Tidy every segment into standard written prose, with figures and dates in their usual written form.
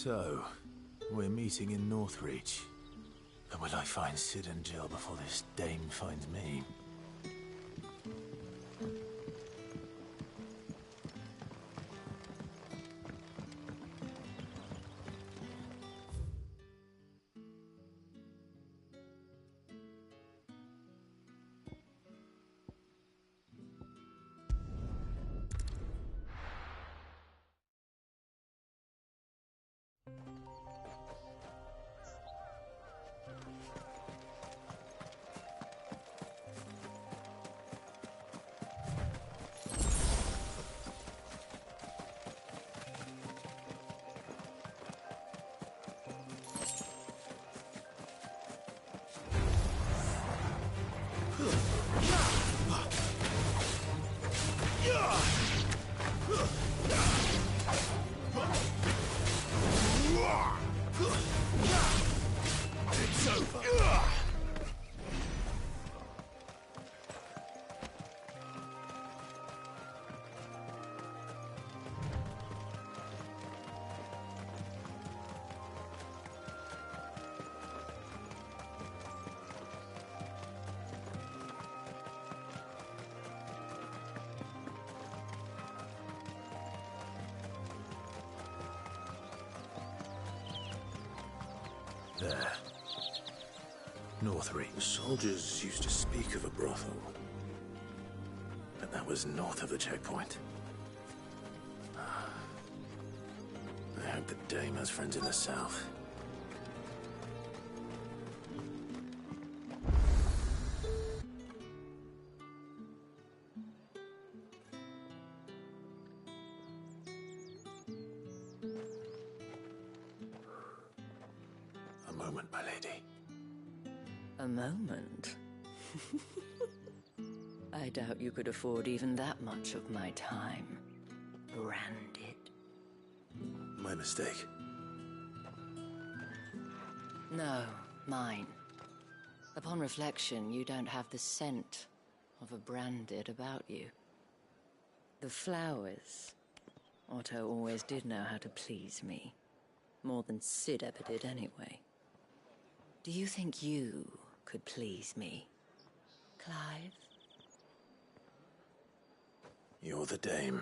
So, we're meeting in Northreach. But will I find Sid and Jill before this dame finds me? It's over. There. Northreach. The soldiers used to speak of a brothel. But that was north of the checkpoint. I hope the dame has friends in the south. A moment, my lady. A moment? I doubt you could afford even that much of my time. Branded. My mistake. No, mine. Upon reflection, you don't have the scent of a branded about you. The flowers. Otto always did know how to please me. More than Sid ever did anyway. Do you think you could please me, Clive? You're the dame.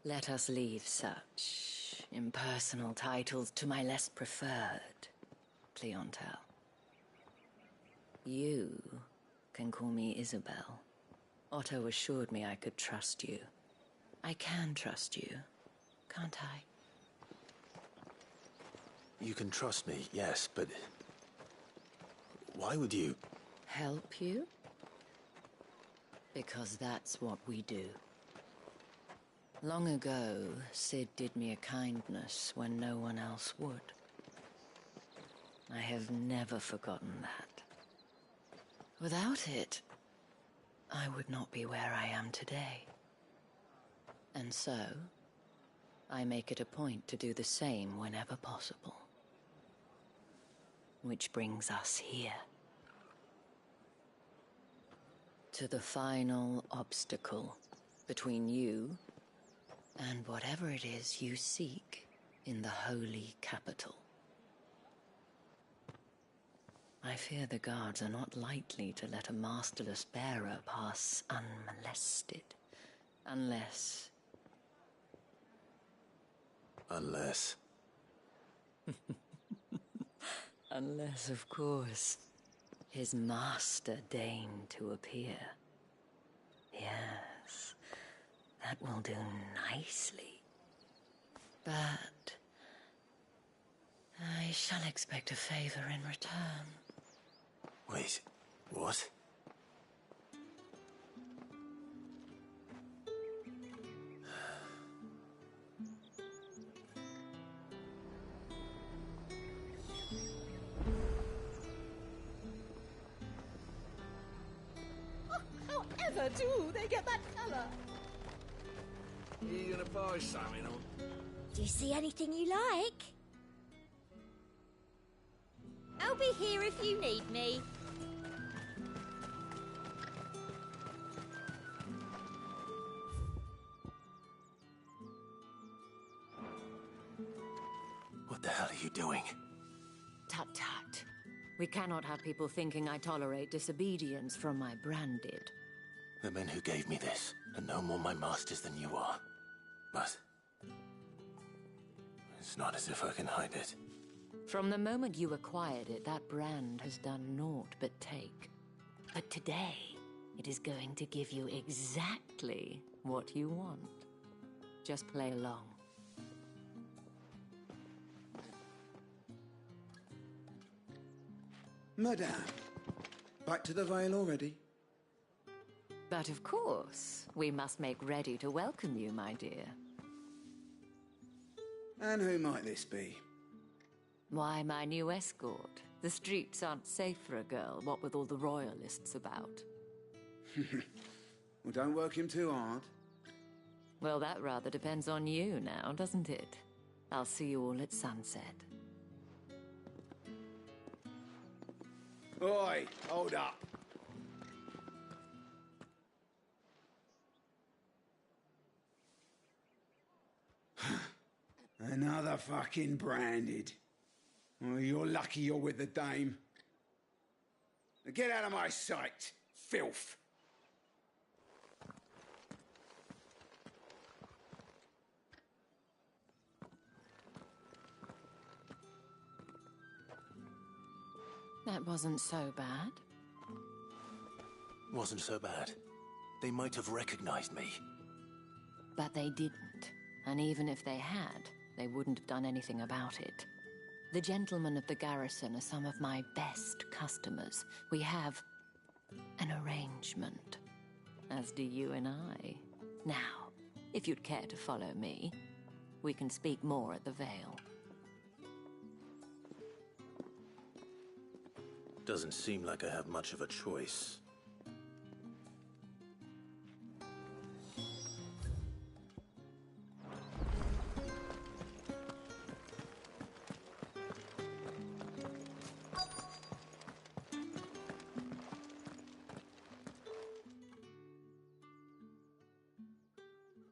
Let us leave such impersonal titles to my less preferred clientele. You can call me Isabel. Otto assured me I could trust you. I can trust you, can't I? You can trust me, yes, but... why would you... Help you? Because that's what we do. Long ago, Sid did me a kindness when no one else would. I have never forgotten that. Without it, I would not be where I am today. And so, I make it a point to do the same whenever possible. Which brings us here. To the final obstacle between you and whatever it is you seek in the holy capital. I fear the guards are not likely to let a masterless bearer pass unmolested. Unless... Unless... Unless, of course, his master deigned to appear. Yes, that will do nicely. But I shall expect a favor in return. Wait, what? However do they get that colour? You gonna buy something or... Do you see anything you like? I'll be here if you need me. We cannot have people thinking I tolerate disobedience from my branded. The men who gave me this are no more my masters than you are. But it's not as if I can hide it. From the moment you acquired it, that brand has done naught but take. But today, it is going to give you exactly what you want. Just play along. Madame, back to the Vale already? But of course, we must make ready to welcome you, my dear. And who might this be? Why, my new escort. The streets aren't safe for a girl, what with all the royalists about. Well, don't work him too hard. Well, that rather depends on you now, doesn't it? I'll see you all at sunset. Oi, hold up. Another fucking branded. Oh, you're lucky you're with the dame. Now get out of my sight, filth. That wasn't so bad. Wasn't so bad. They might have recognized me. But they didn't. And even if they had, they wouldn't have done anything about it. The gentlemen of the garrison are some of my best customers. We have an arrangement, as do you and I. Now, if you'd care to follow me, we can speak more at the Vale. Doesn't seem like I have much of a choice.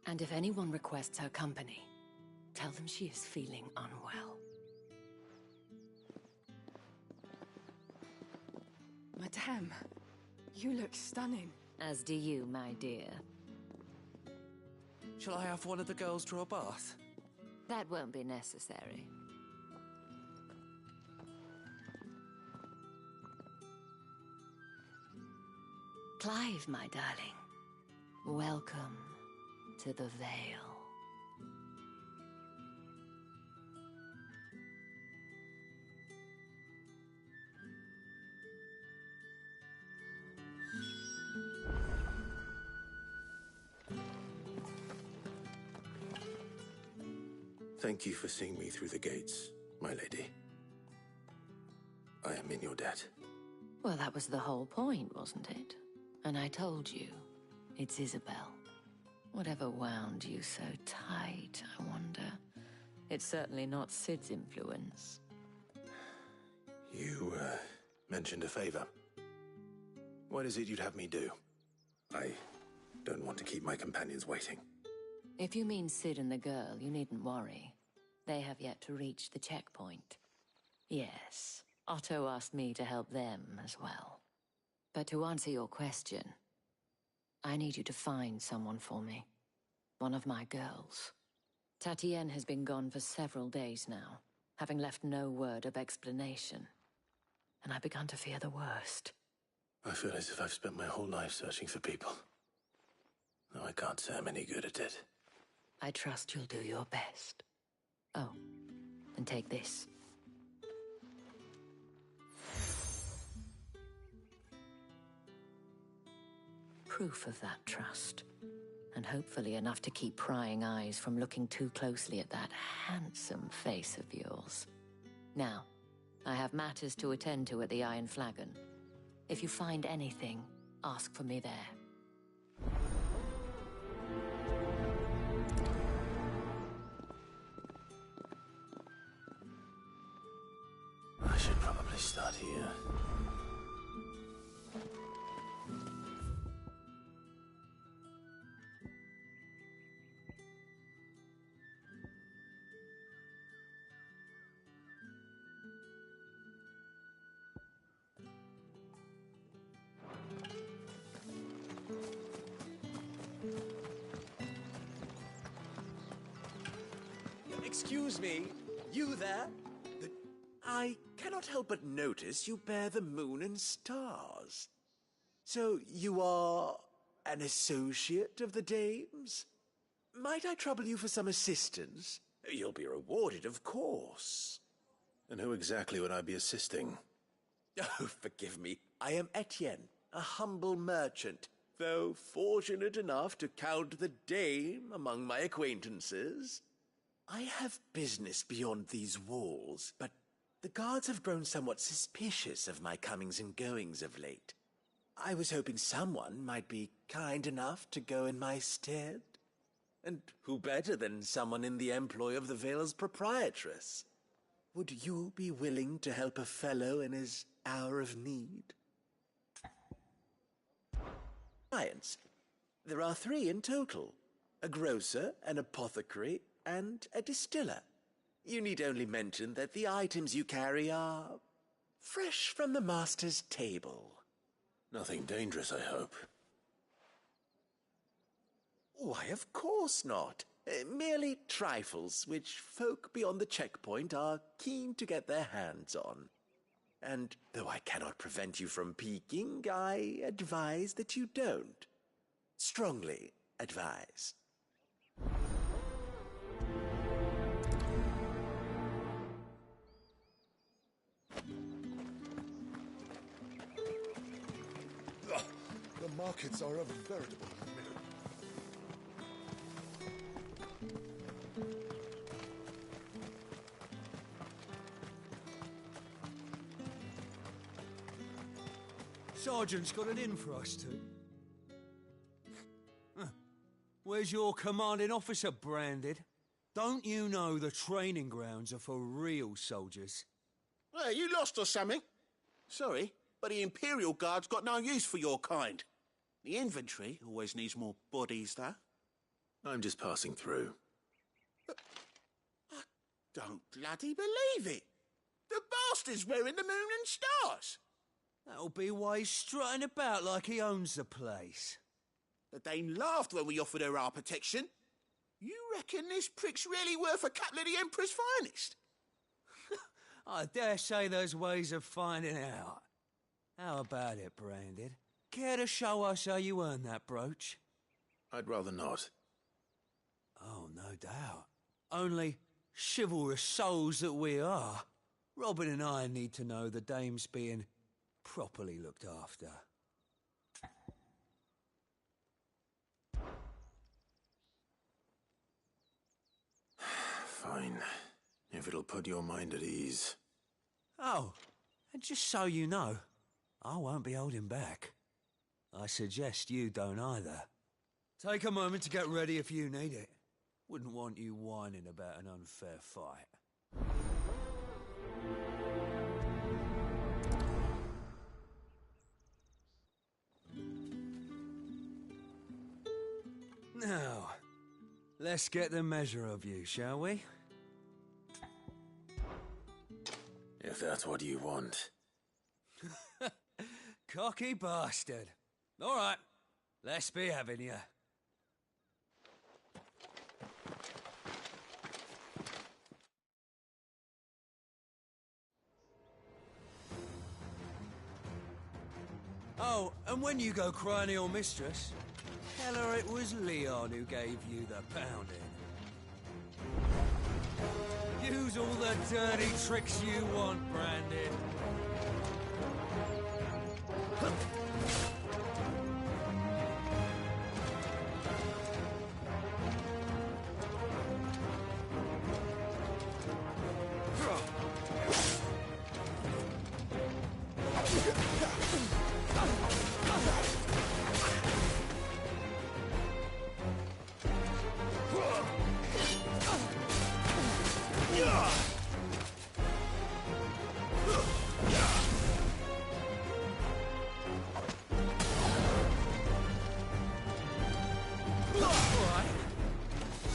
And if anyone requests her company, tell them she is feeling unwell. Madame, you look stunning. As do you, my dear. Shall I have one of the girls draw a bath? That won't be necessary. Clive, my darling. Welcome to the Vale. Thank you for seeing me through the gates, my lady. I am in your debt. Well, that was the whole point, wasn't it? And I told you, it's Isabel. Whatever wound you so tight, I wonder. It's certainly not Sid's influence. You, mentioned a favor. What is it you'd have me do? I don't want to keep my companions waiting. If you mean Sid and the girl, you needn't worry. They have yet to reach the checkpoint. Yes, Otto asked me to help them as well. But to answer your question, I need you to find someone for me. One of my girls. Tatienne has been gone for several days now, having left no word of explanation. And I've begun to fear the worst. I feel as if I've spent my whole life searching for people. Though I can't say I'm any good at it. I trust you'll do your best. Oh, and take this. Proof of that trust. And hopefully enough to keep prying eyes from looking too closely at that handsome face of yours. Now, I have matters to attend to at the Iron Flagon. If you find anything, ask for me there. I should probably start here. Excuse me, you there? I cannot help but notice you bear the moon and stars. So you are an associate of the dames? Might I trouble you for some assistance? You'll be rewarded, of course. And who exactly would I be assisting? Oh, forgive me. I am Etienne, a humble merchant, though fortunate enough to count the dame among my acquaintances. I have business beyond these walls, but the guards have grown somewhat suspicious of my comings and goings of late. I was hoping someone might be kind enough to go in my stead. And who better than someone in the employ of the Vale's proprietress? Would you be willing to help a fellow in his hour of need? Clients. There are 3 in total. A grocer, an apothecary, and a distiller. You need only mention that the items you carry are fresh from the master's table. Nothing dangerous, I hope. Why, of course not. Merely trifles which folk beyond the checkpoint are keen to get their hands on. And though I cannot prevent you from peeking, I advise that you don't. Strongly advise. The markets are a veritable miracle. Sergeant's got it in for us two. Where's your commanding officer branded? Don't you know the training grounds are for real soldiers? Hey, you lost or something? Sorry, but the Imperial Guard's got no use for your kind. The infantry always needs more bodies, though. I'm just passing through. I don't bloody believe it. The bastard's wearing the moon and stars. That'll be why he's strutting about like he owns the place. The Dane laughed when we offered her our protection. You reckon this prick's really worth a couple of the Emperor's finest? I dare say there's ways of finding out. How about it, Branded? Care to show us how you earned that brooch? I'd rather not. Oh, no doubt. Only chivalrous souls that we are, Robin and I need to know the dame's being properly looked after. Fine. If it'll put your mind at ease. Oh, and just so you know, I won't be holding back. I suggest you don't either. Take a moment to get ready if you need it. Wouldn't want you whining about an unfair fight. Now, let's get the measure of you, shall we? If that's what you want. Cocky bastard. All right, let's be having you. Oh, and when you go crying to your mistress, tell her it was Leon who gave you the pounding. Use all the dirty tricks you want, Brandon.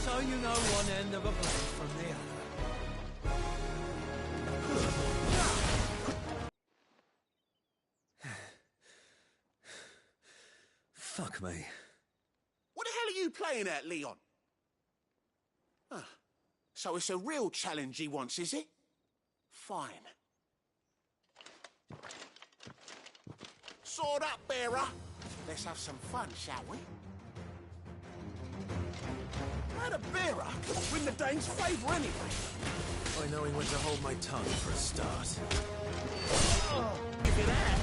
So you know one end of a blade from the other. Fuck me. What the hell are you playing at, Leon? So it's a real challenge he wants, is it? Fine. Sword up, bearer. Let's have some fun, shall we? How the bearer win the Dane's favour anyway? By knowing when to hold my tongue for a start. Give it that.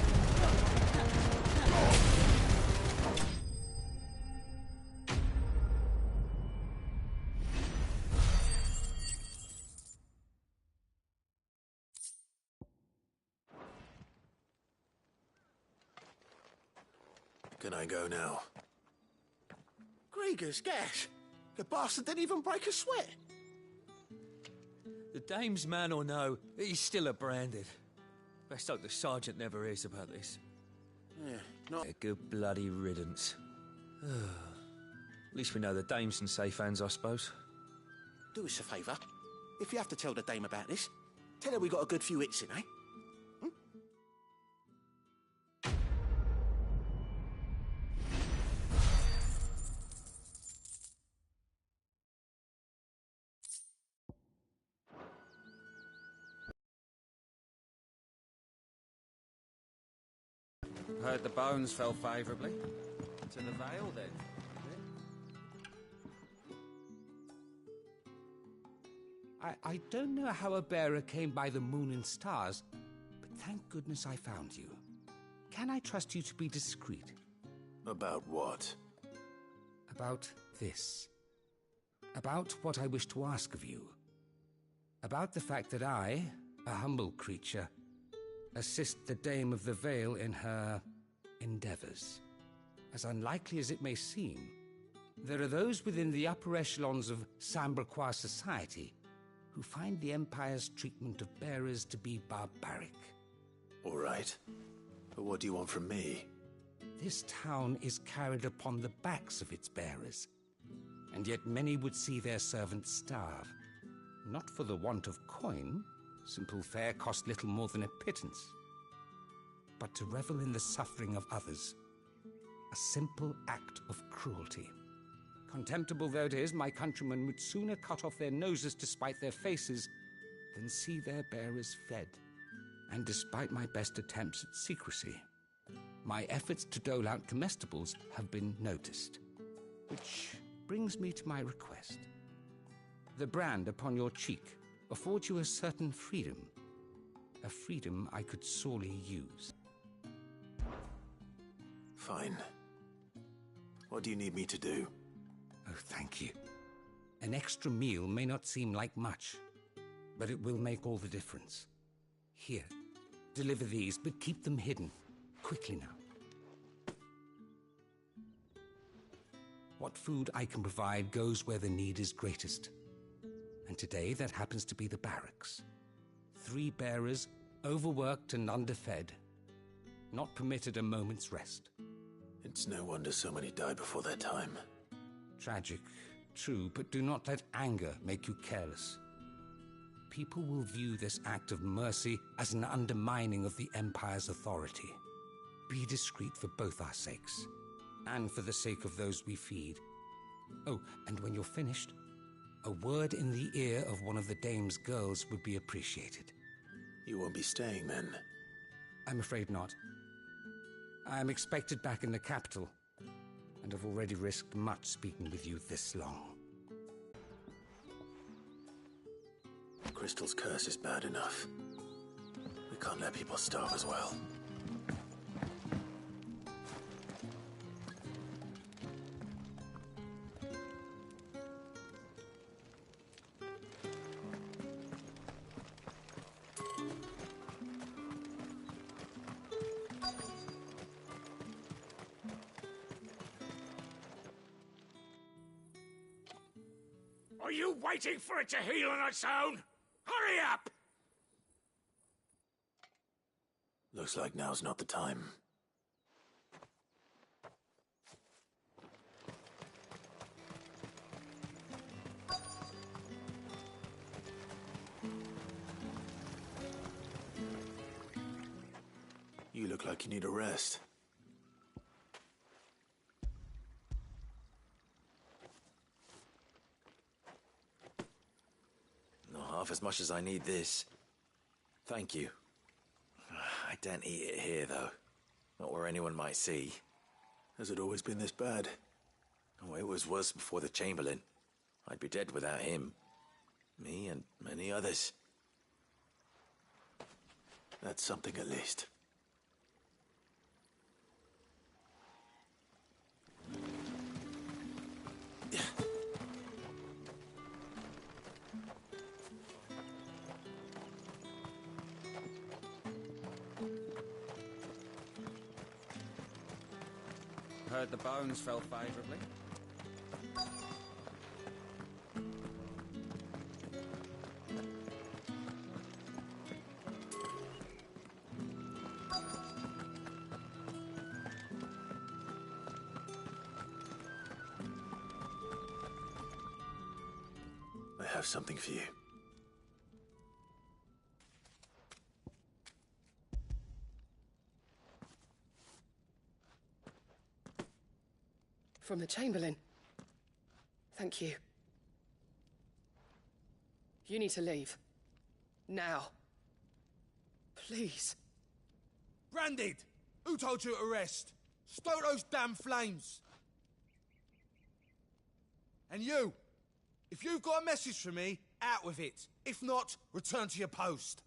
Can I go now? Grieger's gas. The bastard didn't even break a sweat. The dame's man or no, he's still a branded. Best hope the sergeant never hears about this. Yeah, not... A good bloody riddance. At least we know the dame's in safe hands, I suppose. Do us a favour. If you have to tell the dame about this, tell her we got a good few hits in, eh? Heard the bones fell favourably. To the Vale, then. I don't know how a bearer came by the moon and stars, but thank goodness I found you. Can I trust you to be discreet? About what? About this. About what I wish to ask of you. About the fact that I, a humble creature, assist the Dame of the Vale in her endeavours. As unlikely as it may seem, there are those within the upper echelons of Samberquois society who find the Empire's treatment of bearers to be barbaric. All right. But what do you want from me? This town is carried upon the backs of its bearers, and yet many would see their servants starve. Not for the want of coin, simple fare cost little more than a pittance, but to revel in the suffering of others. A simple act of cruelty. Contemptible though it is, my countrymen would sooner cut off their noses to spite their faces than see their bearers fed. And despite my best attempts at secrecy, my efforts to dole out comestibles have been noticed. Which brings me to my request. The brand upon your cheek affords you a certain freedom. A freedom I could sorely use. Fine. What do you need me to do? Oh, thank you. An extra meal may not seem like much, but it will make all the difference. Here, deliver these, but keep them hidden. Quickly now. What food I can provide goes where the need is greatest. And today that happens to be the barracks. 3 bearers, overworked and underfed, not permitted a moment's rest. It's no wonder so many die before their time. Tragic, true, but do not let anger make you careless. People will view this act of mercy as an undermining of the Empire's authority. Be discreet for both our sakes, and for the sake of those we feed. Oh, and when you're finished, a word in the ear of one of the Dame's girls would be appreciated. You won't be staying then? I'm afraid not. I am expected back in the capital, and have already risked much speaking with you this long. Crystal's curse is bad enough. We can't let people starve as well. Are you waiting for it to heal on its own? Hurry up! Looks like now's not the time. You look like you need a rest. half as much as I need this. Thank you. I daren't eat it here, though. Not where anyone might see. Has it always been this bad? Oh, it was worse before the Chamberlain. I'd be dead without him. Me and many others. That's something at least. Heard the bones fell favourably. I have something for you. From the Chamberlain. Thank you. You need to leave. Now. Please. Branded! Who told you to rest? Stoke those damn flames! And you! If you've got a message for me, out with it. If not, return to your post.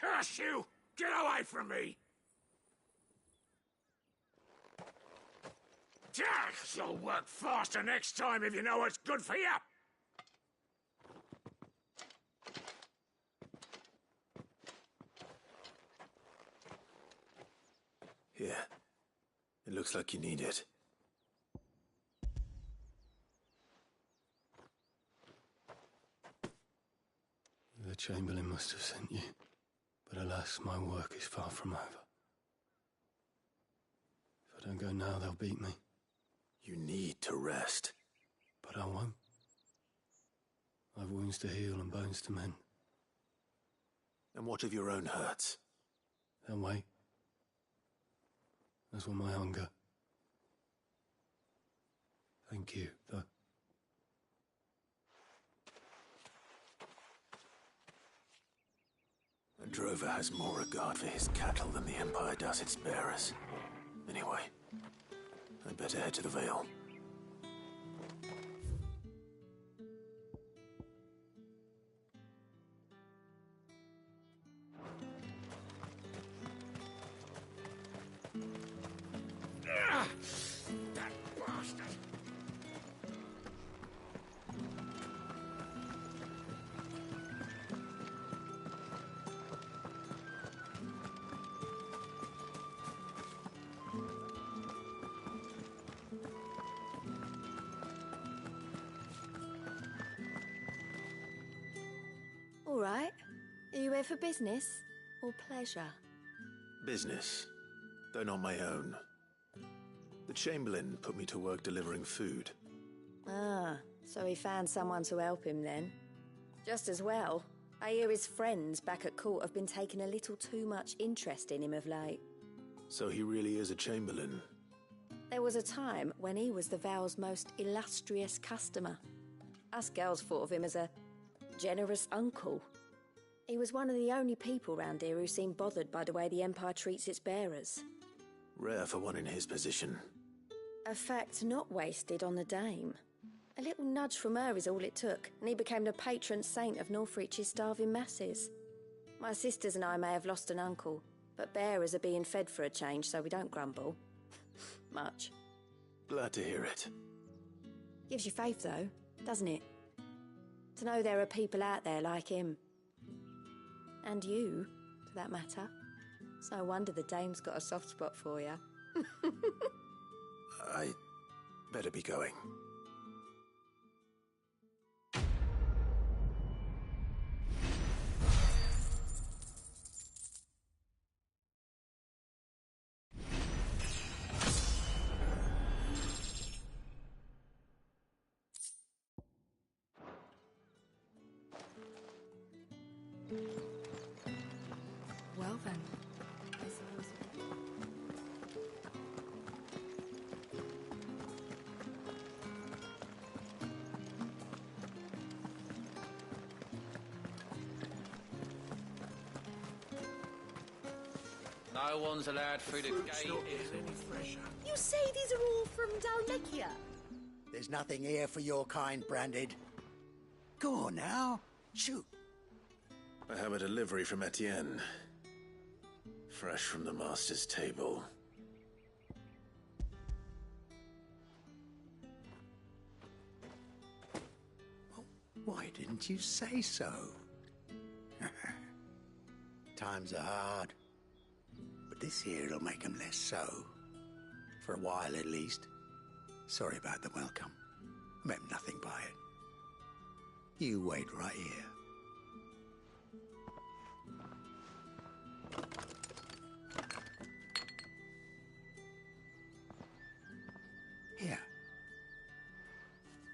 Curse you! Get away from me! You'll work faster next time if you know what's good for you! Here. It looks like you need it. The Chamberlain must have sent you. But alas, my work is far from over. If I don't go now, they'll beat me. You need to rest. But I won't. I've wounds to heal and bones to mend. And what of your own hurts? They'll wait. As will my hunger. Thank you, though. A drover has more regard for his cattle than the Empire does its bearers. Anyway, I'd better head to the Vale. That bastard! All right. Are you here for business or pleasure? Business, though not my own. The Chamberlain put me to work delivering food. Ah, so he found someone to help him then. Just as well. I hear his friends back at court have been taking a little too much interest in him of late. So he really is a Chamberlain. There was a time when he was the Vale's most illustrious customer. Us girls thought of him as a generous uncle. He was one of the only people round here who seemed bothered by the way the Empire treats its bearers. Rare for one in his position. A fact not wasted on the dame. A little nudge from her is all it took, and he became the patron saint of Northreach's starving masses. My sisters and I may have lost an uncle, but bearers are being fed for a change, so we don't grumble. Much. Glad to hear it. Gives you faith, though, doesn't it? To know there are people out there like him. And you, for that matter. It's no wonder the dame's got a soft spot for you. I better be going. No one's allowed through the gate. You say these are all from Dalmekia? There's nothing here for your kind, Branded. Go on now. Shoot. I have a delivery from Etienne. Fresh from the master's table. Why didn't you say so? Times are hard. But this here'll make 'em less so. For a while, at least. Sorry about the welcome. Meant nothing by it. You wait right here. Here.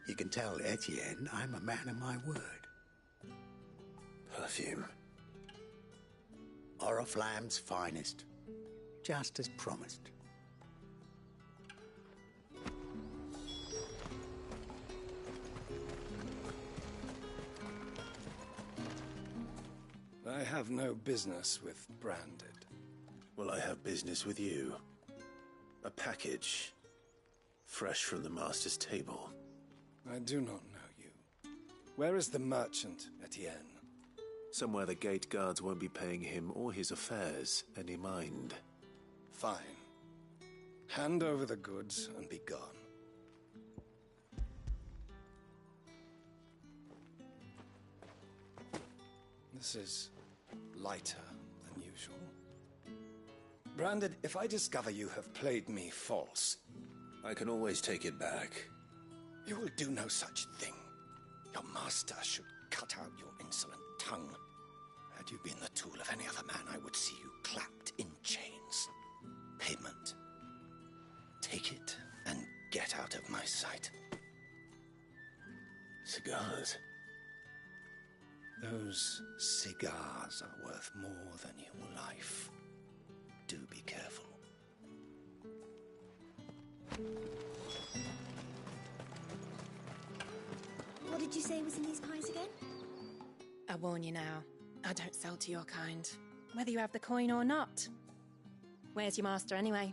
You can tell Etienne I'm a man of my word. Perfume. Oriflamme's finest. Just as promised. I have no business with Branded. Well, I have business with you. A package. Fresh from the master's table. I do not know you. Where is the merchant, Etienne? Somewhere the gate guards won't be paying him or his affairs any mind. Fine. Hand over the goods and be gone. This is lighter than usual. Branded, if I discover you have played me false... I can always take it back. You will do no such thing. Your master should cut out your insolent tongue. Had you been the tool of any other man, I would see you clapped in chains. Payment. Take it and get out of my sight. Cigars? Those cigars are worth more than your life. Do be careful. What did you say was in these pies again? I warn you now, I don't sell to your kind, whether you have the coin or not. Where's your master anyway?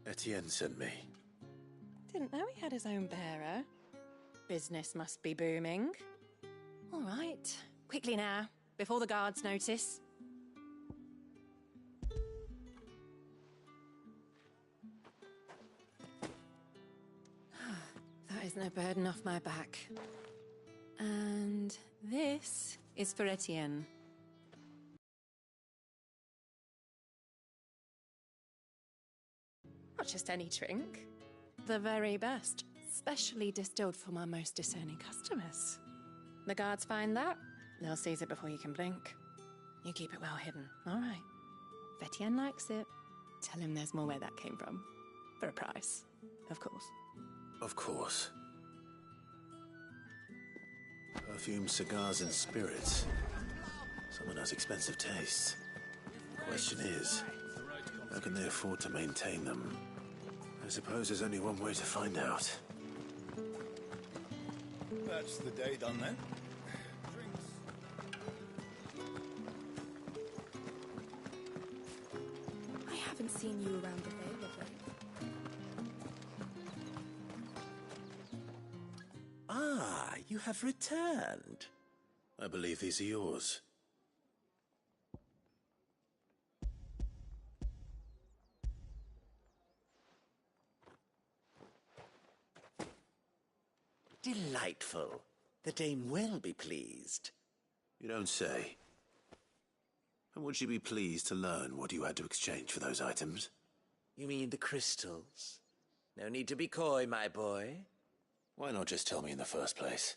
Etienne sent me. Didn't know he had his own bearer. Business must be booming. All right, quickly now, before the guards notice. That is no burden off my back. And this is for Etienne. Not just any drink. The very best, specially distilled for my most discerning customers. The guards find that, they'll seize it before you can blink. You keep it well hidden, all right. If Etienne likes it, tell him there's more where that came from. For a price, of course. Of course. Perfume, cigars, and spirits. Someone has expensive tastes. The question is, how can they afford to maintain them? I suppose there's only one way to find out. That's the day done then. I haven't seen you around the Vale of late. Ah, you have returned. I believe these are yours. Delightful. The dame will be pleased. You don't say. And would she be pleased to learn what you had to exchange for those items? You mean the crystals? No need to be coy, my boy. Why not just tell me in the first place?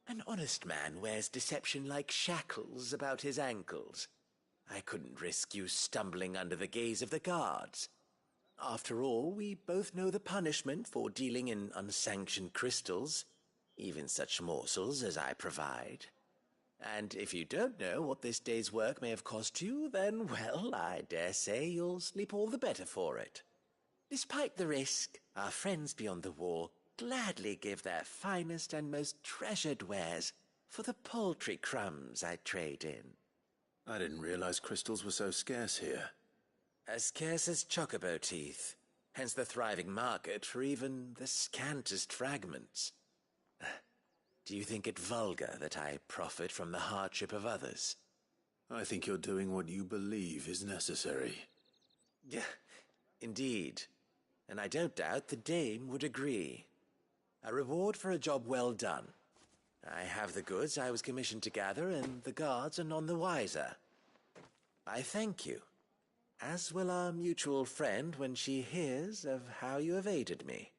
An honest man wears deception like shackles about his ankles. I couldn't risk you stumbling under the gaze of the guards. After all, we both know the punishment for dealing in unsanctioned crystals, even such morsels as I provide. And if you don't know what this day's work may have cost you, then, well, I dare say you'll sleep all the better for it. Despite the risk, our friends beyond the wall gladly give their finest and most treasured wares for the paltry crumbs I trade in. I didn't realize crystals were so scarce here. As scarce as chocobo teeth, hence the thriving market for even the scantest fragments. Do you think it vulgar that I profit from the hardship of others? I think you're doing what you believe is necessary. Yeah, indeed. And I don't doubt the dame would agree. A reward for a job well done. I have the goods I was commissioned to gather, and the guards are none the wiser. I thank you, as will our mutual friend when she hears of how you have aided me.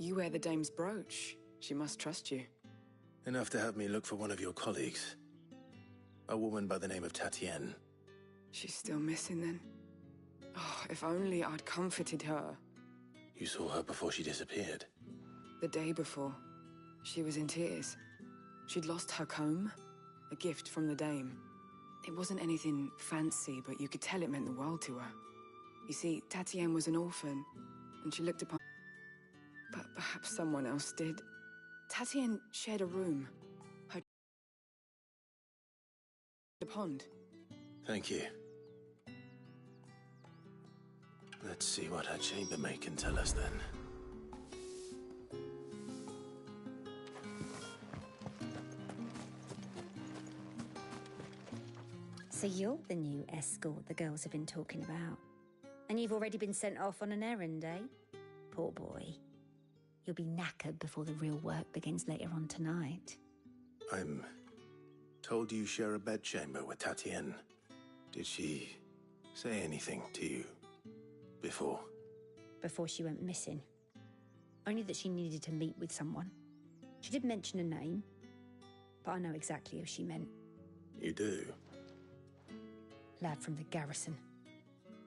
You wear the dame's brooch. She must trust you. Enough to have me look for one of your colleagues. A woman by the name of Tatienne. She's still missing then. Oh, if only I'd comforted her. You saw her before she disappeared? The day before. She was in tears. She'd lost her comb, a gift from the dame. It wasn't anything fancy, but you could tell it meant the world to her. You see, Tatienne was an orphan, and she looked upon... But perhaps someone else did. Tatienne shared a room. The pond. Thank you. Let's see what her chambermaid can tell us then. So you're the new escort the girls have been talking about. And you've already been sent off on an errand, eh? Poor boy. You'll be knackered before the real work begins later on tonight. I'm told you share a bedchamber with Tatienne. Did she say anything to you before? Before she went missing. Only that she needed to meet with someone. She did mention a name, but I know exactly who she meant. You do? Lad from the garrison.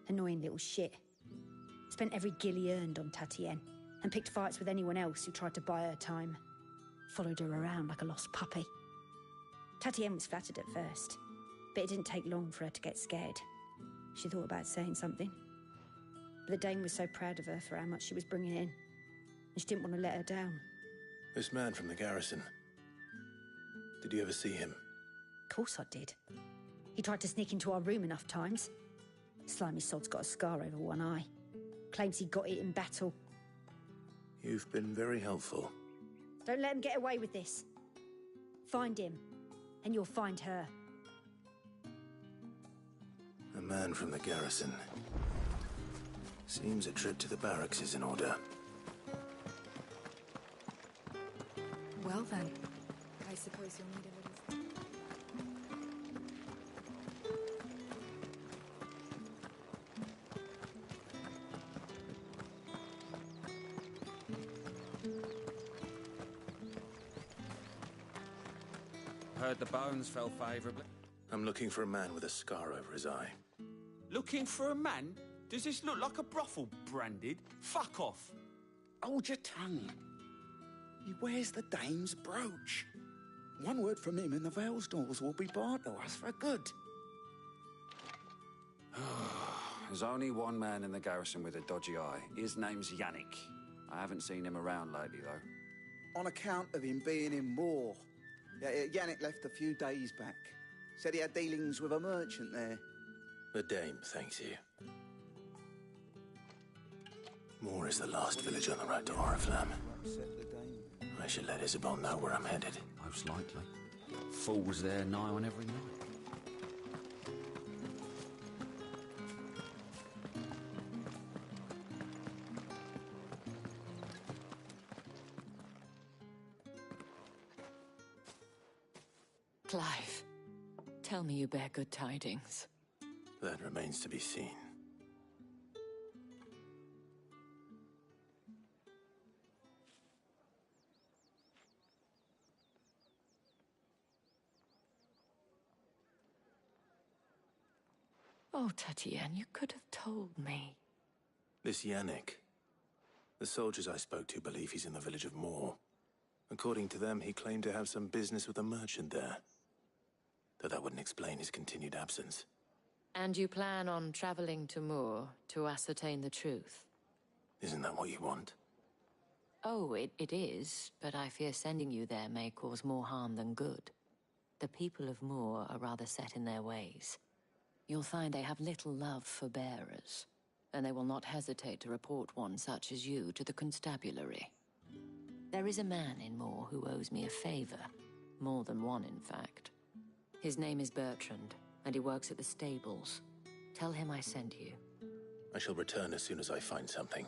Annoying little shit. Spent every guil he earned on Tatienne, and picked fights with anyone else who tried to buy her time. Followed her around like a lost puppy. Tatienne was flattered at first, but it didn't take long for her to get scared. She thought about saying something. But the dame was so proud of her for how much she was bringing in, and she didn't want to let her down. This man from the garrison. Did you ever see him? Of course I did. He tried to sneak into our room enough times. Slimy sod's got a scar over one eye. Claims he got it in battle. You've been very helpful. Don't let him get away with this. Find him, and you'll find her. A man from the garrison. Seems a trip to the barracks is in order. Well then, I suppose you'll need a little... Heard the bones fell favourably. I'm looking for a man with a scar over his eye. Looking for a man? Does this look like a brothel, Branded? Fuck off. Hold your tongue. He wears the dame's brooch. One word from him and the Vale's doors will be barred to us for good. There's only one man in the garrison with a dodgy eye. His name's Yannick. I haven't seen him around lately, though. On account of him being in war. Yeah, Yannick left a few days back. Said he had dealings with a merchant there. The dame thanks you. Moore is the last village on the road to Oriflamme. I should let Isabel know where I'm headed. Most likely. Fools there nigh on every night. Clive, tell me you bear good tidings. That remains to be seen. Oh, Tatienne, you could have told me. This Yannick. The soldiers I spoke to believe he's in the village of Moor. According to them, he claimed to have some business with a merchant there. Though that wouldn't explain his continued absence. And you plan on traveling to Moor to ascertain the truth? Isn't that what you want? Oh, it is, but I fear sending you there may cause more harm than good. The people of Moor are rather set in their ways. You'll find they have little love for bearers, and they will not hesitate to report one such as you to the constabulary. There is a man in Moor who owes me a favor. More than one, in fact. His name is Bertrand, and he works at the stables. Tell him I sent you. I shall return as soon as I find something.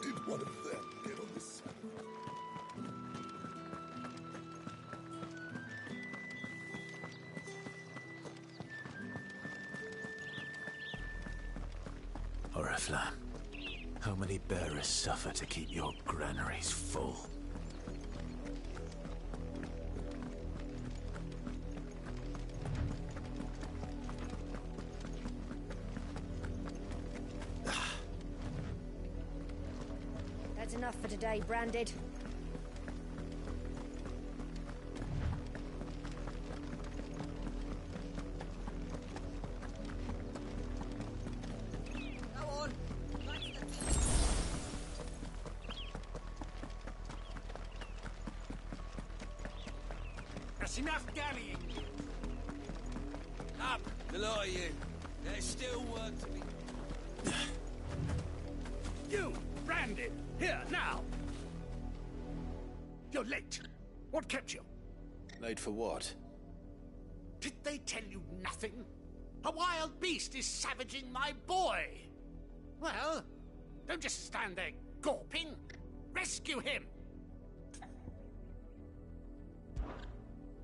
Did one of them get on this side? Oriflamme, how many bearers suffer to keep your granaries full? That's enough for today, Branded. That's enough dallying. Up, the lot of you. There's still work to be. You, Branded, here, now! You're late. What kept you? Late for what? Did they tell you nothing? A wild beast is savaging my boy! Well, don't just stand there gawping. Rescue him!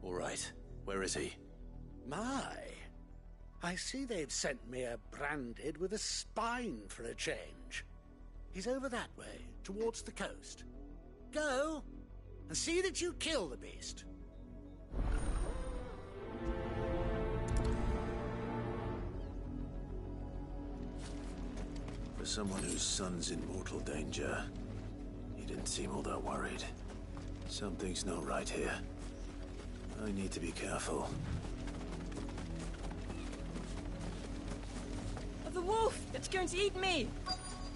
All right. Where is he? My, I see they've sent me a Branded with a spine for a change. He's over that way, towards the coast. Go, and see that you kill the beast. For someone whose son's in mortal danger, he didn't seem all that worried. Something's not right here. I need to be careful. The wolf! It's going to eat me!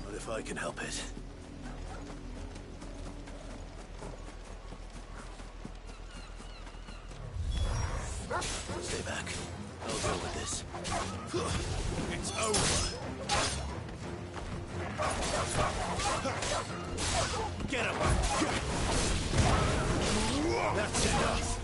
What if I can help it? Stay back. I'll go with this. It's over. Get him! That's enough!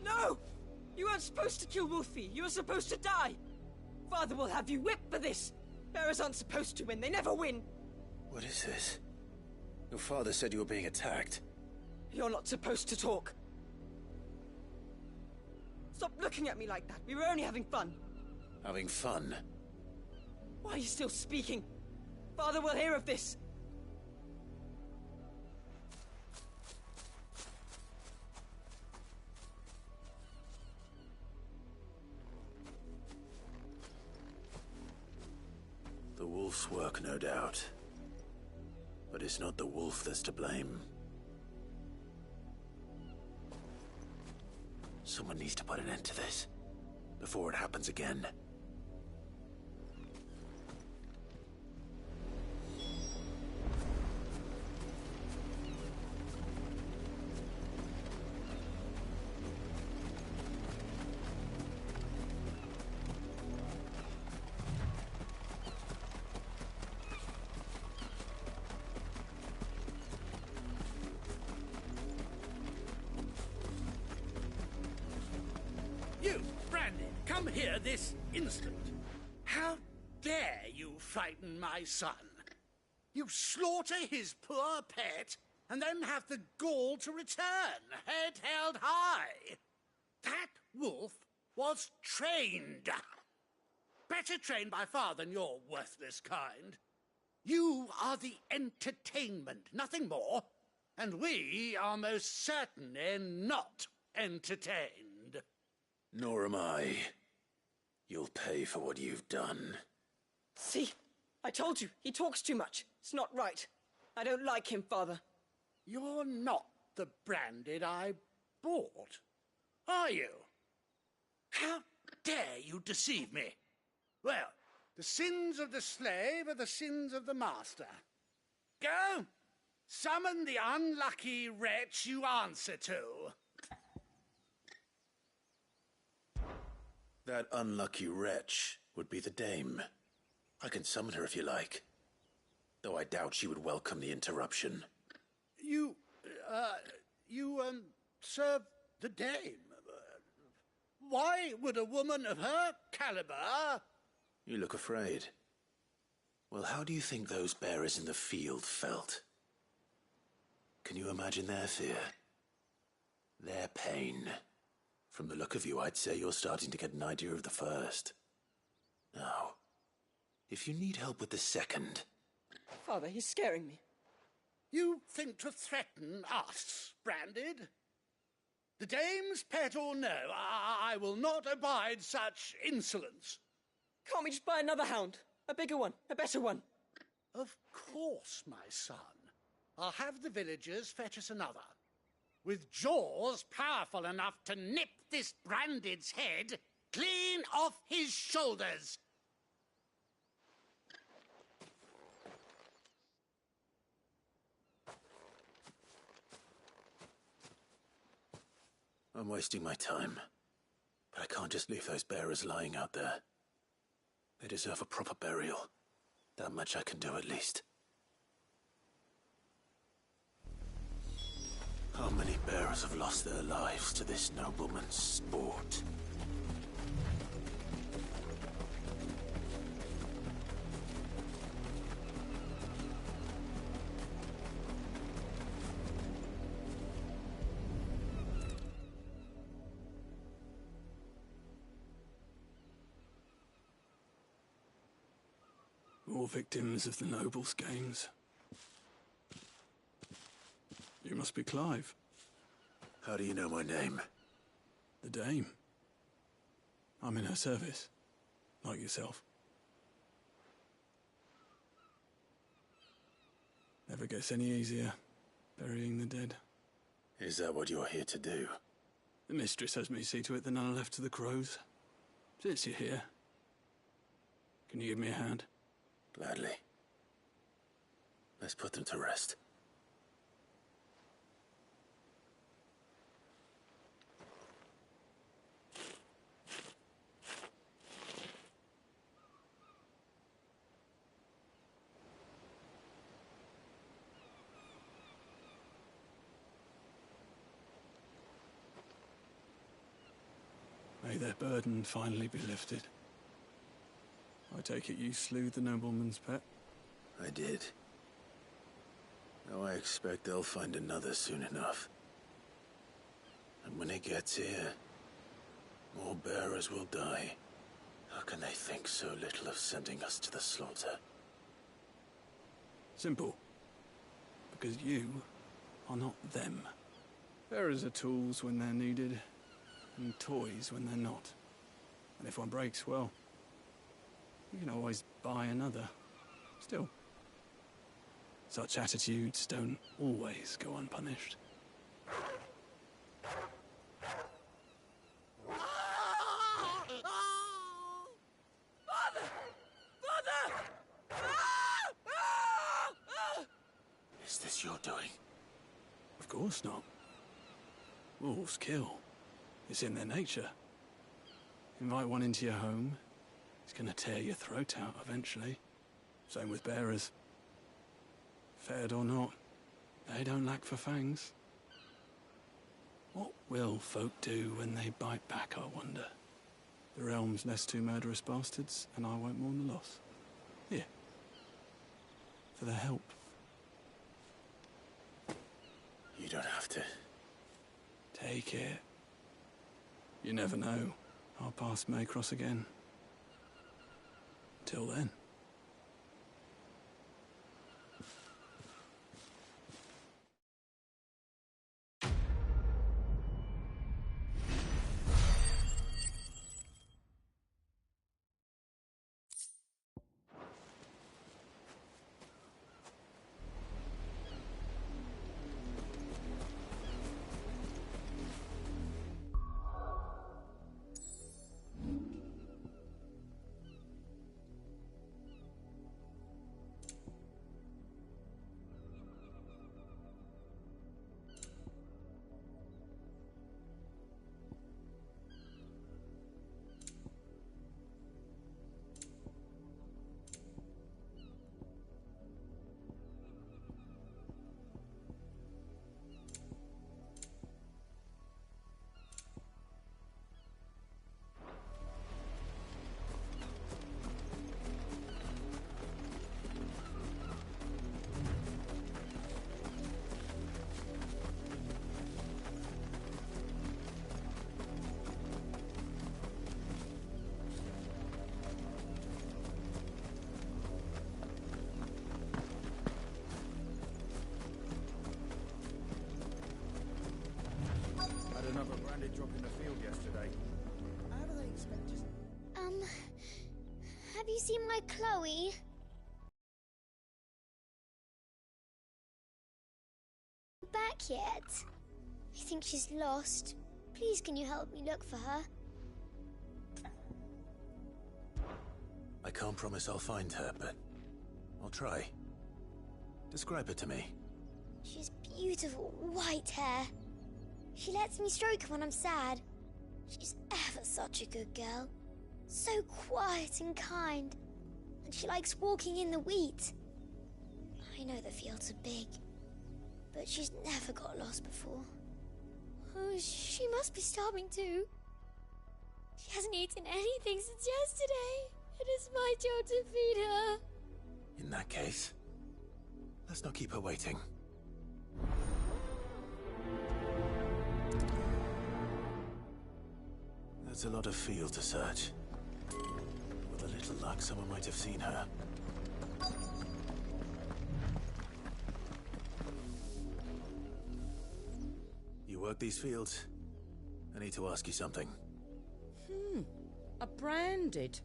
No! You weren't supposed to kill Wolfie. You were supposed to die. Father will have you whipped for this. Bearers aren't supposed to win. They never win. What is this? Your father said you were being attacked. You're not supposed to talk. Stop looking at me like that. We were only having fun. Having fun? Why are you still speaking? Father will hear of this. The wolf's work, no doubt. But it's not the wolf that's to blame. Someone needs to put an end to this, before it happens again. Come here this instant. How dare you frighten my son? You slaughter his poor pet, and then have the gall to return, head held high. That wolf was trained. Better trained by far than your worthless kind. You are the entertainment, nothing more. And we are most certainly not entertained. Nor am I. You'll pay for what you've done. See? I told you, he talks too much. It's not right. I don't like him, Father. You're not the Branded I bought, are you? How dare you deceive me? Well, the sins of the slave are the sins of the master. Go! Summon the unlucky wretch you answer to. That unlucky wretch would be the dame. I can summon her if you like. Though I doubt she would welcome the interruption. You serve the dame. Why would a woman of her caliber... You look afraid. Well, how do you think those bearers in the field felt? Can you imagine their fear? Their pain? From the look of you, I'd say you're starting to get an idea of the first. Now, if you need help with the second... Father, he's scaring me. You think to threaten us, Branded? The dame's pet or no, I will not abide such insolence. Can't we just buy another hound? A bigger one, a better one. Of course, my son. I'll have the villagers fetch us another. With jaws powerful enough to nip this Branded's head clean off his shoulders. I'm wasting my time. But I can't just leave those bearers lying out there. They deserve a proper burial. That much I can do at least. How many bearers have lost their lives to this nobleman's sport? All victims of the nobles' games. You must be Clive. How do you know my name? The Dame. I'm in her service, like yourself. Never gets any easier, burying the dead. Is that what you're here to do? The mistress has me see to it that none are left to the crows. Since you're here, can you give me a hand? Gladly. Let's put them to rest. May their burden finally be lifted. I take it you slew the nobleman's pet? I did. Now I expect they'll find another soon enough. And when it gets here, more bearers will die. How can they think so little of sending us to the slaughter? Simple. Because you are not them. Bearers are tools when they're needed, and toys when they're not. And if one breaks, well, you can always buy another. Still, such attitudes don't always go unpunished. Father! Father! Is this your doing? Of course not. Wolves kill. It's in their nature. Invite one into your home, he's gonna tear your throat out eventually. Same with bearers. Fed or not, they don't lack for fangs. What will folk do when they bite back, I wonder? The realm's less two murderous bastards, and I won't mourn the loss. Here. For their help. You don't have to. Take it. You never know. Our paths may cross again. Till then. Another branded drop in the field yesterday. How do they expect just... Have you seen my Chloe? Back yet? I think she's lost. Please, can you help me look for her? I can't promise I'll find her, but I'll try. Describe her to me. She's beautiful white hair. She lets me stroke her when I'm sad. She's ever such a good girl. So quiet and kind. And she likes walking in the wheat. I know the fields are big, but she's never got lost before. Oh, she must be starving too. She hasn't eaten anything since yesterday. It is my job to feed her. In that case, let's not keep her waiting. That's a lot of field to search. With a little luck, someone might have seen her. You work these fields? I need to ask you something. A branded.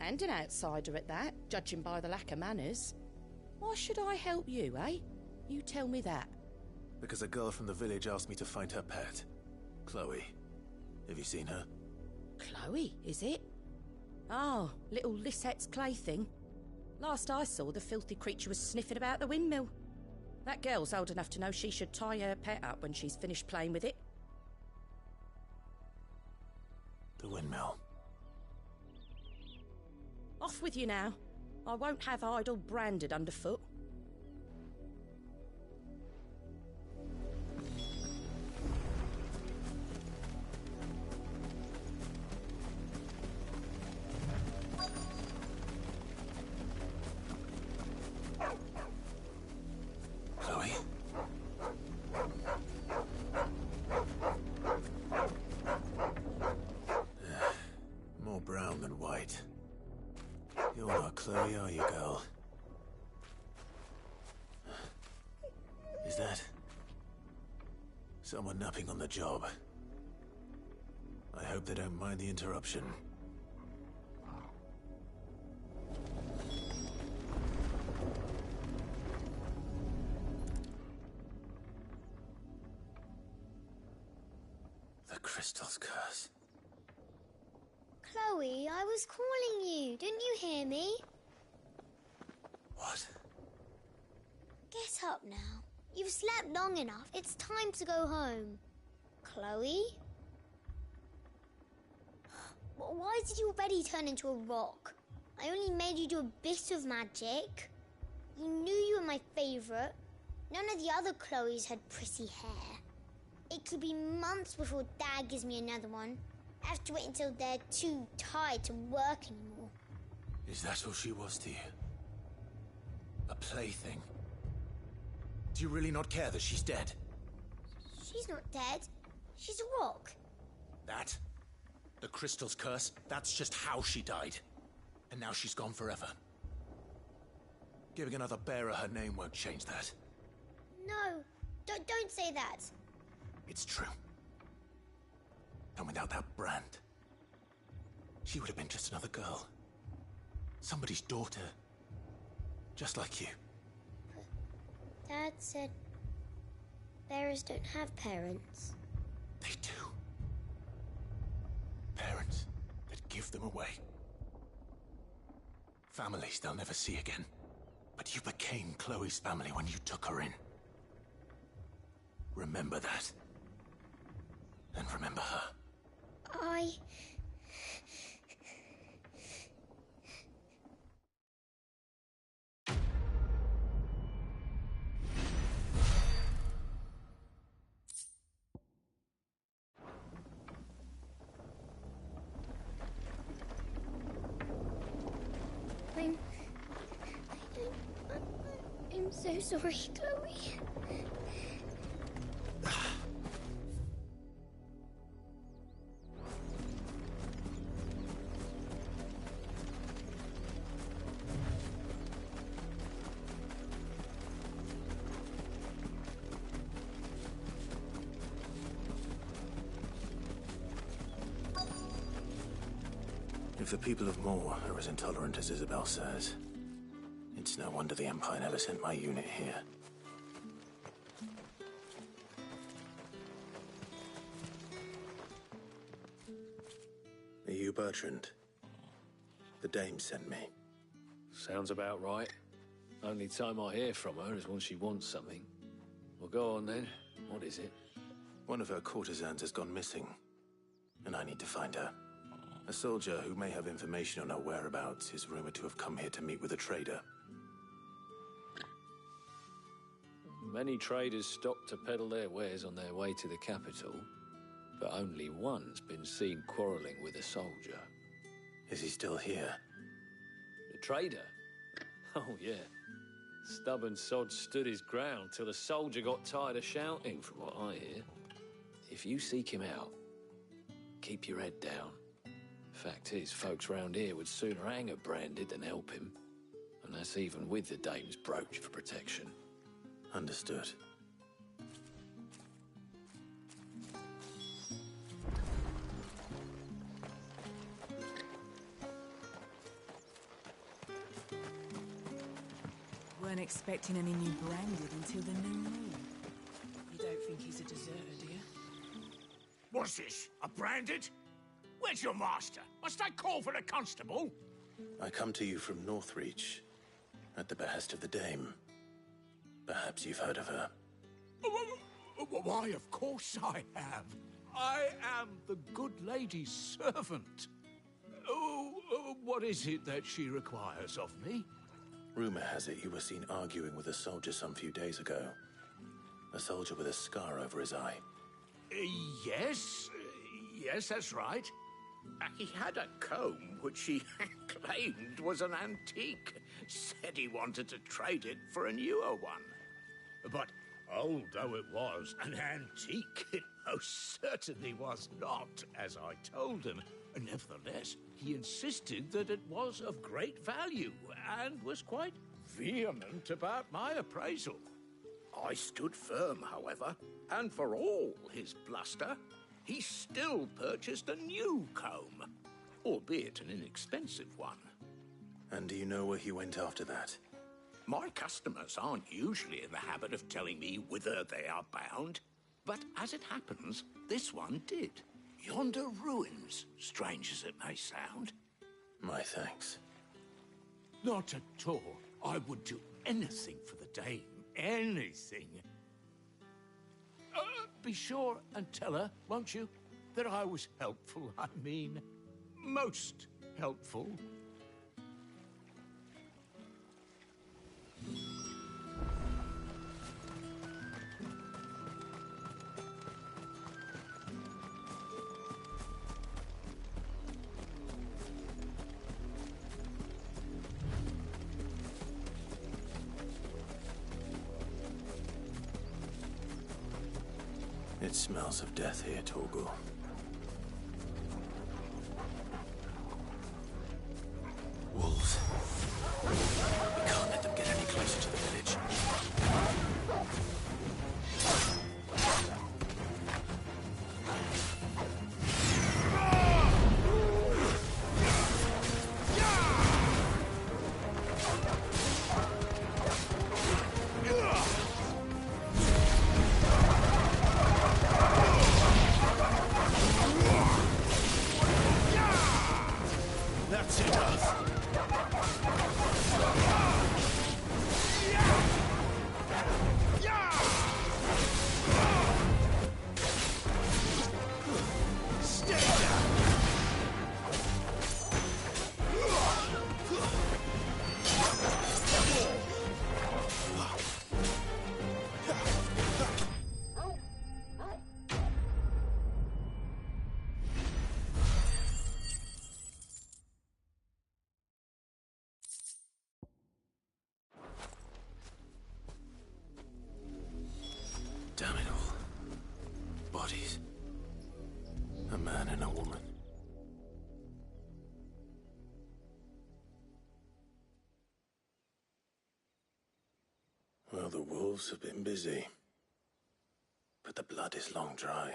And an outsider at that, judging by the lack of manners. Why should I help you, eh? You tell me that. Because a girl from the village asked me to find her pet, Chloe. Have you seen her? Chloe, is it? Oh, little Lisette's plaything. Last I saw, the filthy creature was sniffing about the windmill. That girl's old enough to know she should tie her pet up when she's finished playing with it. The windmill. Off with you now. I won't have idle branded underfoot. Chloe? More brown than white. You're not Chloe, are you, girl? Is that someone napping on the job? I hope they don't mind the interruption. The crystal's curse. Chloe, I was calling you. Didn't you hear me? What? Get up now. You've slept long enough. It's time to go home. Chloe? Why did you already turn into a rock? I only made you do a bit of magic. You knew you were my favourite. None of the other Chloes had pretty hair. It could be months before Dad gives me another one. Have to wait until they're too tired to work anymore. Is that all she was to you? A plaything? Do you really not care that she's dead? She's not dead. She's a rock. That? The crystal's curse? That's just how she died. And now she's gone forever. Giving another bearer her name won't change that. No, don't say that. It's true. And without that brand, she would have been just another girl. Somebody's daughter. Just like you. But Dad said bearers don't have parents. They do. Parents that give them away. Families they'll never see again. But you became Chloe's family when you took her in. Remember that. And remember her. I'm so sorry, Chloe. If the people of Moor are as intolerant as Isabel says, it's no wonder the Empire never sent my unit here. Are you Bertrand? The dame sent me. Sounds about right. Only time I hear from her is when she wants something. Well, go on then. What is it? One of her courtesans has gone missing, and I need to find her. A soldier who may have information on her whereabouts is rumored to have come here to meet with a trader. Many traders stop to peddle their wares on their way to the capital, but only one's been seen quarrelling with a soldier. Is he still here? The trader? Oh, yeah. Stubborn sod stood his ground till the soldier got tired of shouting, from what I hear. If you seek him out, keep your head down. Fact is, folks round here would sooner hang her branded than help him. And that's even with the dame's brooch for protection. Understood. Weren't expecting any new branded until the new moon. You don't think he's a deserter, do you? What's this? A branded? Where's your master? Must I call for the constable? I come to you from Northreach, at the behest of the dame. Perhaps you've heard of her. Why, of course I have. I am the good lady's servant. What is it that she requires of me? Rumor has it you were seen arguing with a soldier some few days ago. A soldier with a scar over his eye. Yes, that's right. He had a comb which he claimed was an antique. Said he wanted to trade it for a newer one. But old though it was, an antique it most certainly was not, as I told him. Nevertheless, he insisted that it was of great value and was quite vehement about my appraisal. I stood firm, however, and for all his bluster, he still purchased a new comb, albeit an inexpensive one. And do you know where he went after that? My customers aren't usually in the habit of telling me whither they are bound, but as it happens, this one did. Yonder ruins, strange as it may sound. My thanks. Not at all. I would do anything for the dame. Anything. Be sure and tell her, won't you, that I was helpful. I mean, most helpful. It smells of death here, Torgal. Wolves. We can't let them get any closer to the village. That's enough. Stay down. Damn it all. Bodies. A man and a woman. Well, the wolves have been busy. But the blood is long dry.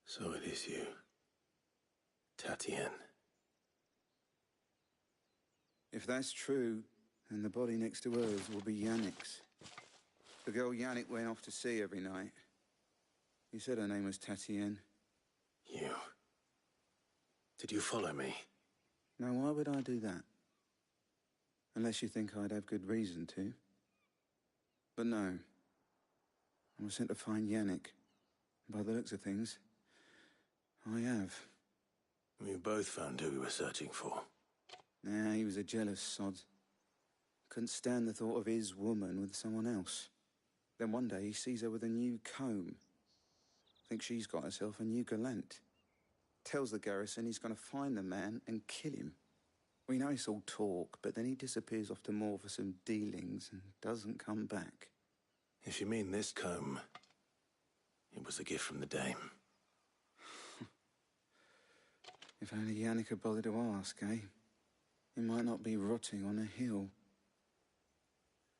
So it is you, Tatienne. If that's true, then the body next to hers will be Yannick's. The girl Yannick went off to see every night. You said her name was Tatienne. You. Did you follow me? Now, why would I do that? Unless you think I'd have good reason to. But no. I was sent to find Yannick. By the looks of things, I have. We both found who we were searching for. Nah, he was a jealous sod. Couldn't stand the thought of his woman with someone else. Then one day he sees her with a new comb. Thinks she's got herself a new gallant. Tells the garrison he's going to find the man and kill him. We know it's all talk, but then he disappears off to Moor for some dealings and doesn't come back. If you mean this comb, it was a gift from the dame. If only Yannick had bothered to ask, eh? He might not be rotting on a hill.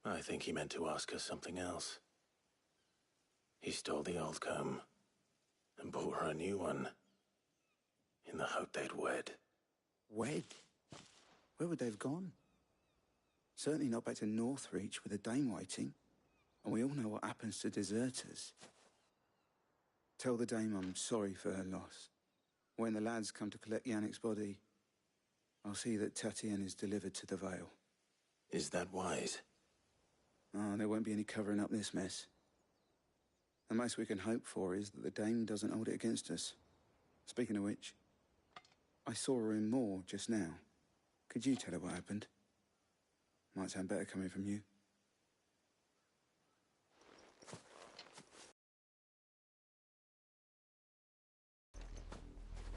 I think he meant to ask her something else. He stole the old comb and bought her a new one in the hope they'd wed. Wed? Where would they have gone? Certainly not back to Northreach with a dame waiting. And we all know what happens to deserters. Tell the dame I'm sorry for her loss. When the lads come to collect Yannick's body, I'll see that Tatienne is delivered to the Vale. Is that wise? Oh, there won't be any covering up this mess. The most we can hope for is that the dame doesn't hold it against us. Speaking of which, I saw her in Moor just now. Could you tell her what happened? Might sound better coming from you.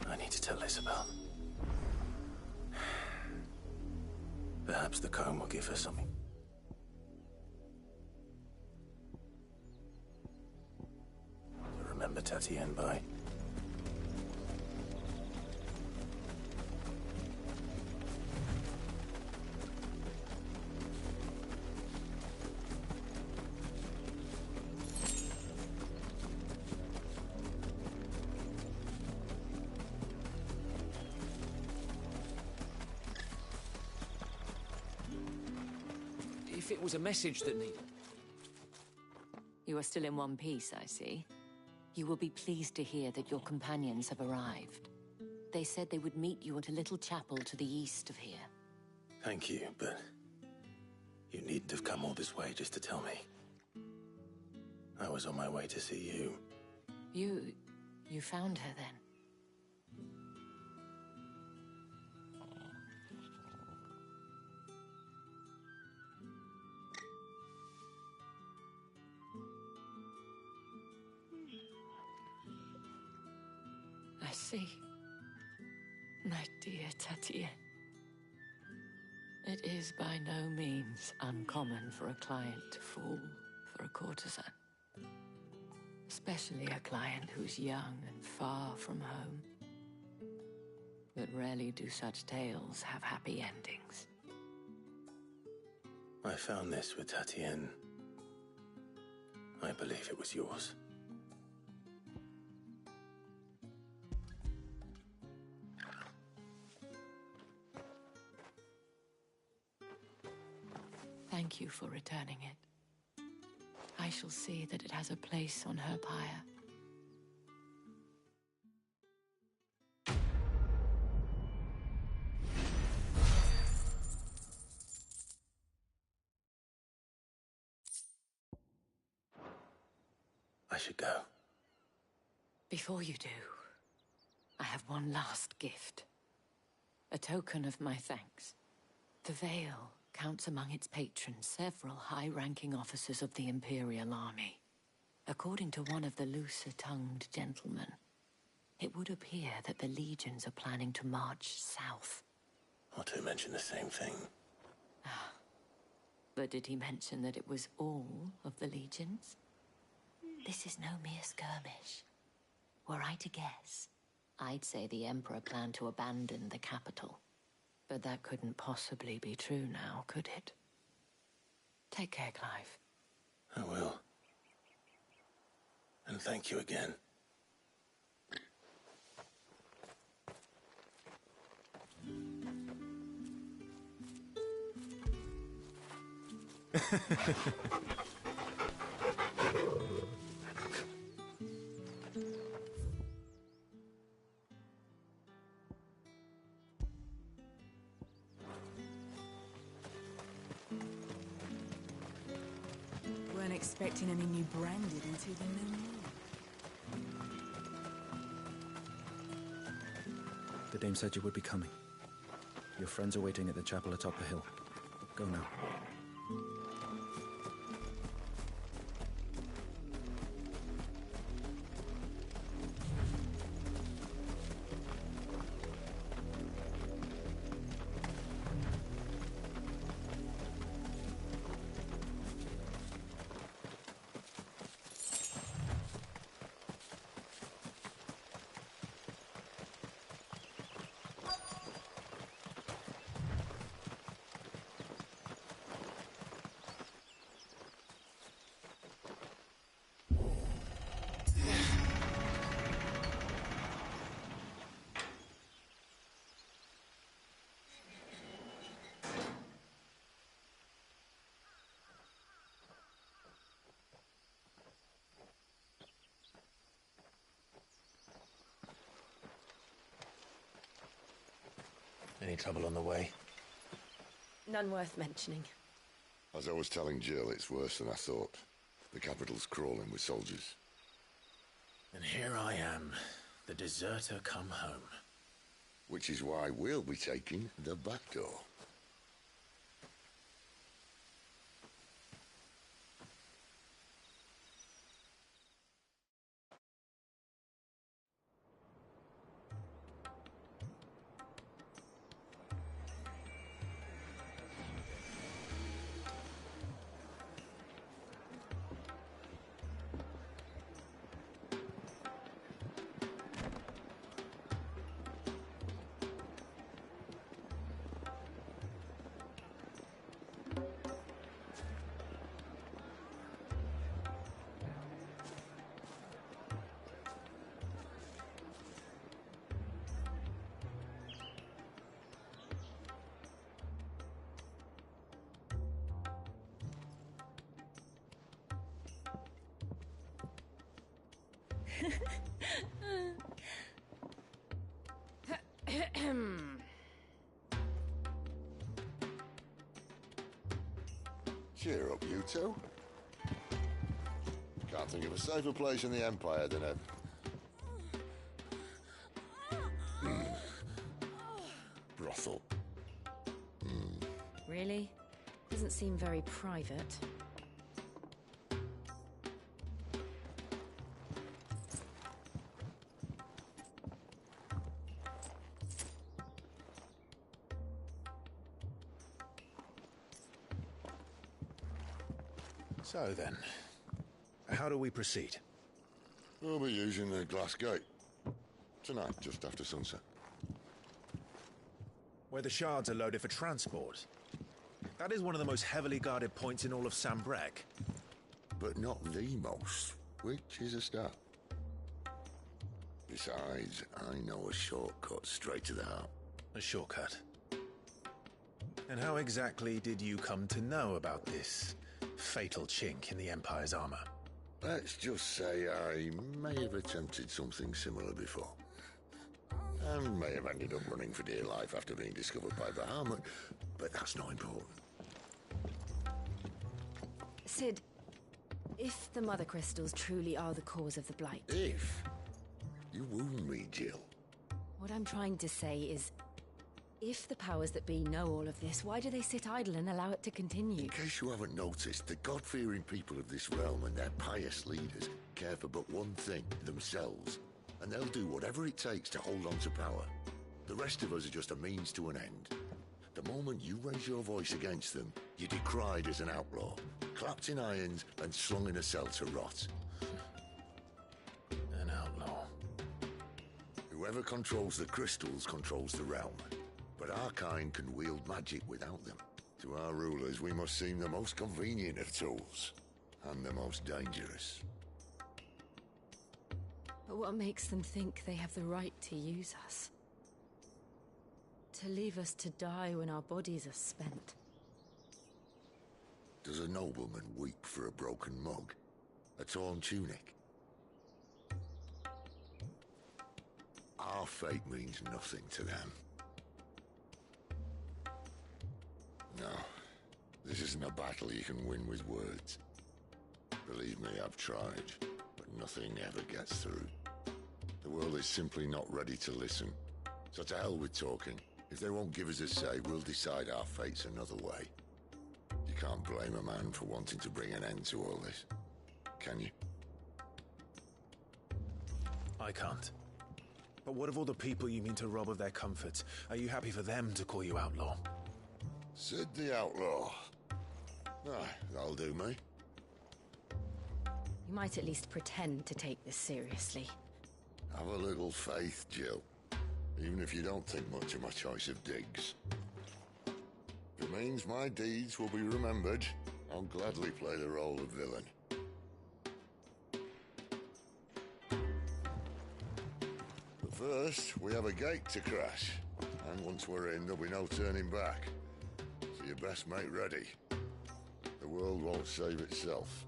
I need to tell Isabel. Perhaps the comb will give her something. Remember Tatienne by. If it was a message that needed... You are still in one piece, I see. You will be pleased to hear that your companions have arrived. They said they would meet you at a little chapel to the east of here. Thank you, but you needn't have come all this way just to tell me. I was on my way to see you. You found her then? I see. My dear Tatienne. It is by no means uncommon for a client to fall for a courtesan. Especially a client who's young and far from home. But rarely do such tales have happy endings. I found this with Tatienne. I believe it was yours. Thank you for returning it. I shall see that it has a place on her pyre. I should go. Before you do, I have one last gift. A token of my thanks. The Veil counts among its patrons several high-ranking officers of the Imperial Army. According to one of the looser-tongued gentlemen, it would appear that the legions are planning to march south. Or to mention the same thing. But did he mention that it was all of the legions? This is no mere skirmish. Were I to guess, I'd say the Emperor planned to abandon the capital. But that couldn't possibly be true now, could it? Take care, Clive. I will. And thank you again. Weren't expecting any new branded until the new moon. The dame said you would be coming. Your friends are waiting at the chapel atop the hill. Go now. Any trouble on the way? None worth mentioning. As I was telling Jill, it's worse than I thought. The capital's crawling with soldiers. And here I am, the deserter come home. Which is why we'll be taking the back door. Cheer up, you two. Can't think of a safer place in the Empire than a... brothel. Really? Doesn't seem very private. So then, how do we proceed? We'll be using the glass gate. Tonight, just after sunset. Where the shards are loaded for transport. That is one of the most heavily guarded points in all of Sambrek. But not the most, which is a start. Besides, I know a shortcut straight to the heart. A shortcut? And how exactly did you come to know about this fatal chink in the Empire's armor? Let's just say I may have attempted something similar before. And may have ended up running for dear life after being discovered by Bahamut, but that's not important. Sid, if the Mother Crystals truly are the cause of the Blight... If? You wound me, Jill. What I'm trying to say is, if the powers that be know all of this, why do they sit idle and allow it to continue? In case you haven't noticed, the God-fearing people of this realm and their pious leaders care for but one thing, themselves. And they'll do whatever it takes to hold on to power. The rest of us are just a means to an end. The moment you raise your voice against them, you're decried as an outlaw, clapped in irons and slung in a cell to rot. An outlaw. Whoever controls the crystals controls the realm. But our kind can wield magic without them. To our rulers, we must seem the most convenient of tools, and the most dangerous. But what makes them think they have the right to use us? To leave us to die when our bodies are spent? Does a nobleman weep for a broken mug? A torn tunic? Our fate means nothing to them. No, this isn't a battle you can win with words. Believe me, I've tried, but nothing ever gets through. The world is simply not ready to listen. So to hell with talking. If they won't give us a say, we'll decide our fates another way. You can't blame a man for wanting to bring an end to all this, can you? I can't. But what of all the people you mean to rob of their comforts? Are you happy for them to call you outlaw? Sid the Outlaw. Ah, that'll do me. You might at least pretend to take this seriously. Have a little faith, Jill. Even if you don't think much of my choice of digs. If it means my deeds will be remembered, I'll gladly play the role of villain. But first, we have a gate to crash. And once we're in, there'll be no turning back. So you best make ready. The world won't save itself.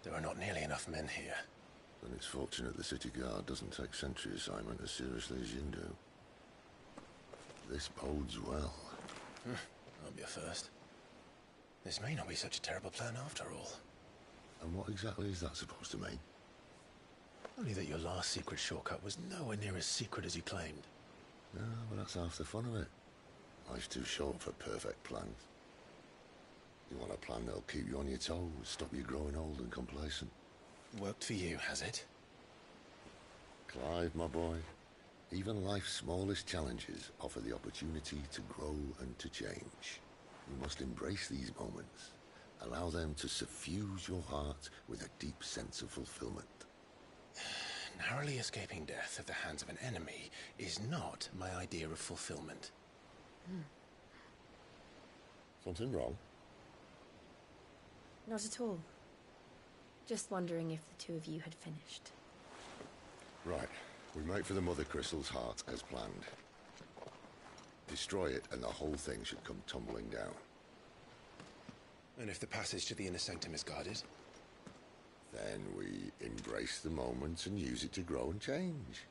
There are not nearly enough men here. Then it's fortunate the city guard doesn't take sentry assignment as seriously as you do. This bodes well. I'll be a first. This may not be such a terrible plan after all. And what exactly is that supposed to mean? Only that your last secret shortcut was nowhere near as secret as you claimed. No, but that's half the fun of it. Life's too short for perfect plans. You want a plan that'll keep you on your toes, stop you growing old and complacent. Worked for you, has it? Clive, my boy, even life's smallest challenges offer the opportunity to grow and to change. You must embrace these moments. Allow them to suffuse your heart with a deep sense of fulfillment. Narrowly escaping death at the hands of an enemy is not my idea of fulfillment. Something wrong? Not at all. Just wondering if the two of you had finished. Right. We make for the Mother Crystal's heart as planned. Destroy it and the whole thing should come tumbling down. And if the passage to the inner sanctum is guarded? Then we embrace the moment and use it to grow and change.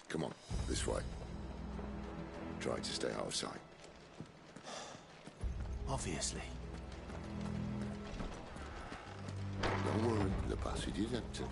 Come on, this way. Try to stay out of sight. Obviously. Don't worry, the passage is empty.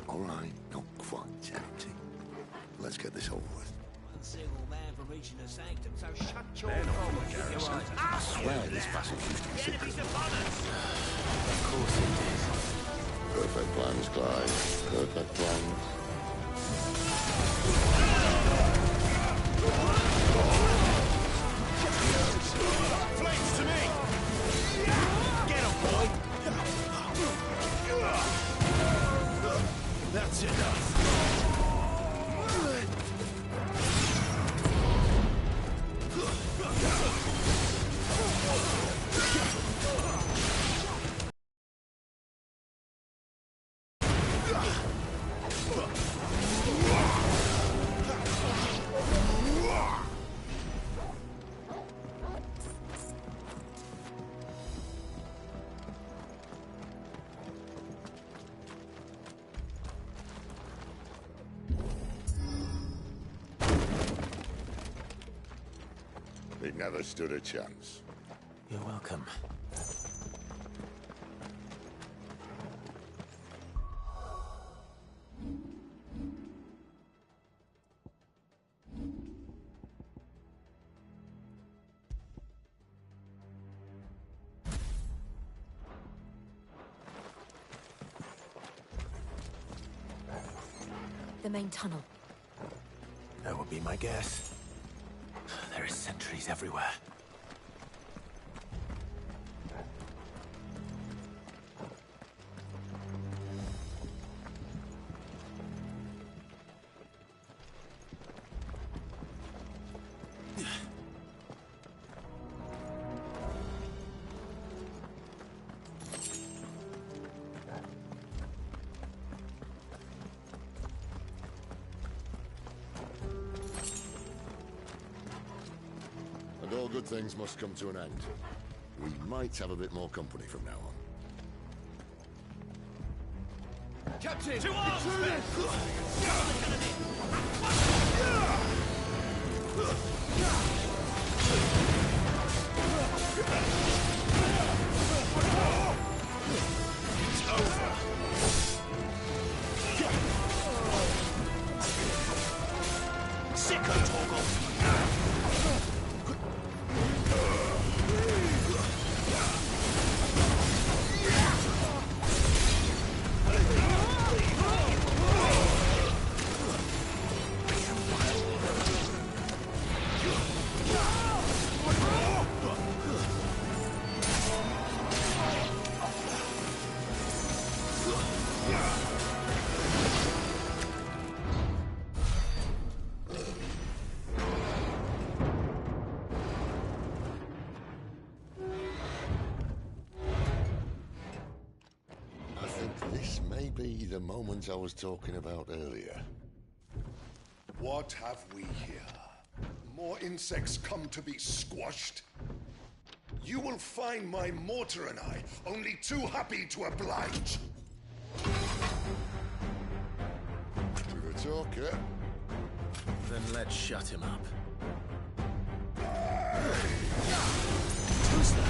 All right, not quite empty. Let's get this over with. One single man from reaching the sanctum, so shut your mouth and keep your eyes. I swear this passage used to be secret. Enemies upon us! Of course it did. Perfect plans, Clive. Perfect plans. Flames to me! Get him, boy! That's enough. It never stood a chance. You're welcome. The main tunnel. That would be my guess. There are sentries everywhere. And all good things must come to an end. We might have a bit more company from now on. Captain! To arms, men! It's over. Sicko Torgal! This may be the moment I was talking about earlier. What have we here? More insects come to be squashed? You will find my mortar and I only too happy to oblige. With a talker. Then let's shut him up. Too slow.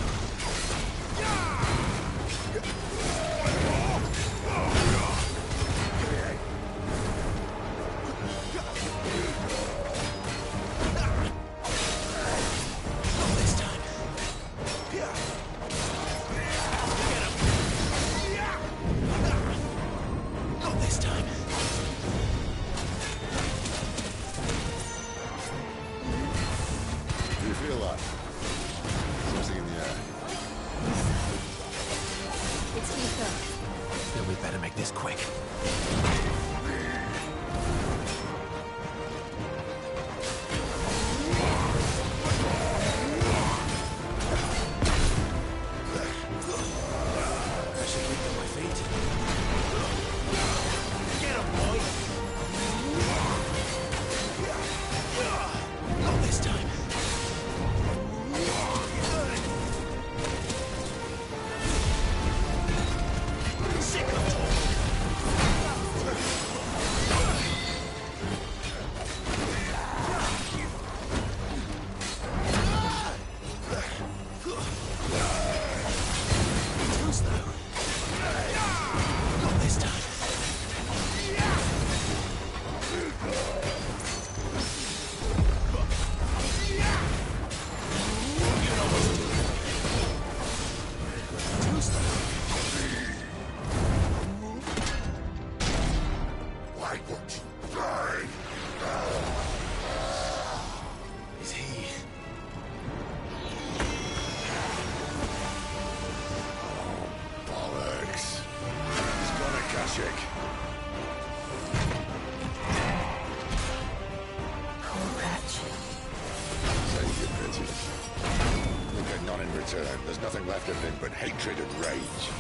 There's nothing left of him but hatred and rage.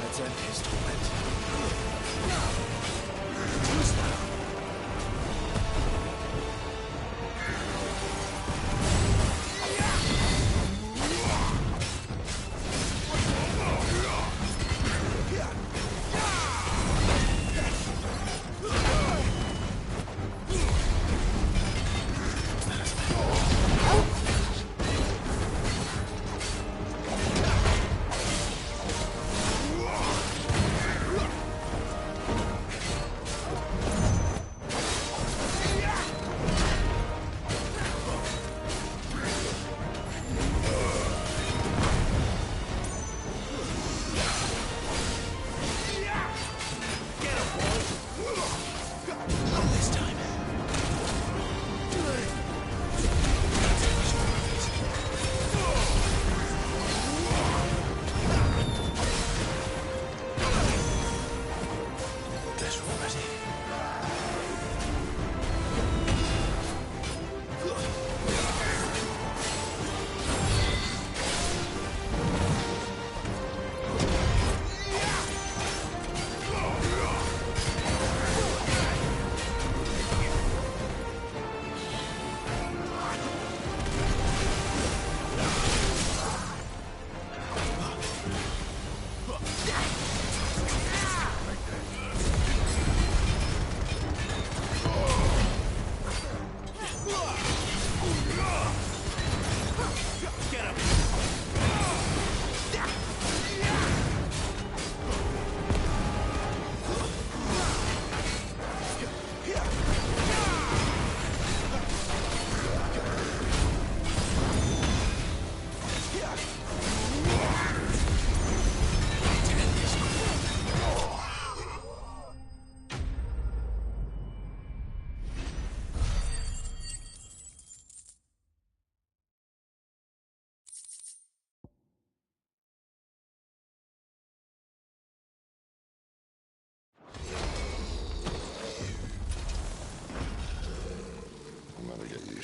Let's end his torment.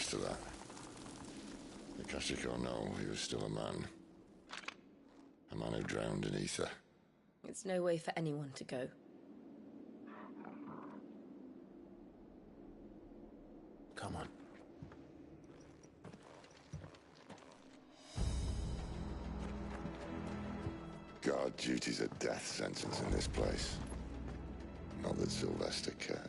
To that. Akashic or no, he was still a man. A man who drowned in ether. It's no way for anyone to go. Come on. Guard duty's a death sentence in this place. Not that Sylvester cares.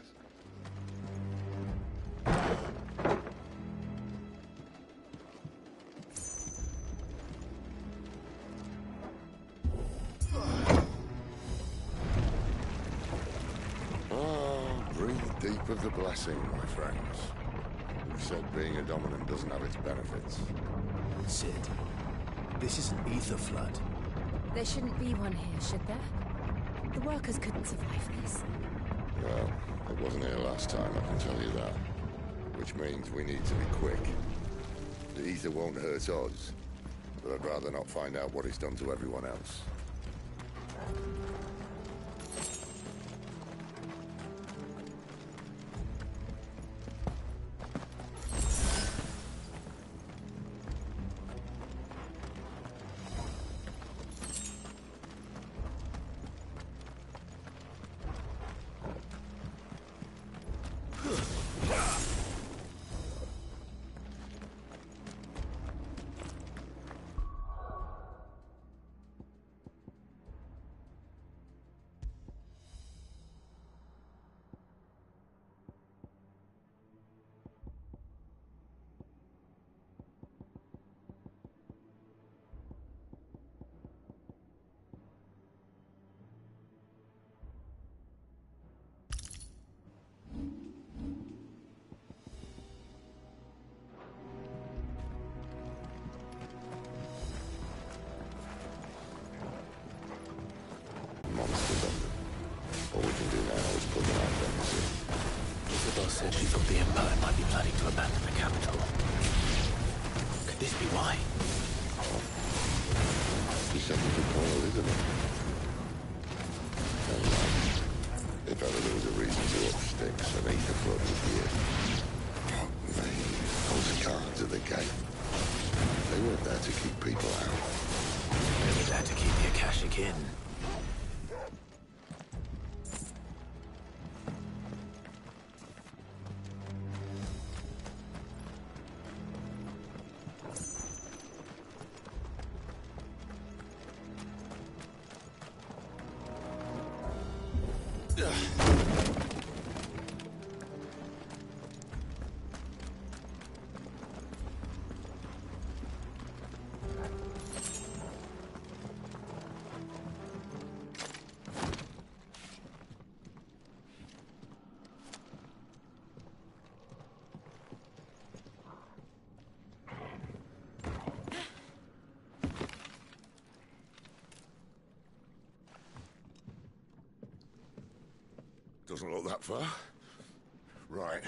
Of the blessing, my friends. Who said being a dominant doesn't have its benefits? Sid, this is an ether flood. There shouldn't be one here, should there? The workers couldn't survive this. Well, it wasn't here last time, I can tell you that. Which means we need to be quick. The ether won't hurt us, but I'd rather not find out what it's done to everyone else. said she thought the Empire might be planning to abandon the capital. Could this be why? Be something to call Elizabeth. If ever there was a reason to up sticks, I think the flood was here. They hold the cards at the gate. They weren't there to keep people out. They were there to keep the Akashic in. Doesn't look that far. Right.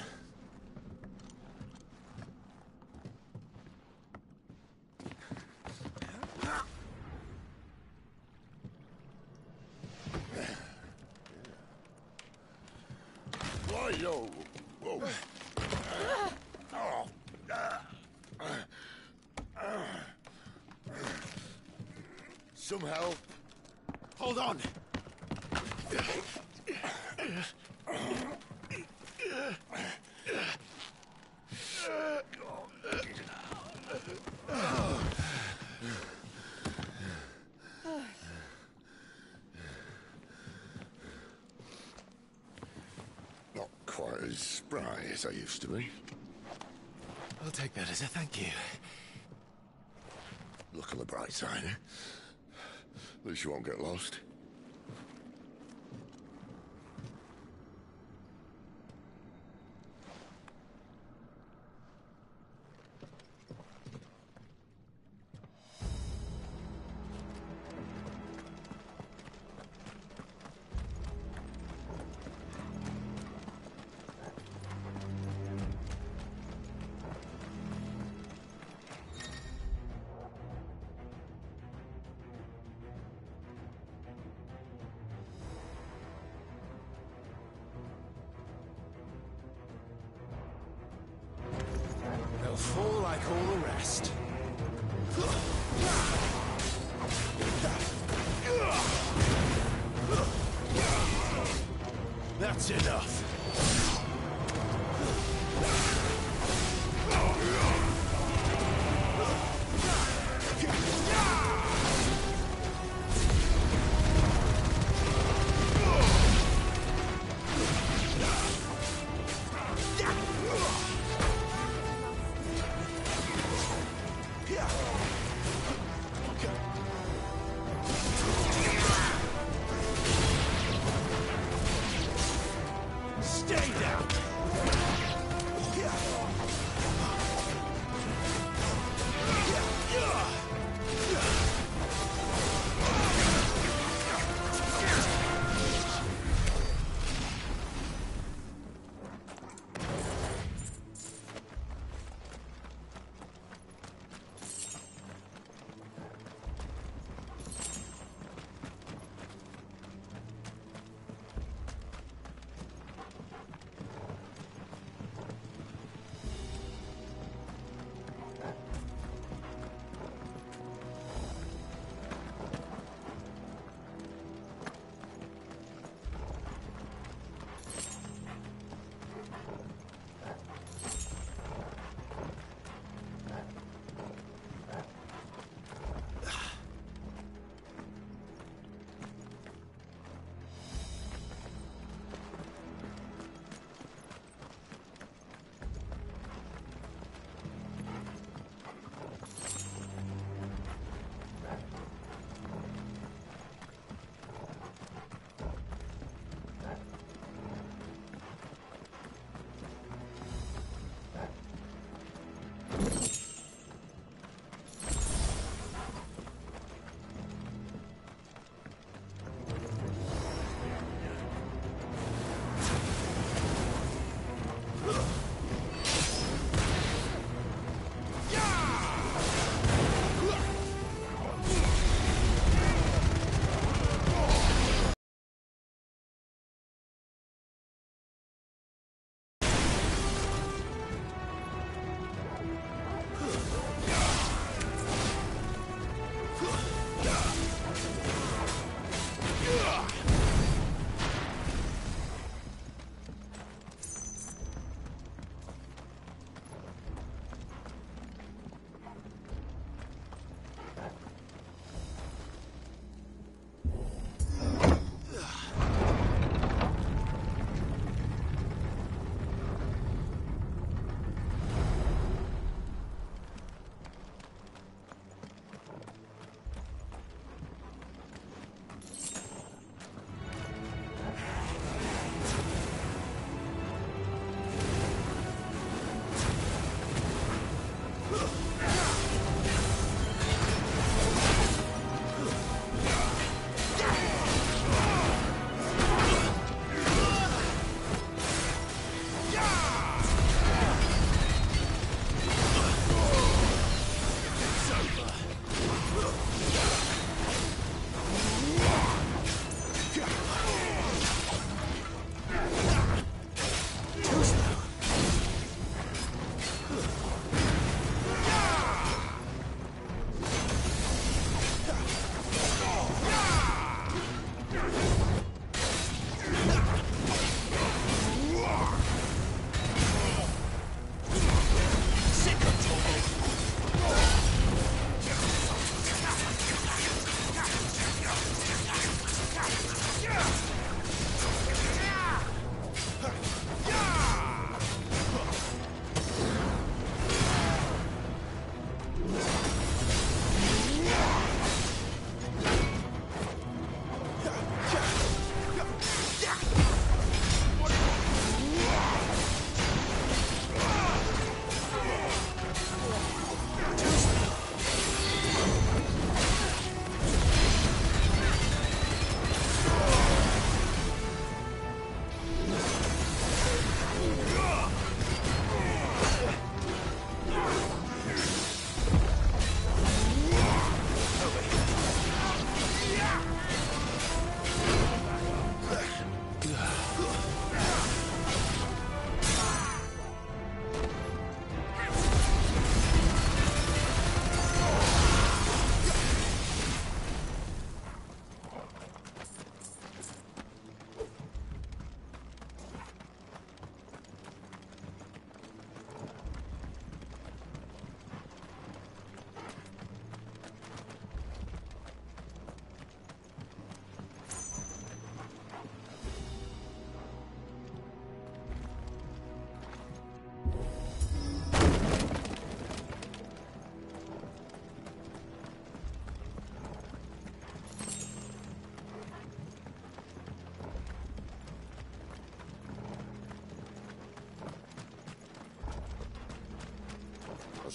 Why, yo? Whoa. Some help. Hold on! Not quite as spry as I used to be. I'll take that as a thank you. Look on the bright side, eh? At least you won't get lost. They'll fall like all the rest. That's enough. Stay down!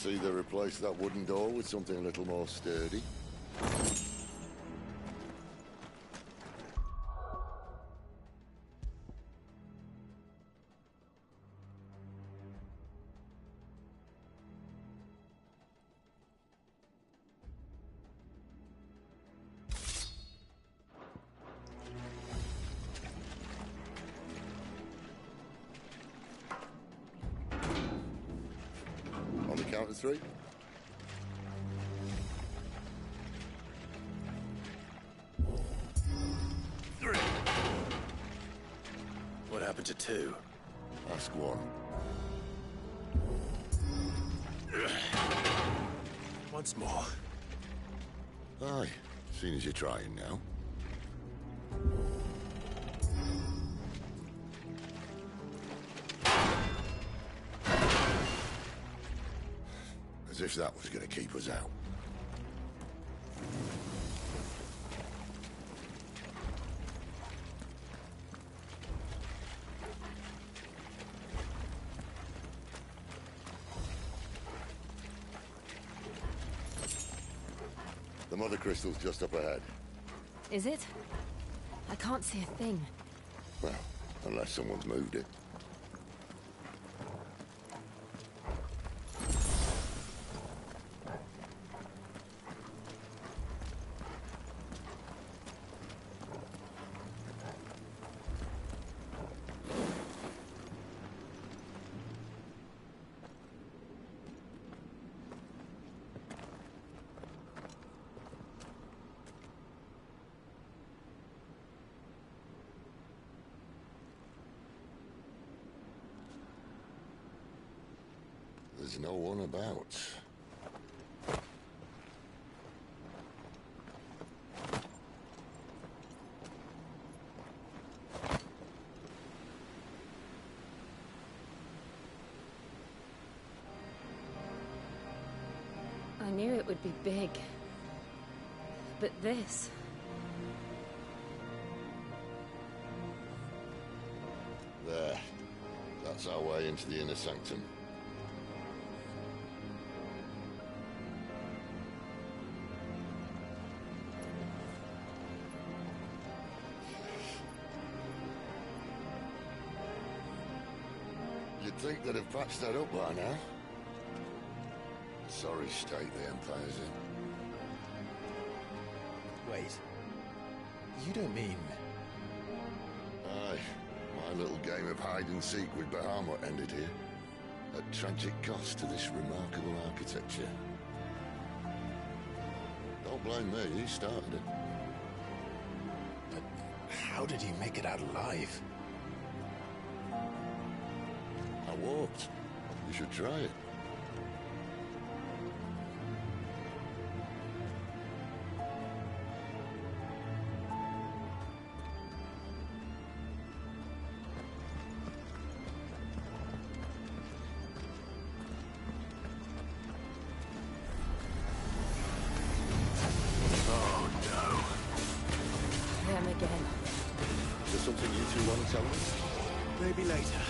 see they replaced that wooden door with something a little more sturdy. On the count of 3. What happened to 2? Ask 1. Once more. Aye, seeing as you're trying now. As if that was going to keep us out. The mother crystal's just up ahead. Is it? I can't see a thing. Well, unless someone's moved it. There's no one about. I knew it would be big. But this... There. That's our way into the inner sanctum. You'd think they'd have patched that up by now. Sorry state the Empire's in. Wait. You don't mean... Aye. My little game of hide-and-seek with Bahamut ended here. At tragic cost to this remarkable architecture. Don't blame me, he started it. But how did he make it out alive? I walked. You should try it. Them again. Is there something you two want to tell me? Maybe later.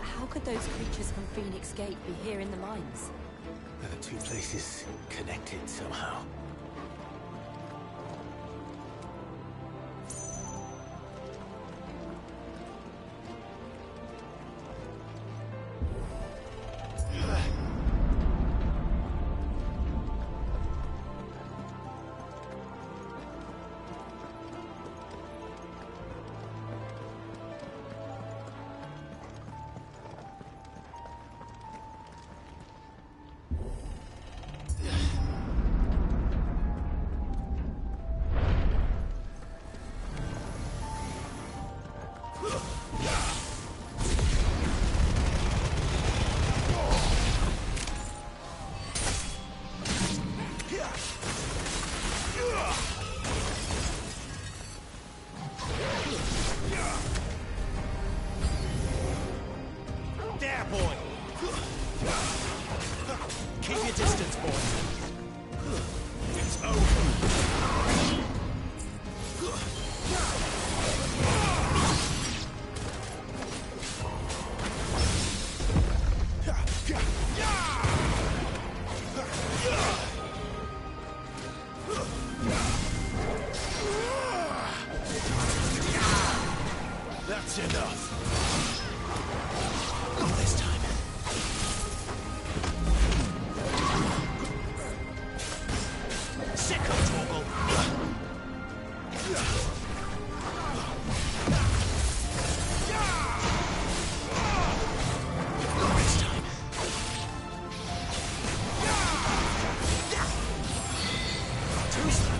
How could those creatures from Phoenix Gate be here in the mines? Are the two places connected somehow? That's enough. Not this time. Sick of trouble. Not this time. Too slow.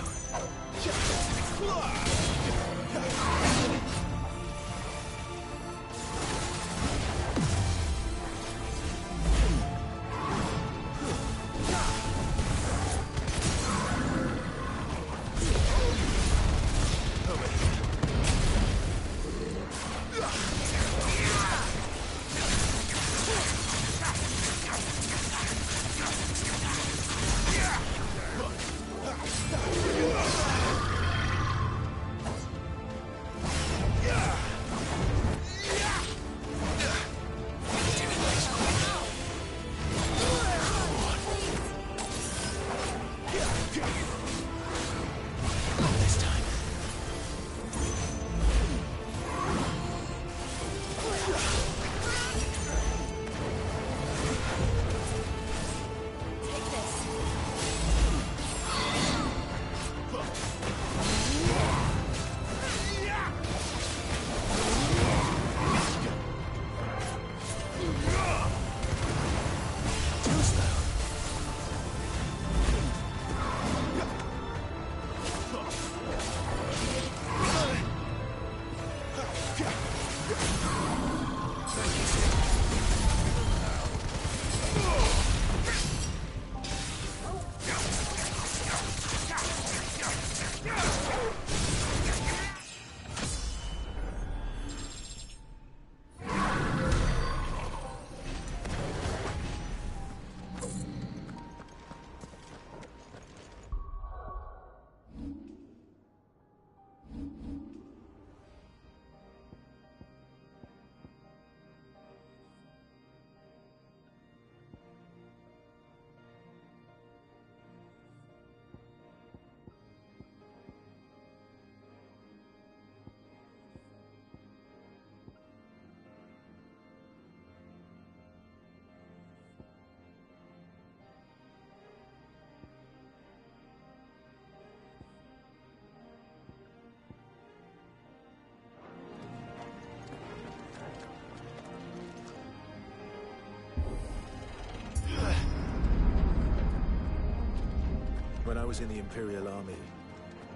When I was in the Imperial Army,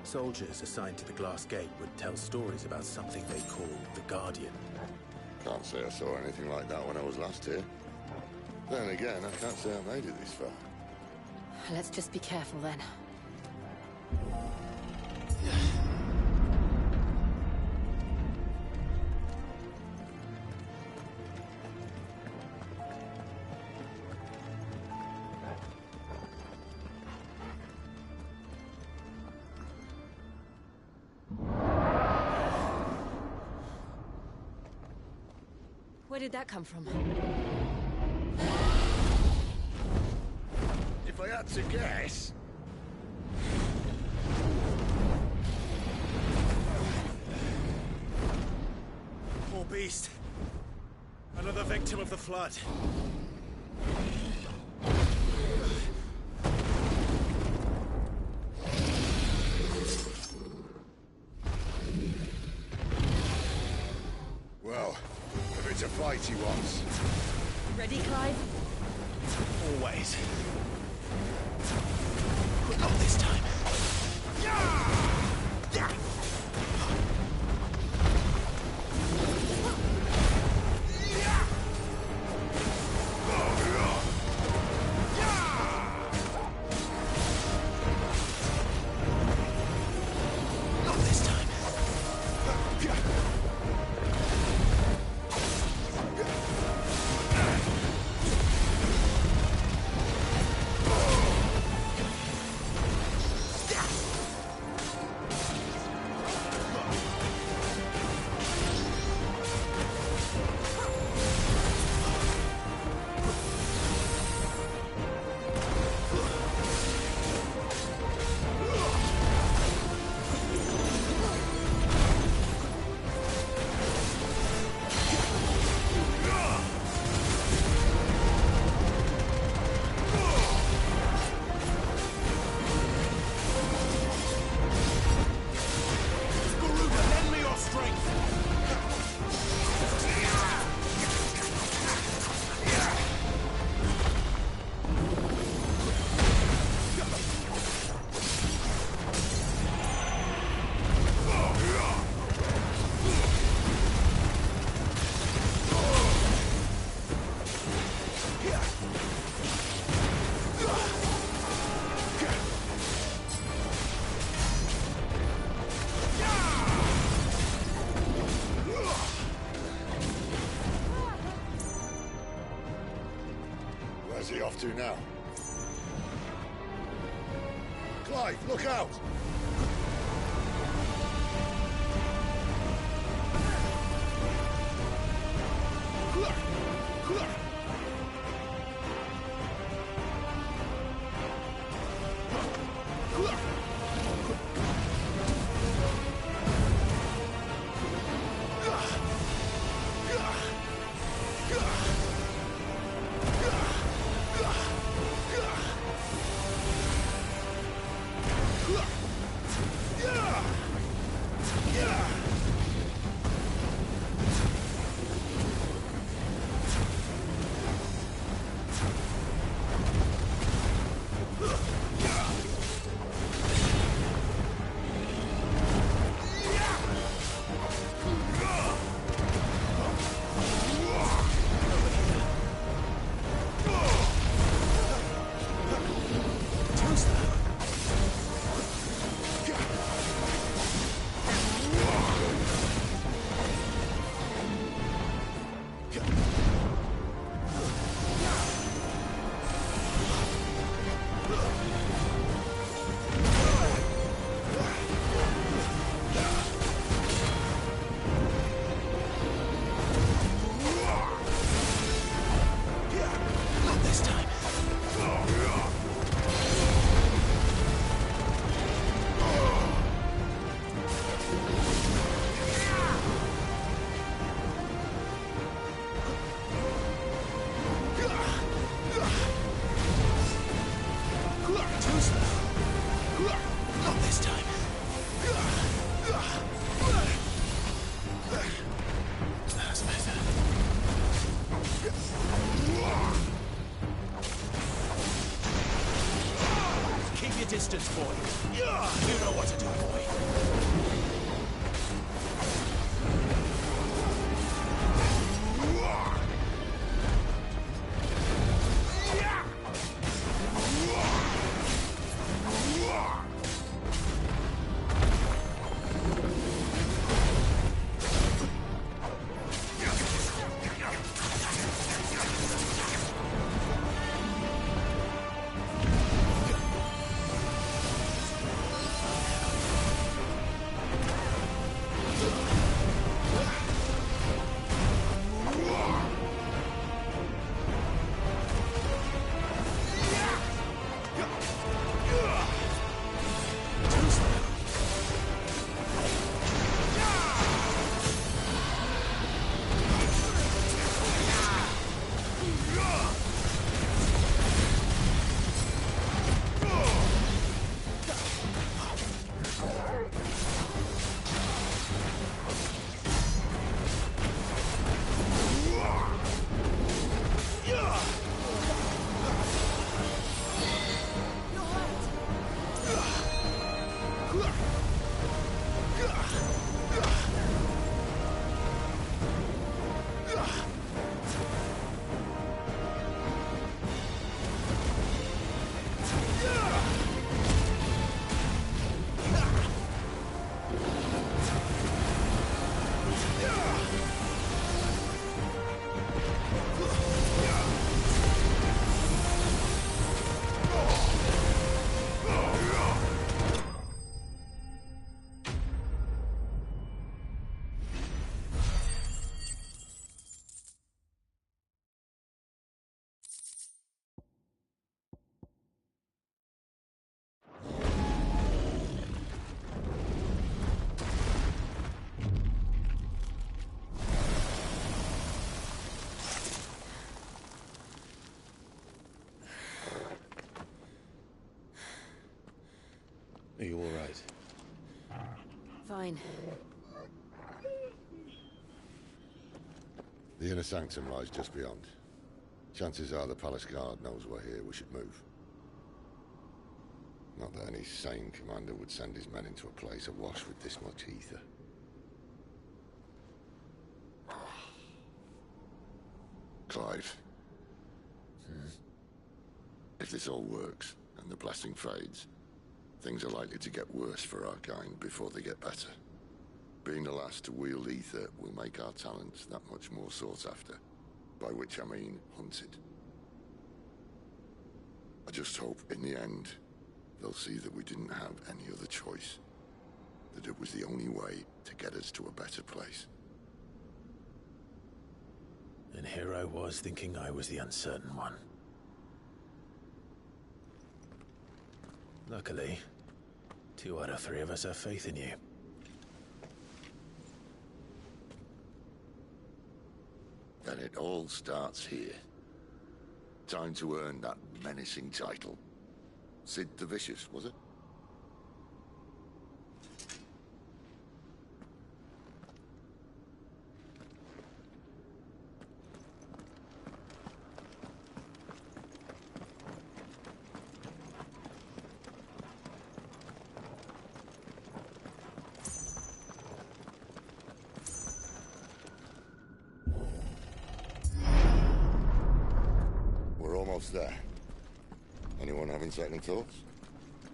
soldiers assigned to the Glass Gate would tell stories about something they called the Guardian. Can't say I saw anything like that when I was last here. Then again, I can't say I made it this far. Let's just be careful then. Where did that come from? If I had to guess... Poor beast. Another victim of the Flood. Well, if it's a fight he wants. Ready, Clive? Always. But not this time. Not this time. off to now? Clive, look out! Distance, boy. You know what to do, boy. Are you all right? Fine. The inner sanctum lies just beyond. Chances are the palace guard knows we're here. We should move. Not that any sane commander would send his men into a place awash with this much ether. Clive. If this all works, and the blessing fades, things are likely to get worse for our kind before they get better. Being the last to wield ether will make our talents that much more sought after. By which I mean hunted. I just hope in the end they'll see that we didn't have any other choice. That it was the only way to get us to a better place. And here I was thinking I was the uncertain one. Luckily, 2 out of 3 of us have faith in you. Then it all starts here. Time to earn that menacing title. Sid the Vicious, was it? We're almost there. Anyone having second thoughts?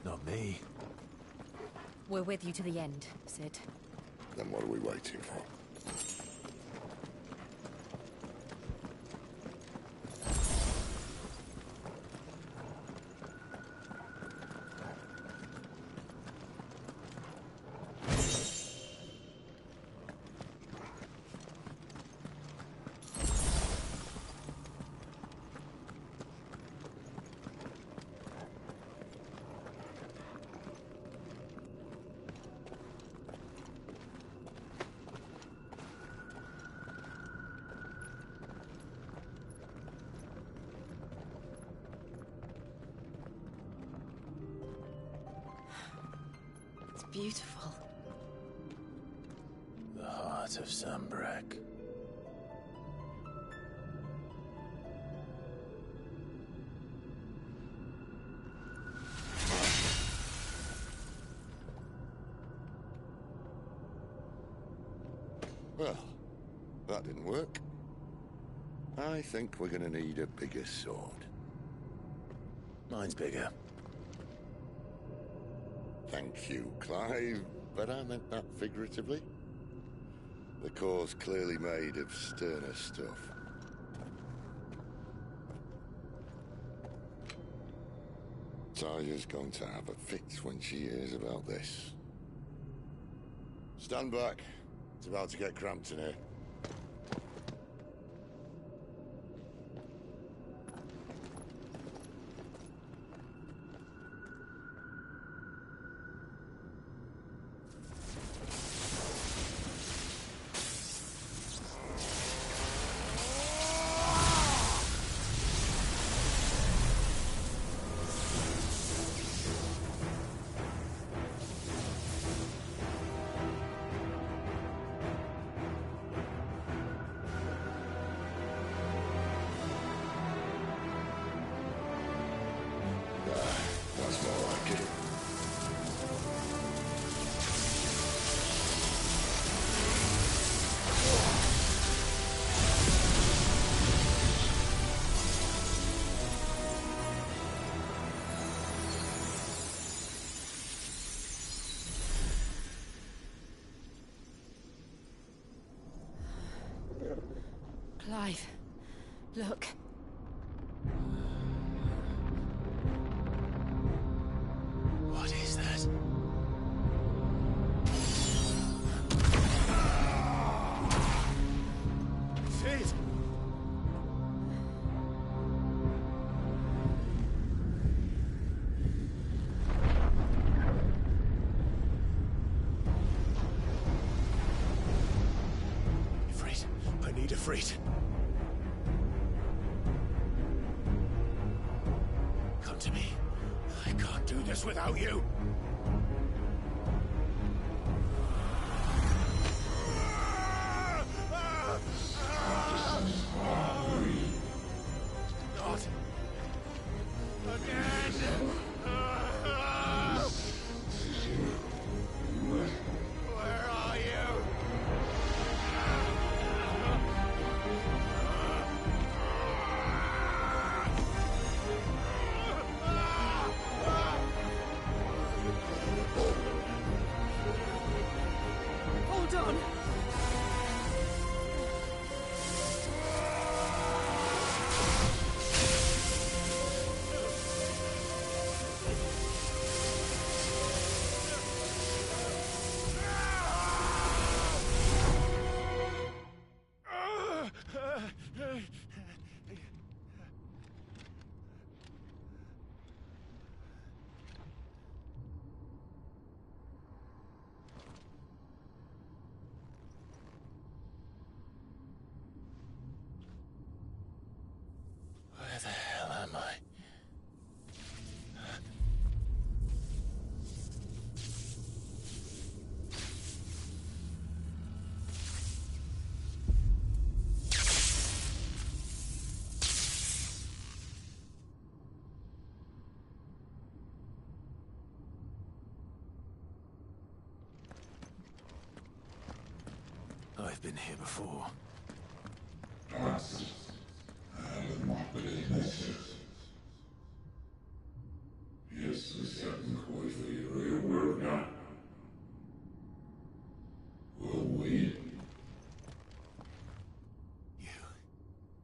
Not me. We're with you to the end, Sid. Then what are we waiting for? Beautiful. The heart of Sambrek. Well, that didn't work. I think we're gonna need a bigger sword. Mine's bigger. Thank you, Clive, but I meant that figuratively. The core's clearly made of sterner stuff. Taya's going to have a fit when she hears about this. Stand back. It's about to get cramped in here. That's more like it. Clive, look. What is that? Sid! Ifrit, I need Ifrit. Come to me. I can't do this without you. Not again. Where are you? Hold on. I've been here before.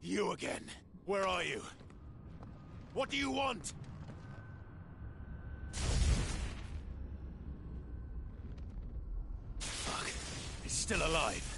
You again. Where are you? What do you want? Fuck. It's still alive.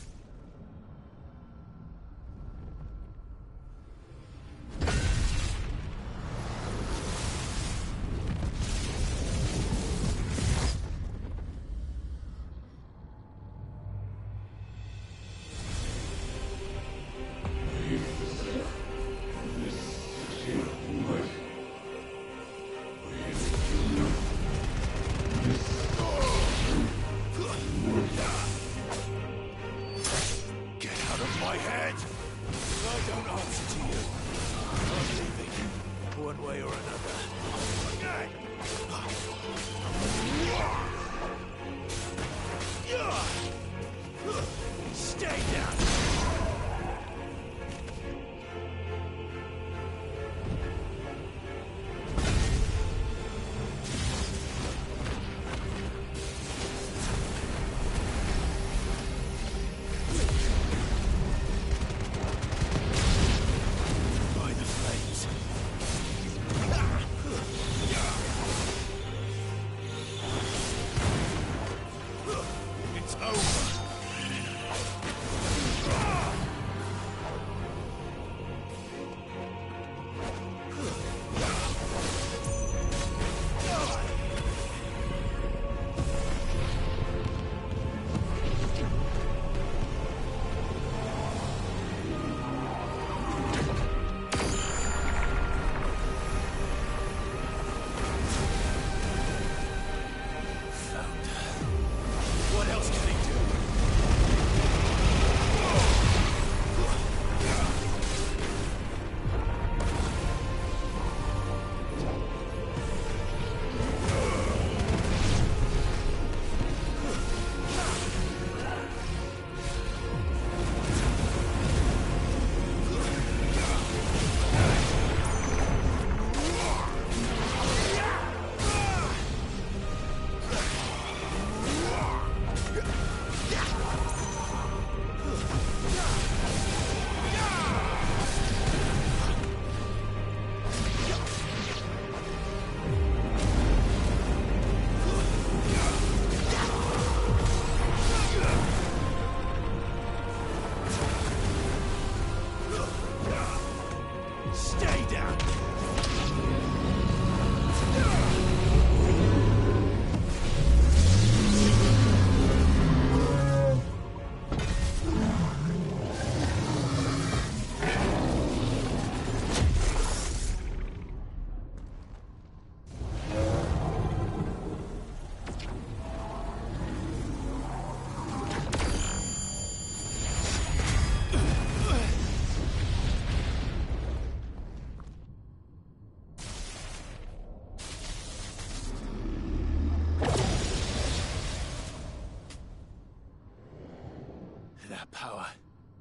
That power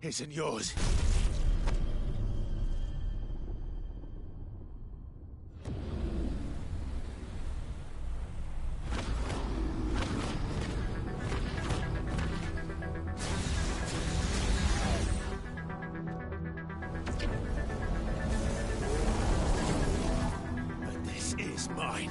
isn't yours. But this is mine.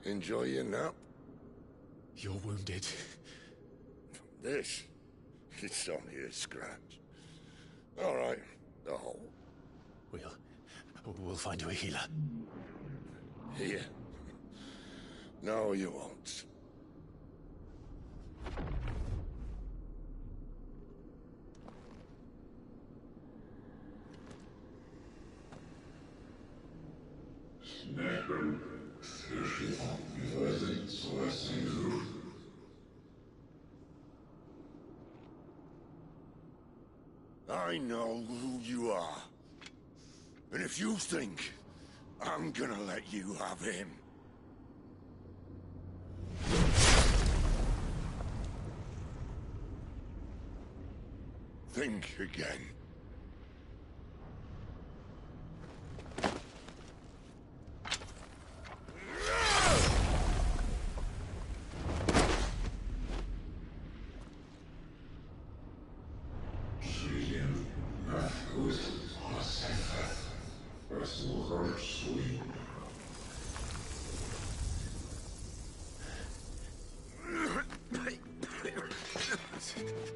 Enjoy your nap? You're wounded. This? It's only a scratch. All right. Oh. We'll find you a healer. Here? No, you won't. I know who you are. And if you think I'm gonna let you have him... think again.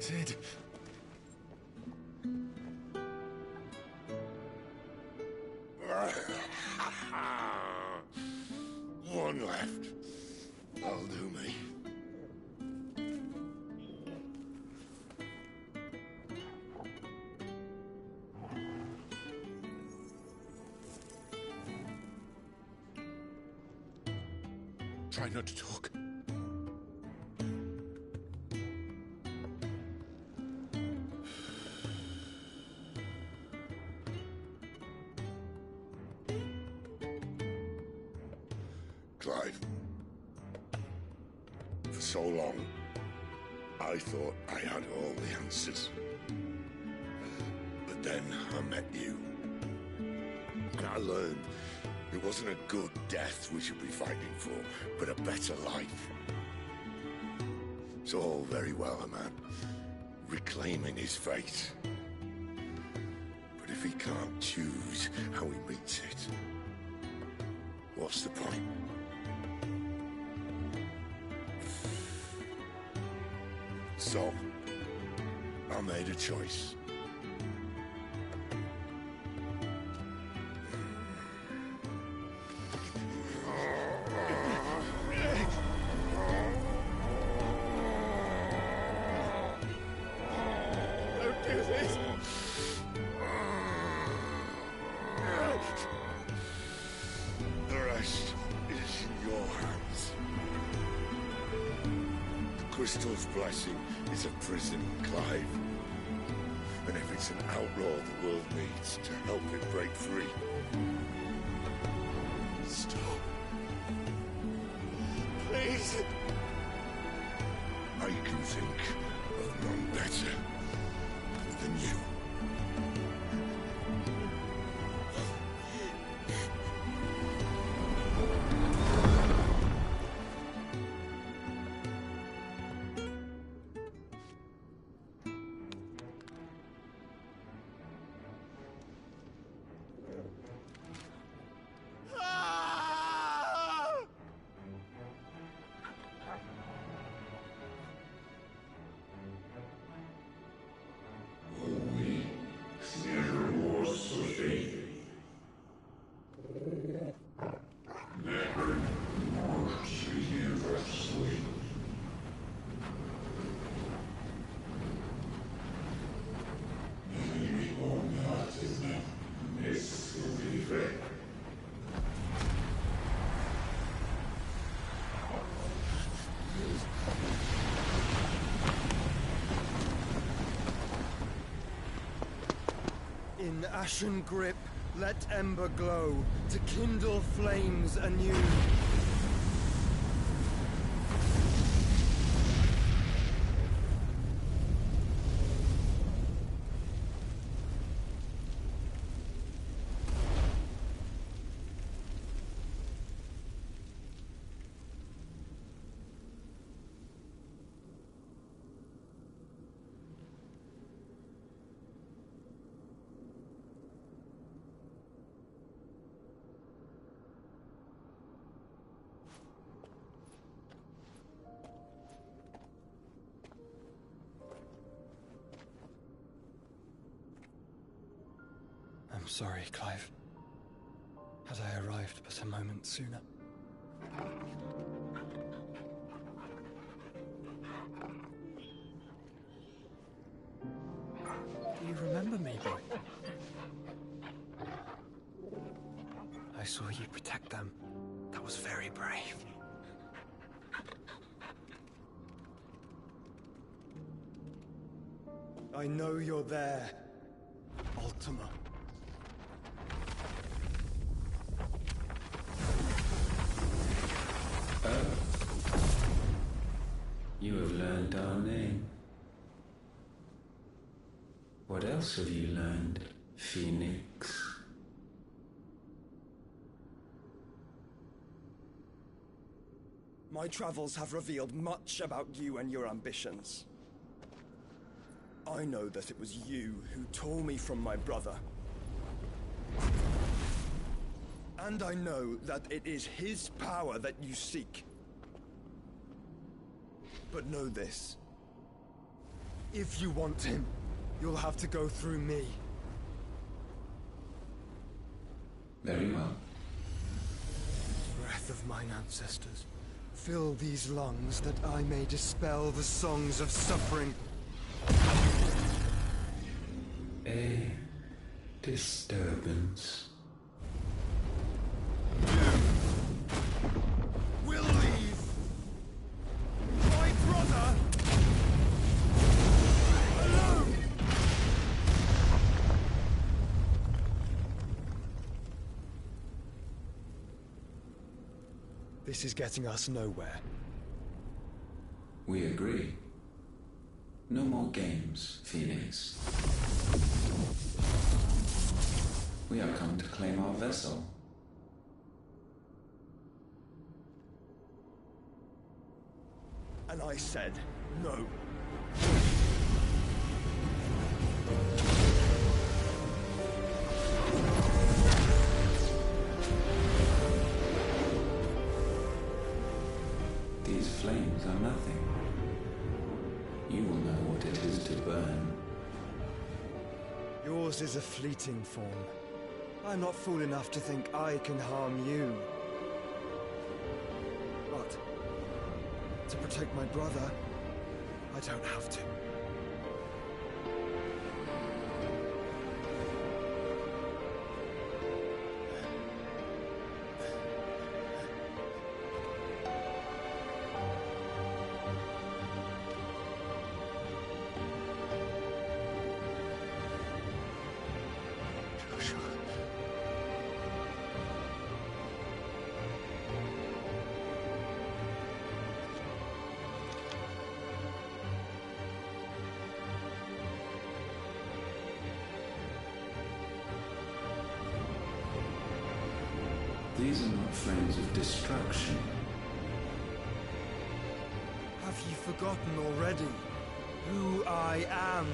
Sid. One left. That'll do me. Try not to talk. Clive. For so long, I thought I had all the answers. But then I met you. And I learned it wasn't a good death we should be fighting for, but a better life. It's all very well, a man reclaiming his fate. But if he can't choose how he meets it, what's the point? So, I made a choice. Don't do this! The rest is in your hands. The Crystal's blessing is a prison, Clive. And if it's an outlaw the world needs to help it break free... Stop. Please. I can think of none better than you. In ashen grip, let ember glow, to kindle flames anew. sorry, Clive. Had I arrived but a moment sooner. Do you remember me, boy? I saw you protect them. That was very brave. I know you're there, Ultima. Oh. You have learned our name. What else have you learned, Phoenix? My travels have revealed much about you and your ambitions. I know that it was you who tore me from my brother. And I know that it is his power that you seek. But know this. If you want him, you'll have to go through me. Very well. Breath of mine ancestors, fill these lungs that I may dispel the songs of suffering. A disturbance. Will leave my brother alone. This is getting us nowhere. We agree. No more games, Phoenix. We have come to claim our vessel. And I said no. These flames are nothing. You will know what it is to burn. Yours is a fleeting form. I'm not fool enough to think I can harm you. But to protect my brother, I don't have to. These are not flames of destruction. Have you forgotten already who I am?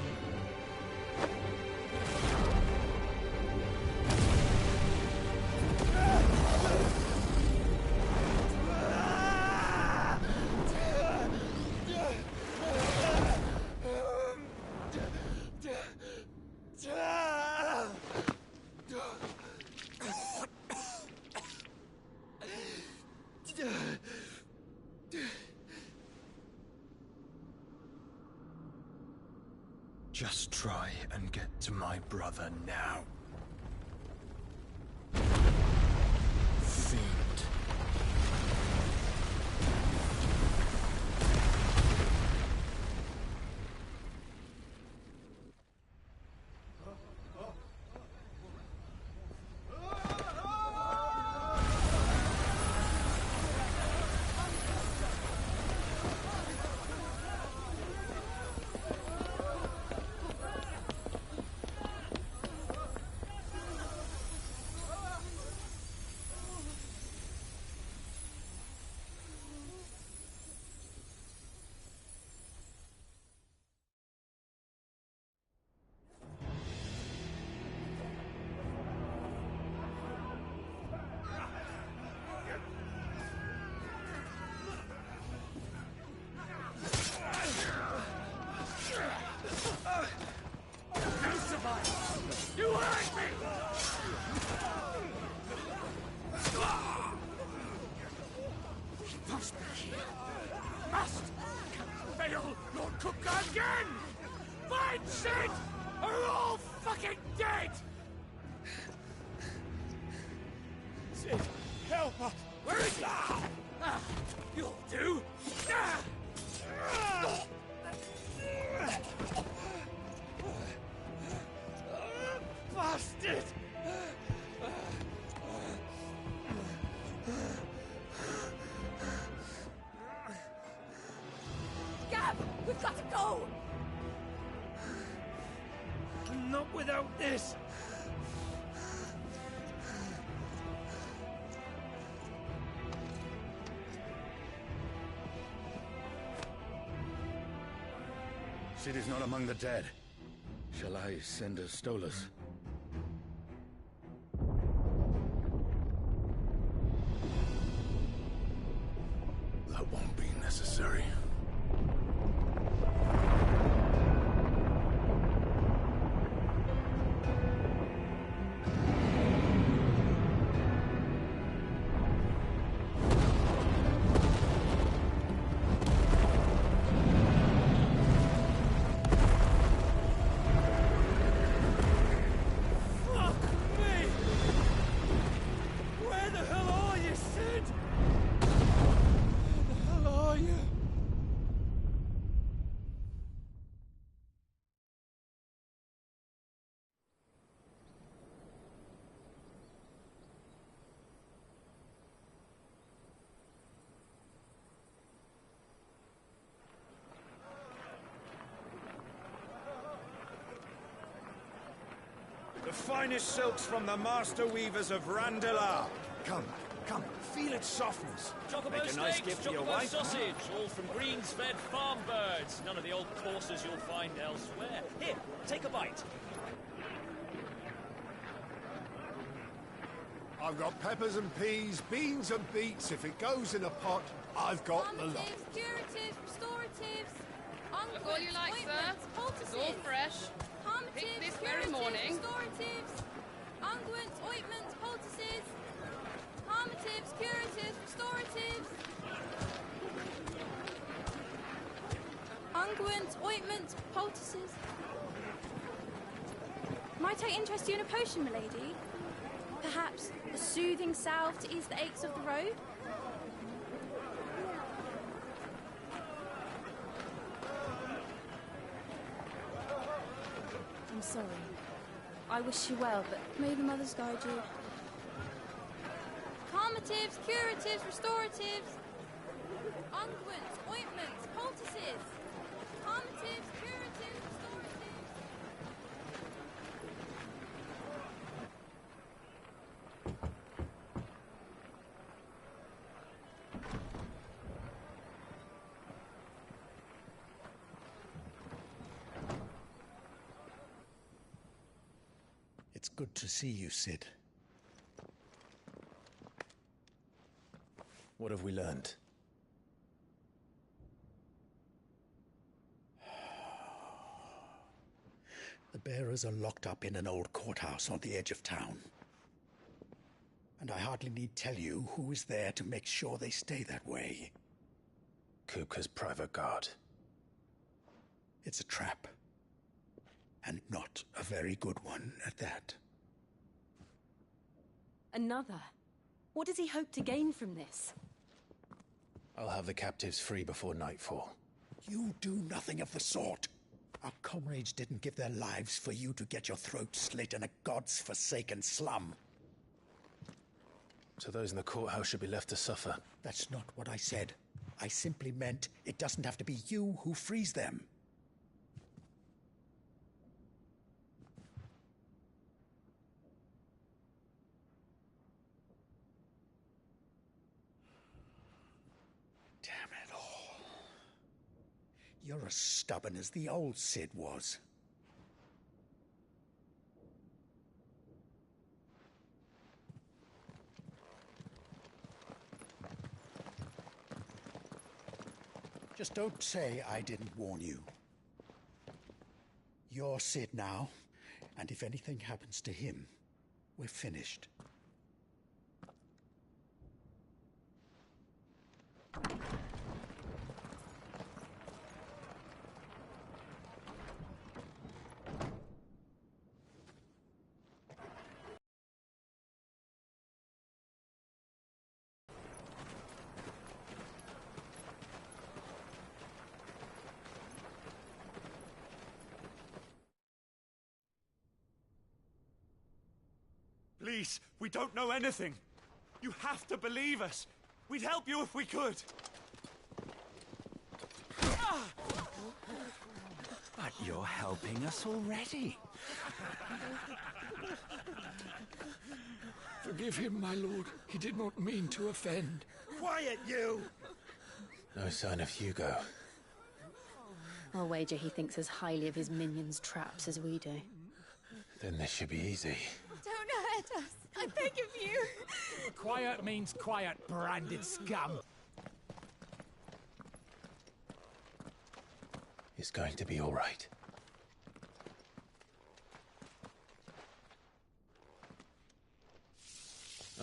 Just try and get to my brother now. Fiend. cook again! Find Sid, or we're all fucking dead! Sid, help us! Where is he? You'll do! Bastard! Gab, we've got to go! Not without this! Sid is not among the dead. Shall I send a Stolas? That won't be necessary. Fuck me! Where the hell are you, Sid? Where the hell are you? The finest silks from the master weavers of Randalar. Come, feel its softness. Chocobo Make a nice steaks, gift for your chocobo wife. sausage, all from greens-fed farm birds. None of the old courses you'll find elsewhere. Here, take a bite. I've got peppers and peas, beans and beets. If it goes in a pot, I've got the lot. Curatives, restoratives, Look all you like, sir. It's all fresh. Picked this very morning. restoratives, unguents, ointments, poultices, harmatives, curatives, restoratives, unguents, ointments, poultices. Might I interest you in a potion, milady? Perhaps a soothing salve to ease the aches of the road? I'm sorry. I wish you well, but may the mothers guide you. Calmatives, curatives, restoratives, unguents, ointments, poultices. Calmatives, curatives, restoratives. It's good to see you, Sid. What have we learned? The bearers are locked up in an old courthouse on the edge of town. And I hardly need tell you who is there to make sure they stay that way. Kupka's private guard. It's a trap. And not a very good one at that. Another? What does he hope to gain from this? I'll have the captives free before nightfall. You do nothing of the sort. Our comrades didn't give their lives for you to get your throat slit in a god's forsaken slum. So those in the courthouse should be left to suffer. That's not what I said. I simply meant it doesn't have to be you who frees them. Damn it all. You're as stubborn as the old Sid was. Just don't say I didn't warn you. You're Sid now, and if anything happens to him, we're finished. Please, we don't know anything. You have to believe us. We'd help you if we could. But you're helping us already. Forgive him, my lord. He did not mean to offend. Quiet, you! No sign of Hugo. I'll wager he thinks as highly of his minions' traps as we do. Then this should be easy. Don't hurt us! I beg of you! Quiet means quiet, branded scum. It's going to be all right.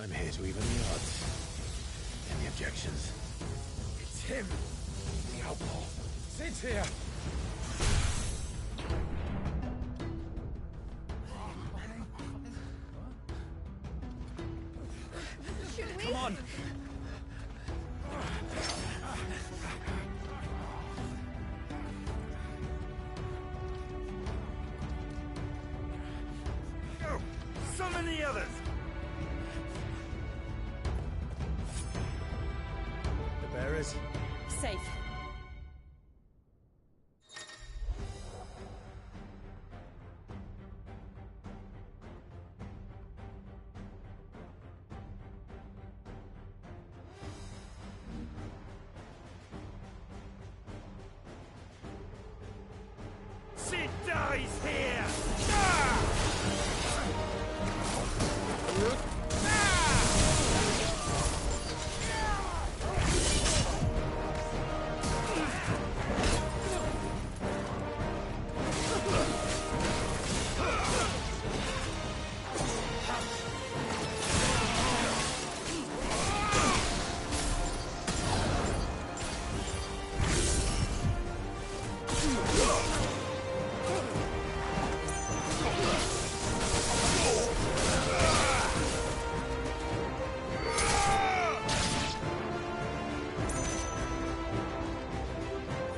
I'm here to even the odds. Any objections? It's him, the outlaw. Sit here. Should we? Come on. Go! Summon the others! The bearers? Safe. Sid dies here!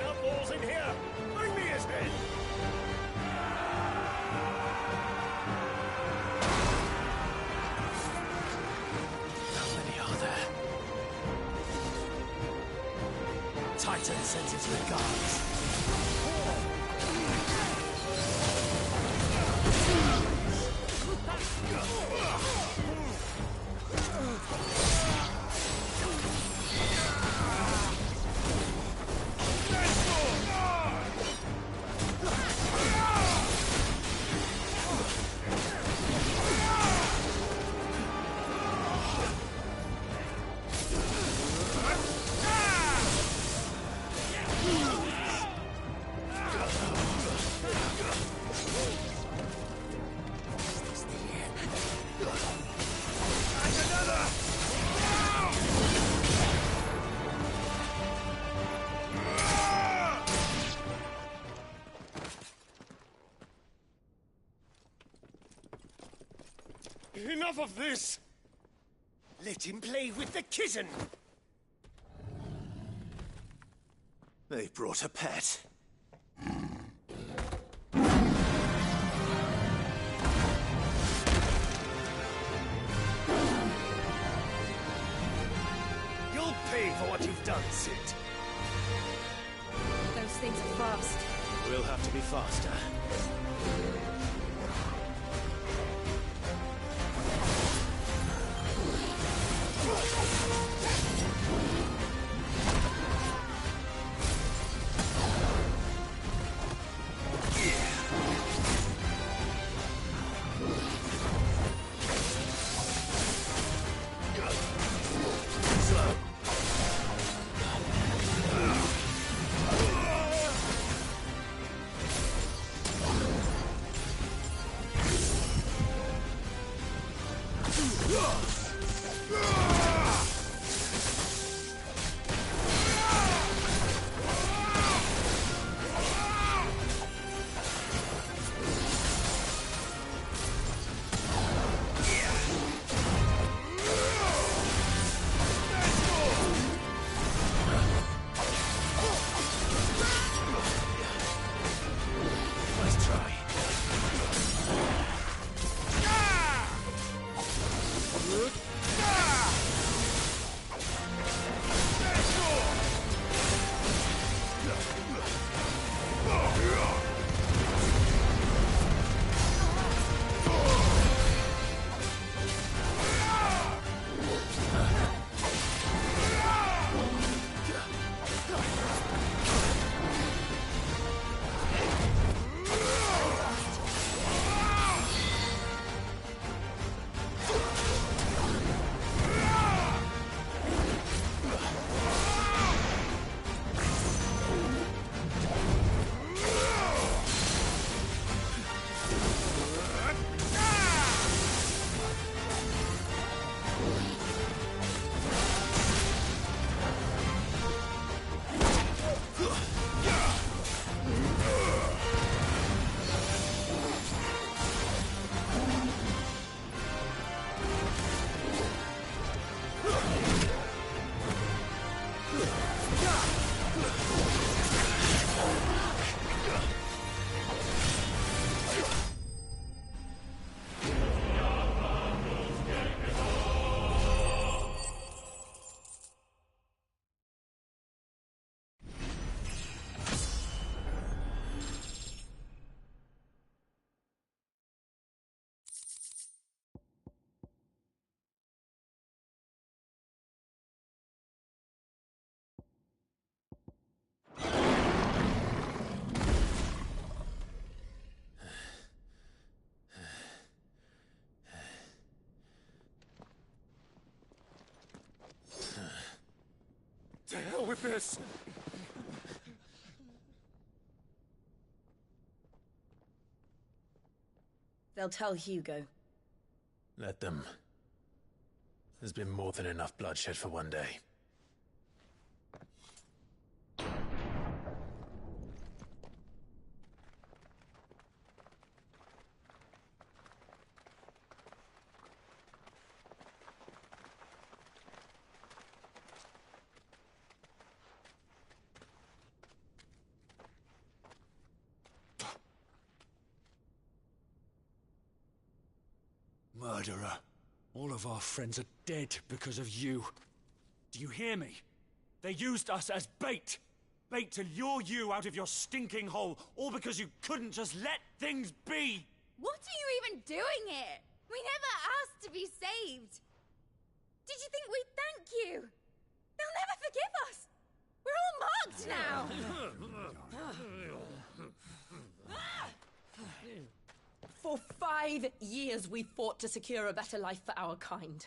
Outlaws in here! Bring me his head! How many are there? Titan sends his regards. Enough of this! Let him play with the kitten! They brought a pet. You'll pay for what you've done, Sid. Those things are fast. We'll have to be faster. with this! They'll tell Hugo. Let them. There's been more than enough bloodshed for one day. Murderer. All of our friends are dead because of you. Do you hear me? They used us as bait. Bait to lure you out of your stinking hole, all because you couldn't just let things be. What are you even doing here? We never asked to be saved. Did you think we'd thank you? They'll never forgive us. We're all marked now. For 5 years we fought to secure a better life for our kind.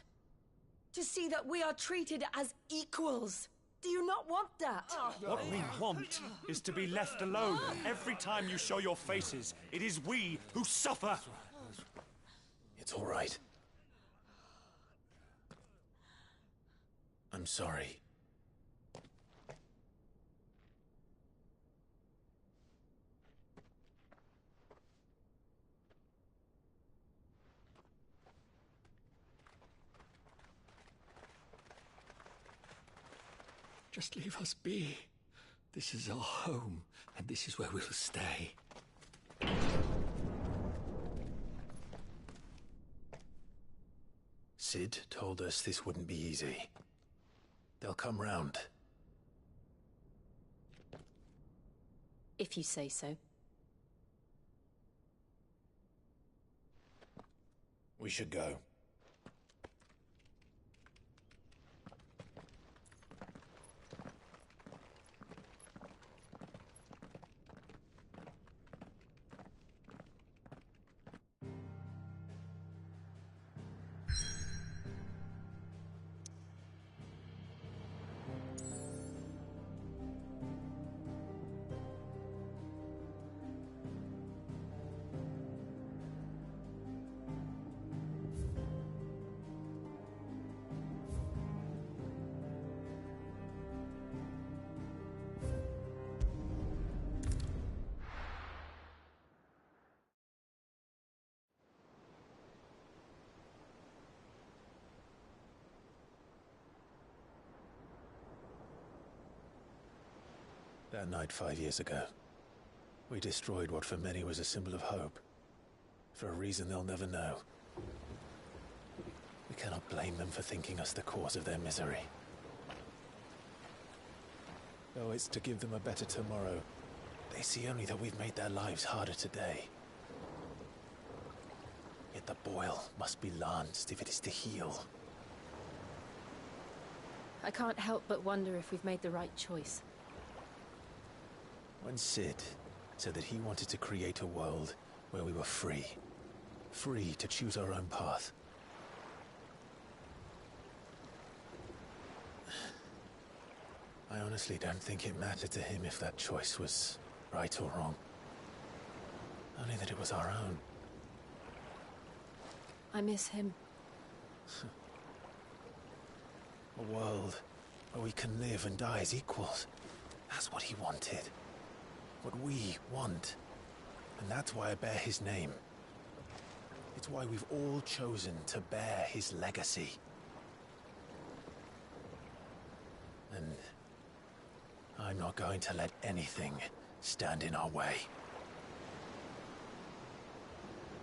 To see that we are treated as equals. Do you not want that? What we want is to be left alone. Every time you show your faces, it is we who suffer. It's all right. I'm sorry. Just leave us be. This is our home, and this is where we'll stay. Sid told us this wouldn't be easy. They'll come round. If you say so. We should go. That night 5 years ago, we destroyed what for many was a symbol of hope. For a reason they'll never know. We cannot blame them for thinking us the cause of their misery. Though it's to give them a better tomorrow, they see only that we've made their lives harder today. Yet the boil must be lanced if it is to heal. I can't help but wonder if we've made the right choice. When Sid said that he wanted to create a world where we were free. Free to choose our own path. I honestly don't think it mattered to him if that choice was right or wrong. Only that it was our own. I miss him. A world where we can live and die as equals. That's what he wanted. What we want. And that's why I bear his name. It's why we've all chosen to bear his legacy. And I'm not going to let anything stand in our way.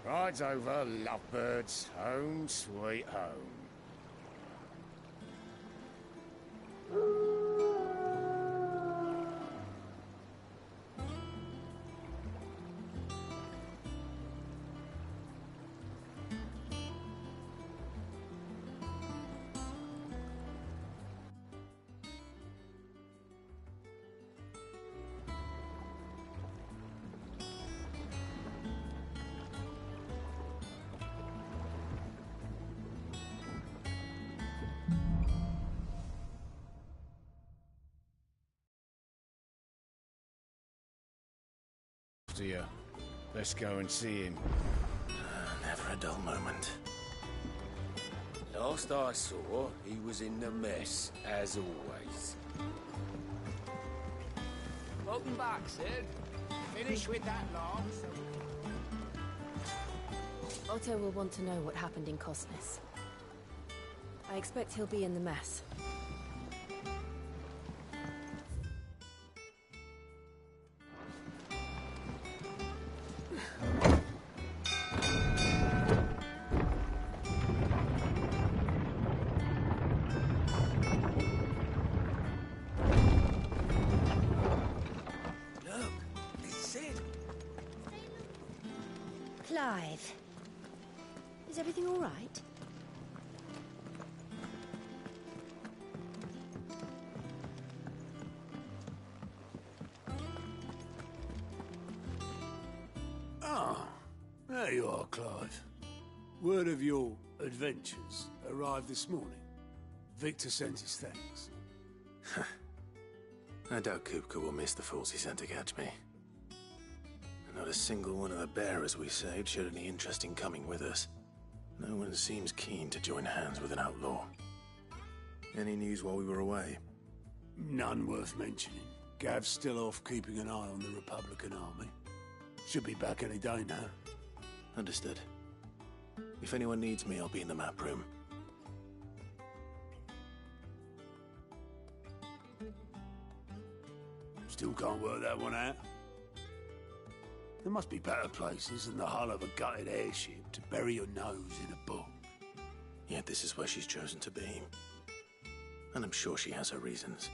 Rides over, lovebirds. Home, sweet home. to you. Let's go and see him. Never a dull moment. Last I saw, he was in the mess, as always. Welcome back, Sid. Finish with that lot. Otto will want to know what happened in Cosnes. I expect he'll be in the mess. Clive. Is everything all right? Ah, there you are, Clive. Word of your adventures arrived this morning. Victor sent his thanks. I doubt Kupka will miss the fools he sent to catch me. Not a single one of the bearers we saved showed any interest in coming with us. No one seems keen to join hands with an outlaw. Any news while we were away? None worth mentioning. Gav's still off keeping an eye on the Republican army. Should be back any day now. Understood. If anyone needs me, I'll be in the map room. Still can't work that one out. There must be better places than the hull of a gutted airship to bury your nose in a book. Yet this is where she's chosen to be. And I'm sure she has her reasons.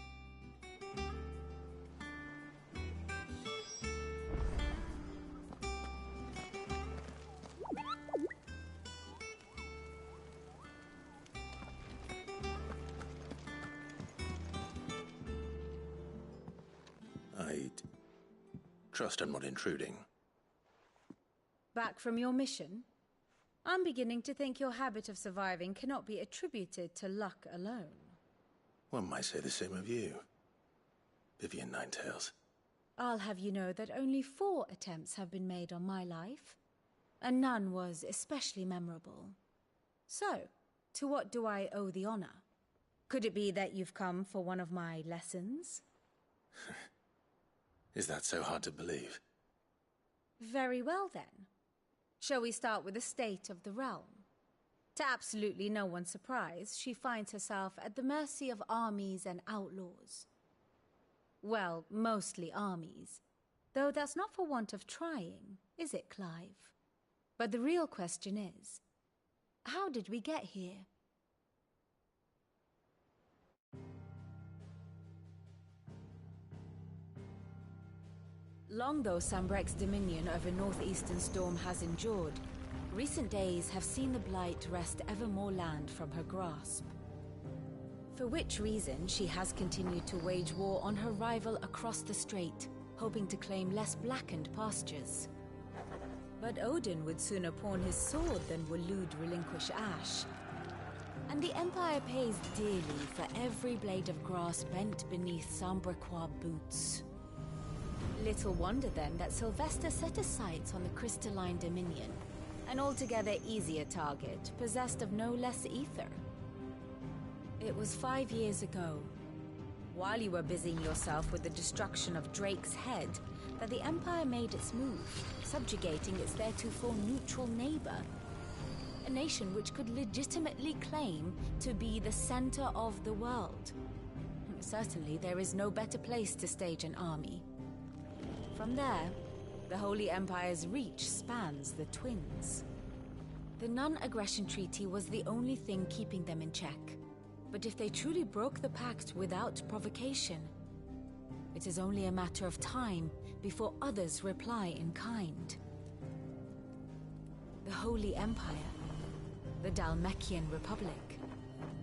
I trust I'm not intruding. Back from your mission? I'm beginning to think your habit of surviving cannot be attributed to luck alone. One might say the same of you, Vivian Ninetails. I'll have you know that only 4 attempts have been made on my life, and none was especially memorable. So, to what do I owe the honor? Could it be that you've come for one of my lessons? Is that so hard to believe? Very well then. Shall we start with the state of the realm? To absolutely no one's surprise, she finds herself at the mercy of armies and outlaws. Well, mostly armies. Though that's not for want of trying, is it, Clive? But the real question is, how did we get here? Long though Sambrek's dominion over northeastern Storm has endured, recent days have seen the Blight wrest ever more land from her grasp. For which reason she has continued to wage war on her rival across the strait, hoping to claim less blackened pastures. But Odin would sooner pawn his sword than Waloed relinquish Ash. And the Empire pays dearly for every blade of grass bent beneath Sambrequois boots. Little wonder then that Sylvester set his sights on the crystalline dominion, an altogether easier target, possessed of no less ether. It was 5 years ago, while you were busying yourself with the destruction of Drake's head, that the Empire made its move, subjugating its theretofore neutral neighbor. A nation which could legitimately claim to be the center of the world. Certainly there is no better place to stage an army. From there, the Holy Empire's reach spans the Twins. The non-aggression treaty was the only thing keeping them in check. But if they truly broke the pact without provocation, it is only a matter of time before others reply in kind. The Holy Empire, the Dalmekian Republic,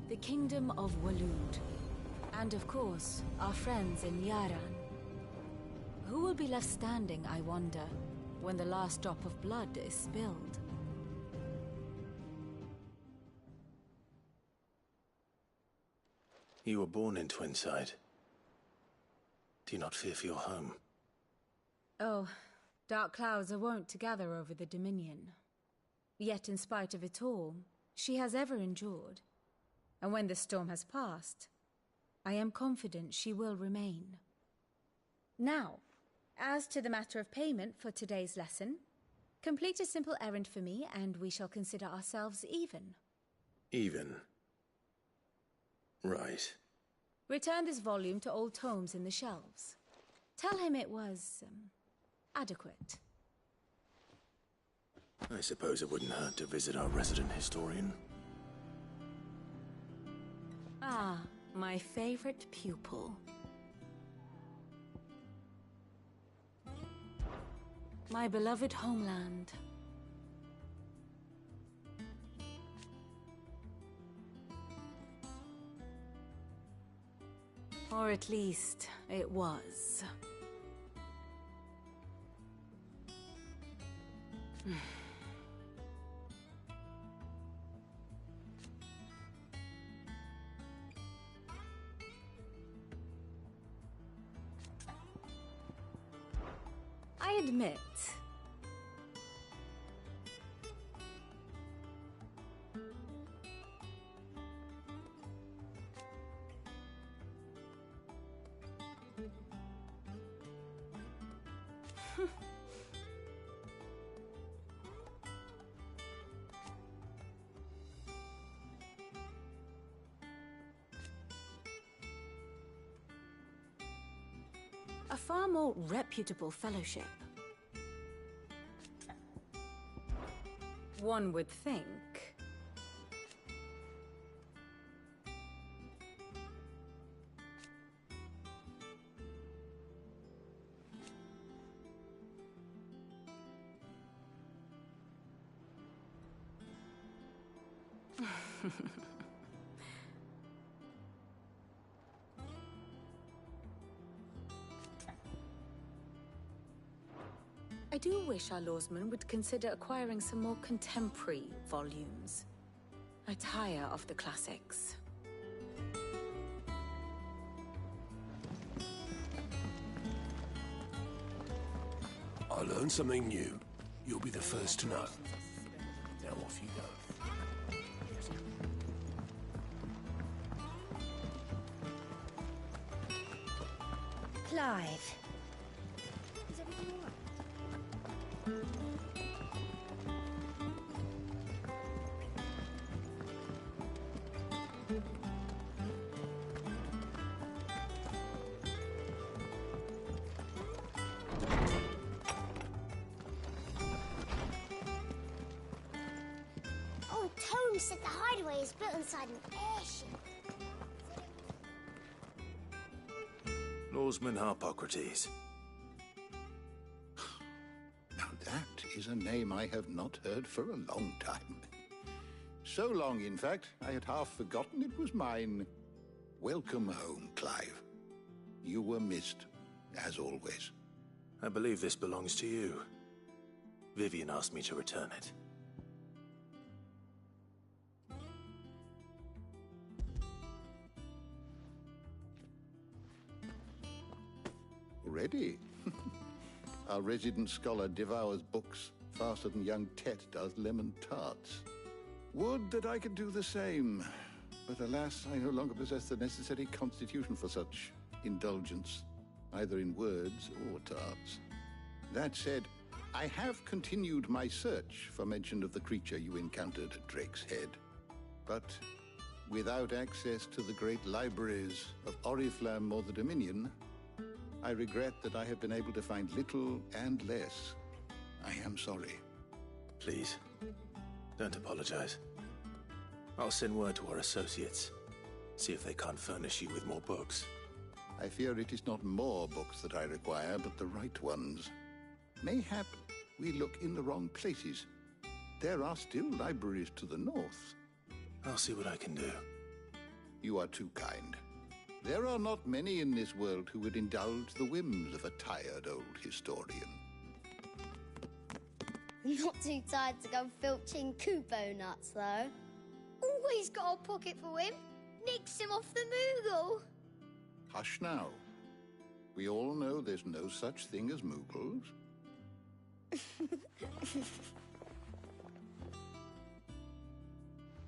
the Kingdom of Waloed, and of course, our friends in Yaran. Who will be left standing, I wonder, when the last drop of blood is spilled? You were born in Twinside. Do you not fear for your home? Oh, Dark clouds are wont to gather over the Dominion. Yet in spite of it all, she has ever endured. And when the storm has passed, I am confident she will remain. Now, as to the matter of payment for today's lesson, complete a simple errand for me and we shall consider ourselves even. Even? Right. Return this volume to old tomes in the shelves. Tell him it was, adequate. I suppose it wouldn't hurt to visit our resident historian. Ah, my favorite pupil. My beloved homeland. Or at least, it was. I admit. A far more reputable fellowship. One would think. I do wish our lawsman would consider acquiring some more contemporary volumes. I tire of the classics. I learned something new. You'll be the first to know. Now off you go. Clive. Is everything all right? Oh, Tome said the hideaway is built inside an airship. Lawsman Harpocrates. Now that is a name I have not heard for a long time. So long, in fact, I had half forgotten it was mine. Welcome home, Clive. You were missed, as always. I believe this belongs to you. Vivian asked me to return it. Already? Our resident scholar devours books faster than young Tet does lemon tarts. Would that I could do the same. But alas, I no longer possess the necessary constitution for such indulgence, either in words or tarts. That said, I have continued my search for mention of the creature you encountered at Drake's Head. But without access to the great libraries of Oriflamme or the Dominion, I regret that I have been able to find little and less. I am sorry. Please, don't apologize. I'll send word to our associates. See if they can't furnish you with more books. I fear it is not more books that I require, but the right ones. Mayhap we look in the wrong places. There are still libraries to the north. I'll see what I can do. You are too kind. There are not many in this world who would indulge the whims of a tired old historian. Not too tired to go filching Kupo nuts, though. Always got a pocket for him. Nicks him off the Moogle. Hush now. We all know there's no such thing as Moogles.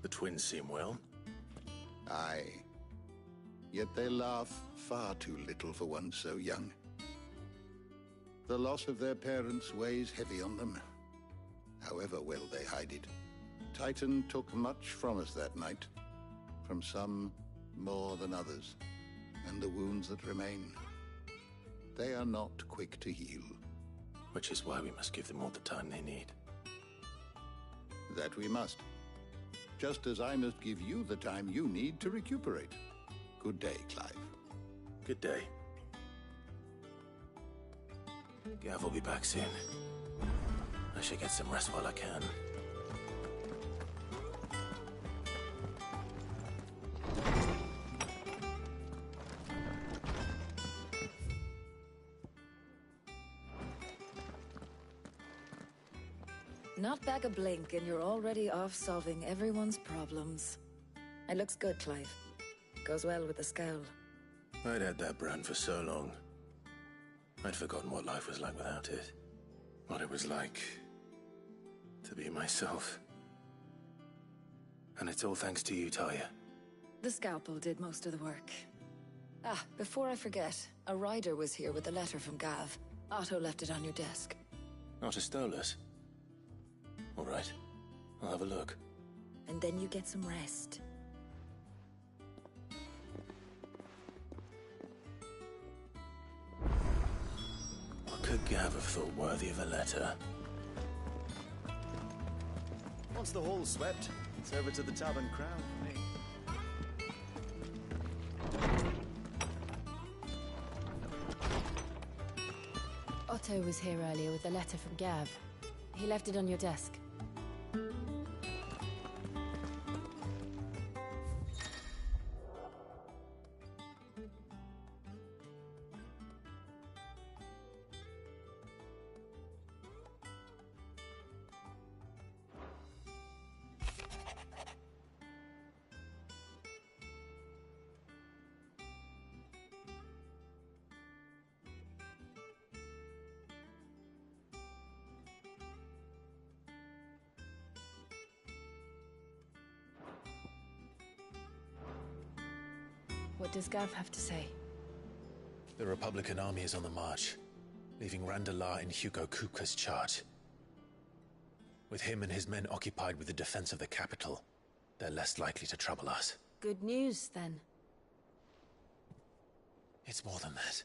The twins seem well. Aye. Yet they laugh far too little for one so young. The loss of their parents weighs heavy on them, however well they hide it. Titan took much from us that night, from some more than others, and the wounds that remain, they are not quick to heal. Which is why we must give them all the time they need. That we must. Just as I must give you the time you need to recuperate. Good day, Clive. Good day. Gav will be back soon. I should get some rest while I can. Not back a blink and you're already off solving everyone's problems. It looks good, Clive. Goes well with the scowl. I'd had that brand for so long. I'd forgotten what life was like without it. What it was like to be myself. And it's all thanks to you, Talia. The scalpel did most of the work. Ah, before I forget, a rider was here with a letter from Gav. Otto left it on your desk. Otto stole us. All right. I'll have a look. And then you get some rest. What could Gav have thought worthy of a letter? Once the hall's swept, it's over to the Tavern Crown for me. Otto was here earlier with a letter from Gav. He left it on your desk. What does Gav have to say? The Republican army is on the march, leaving Randalar in Hugo Kupka's charge. With him and his men occupied with the defense of the capital, they're less likely to trouble us. Good news, then. It's more than that.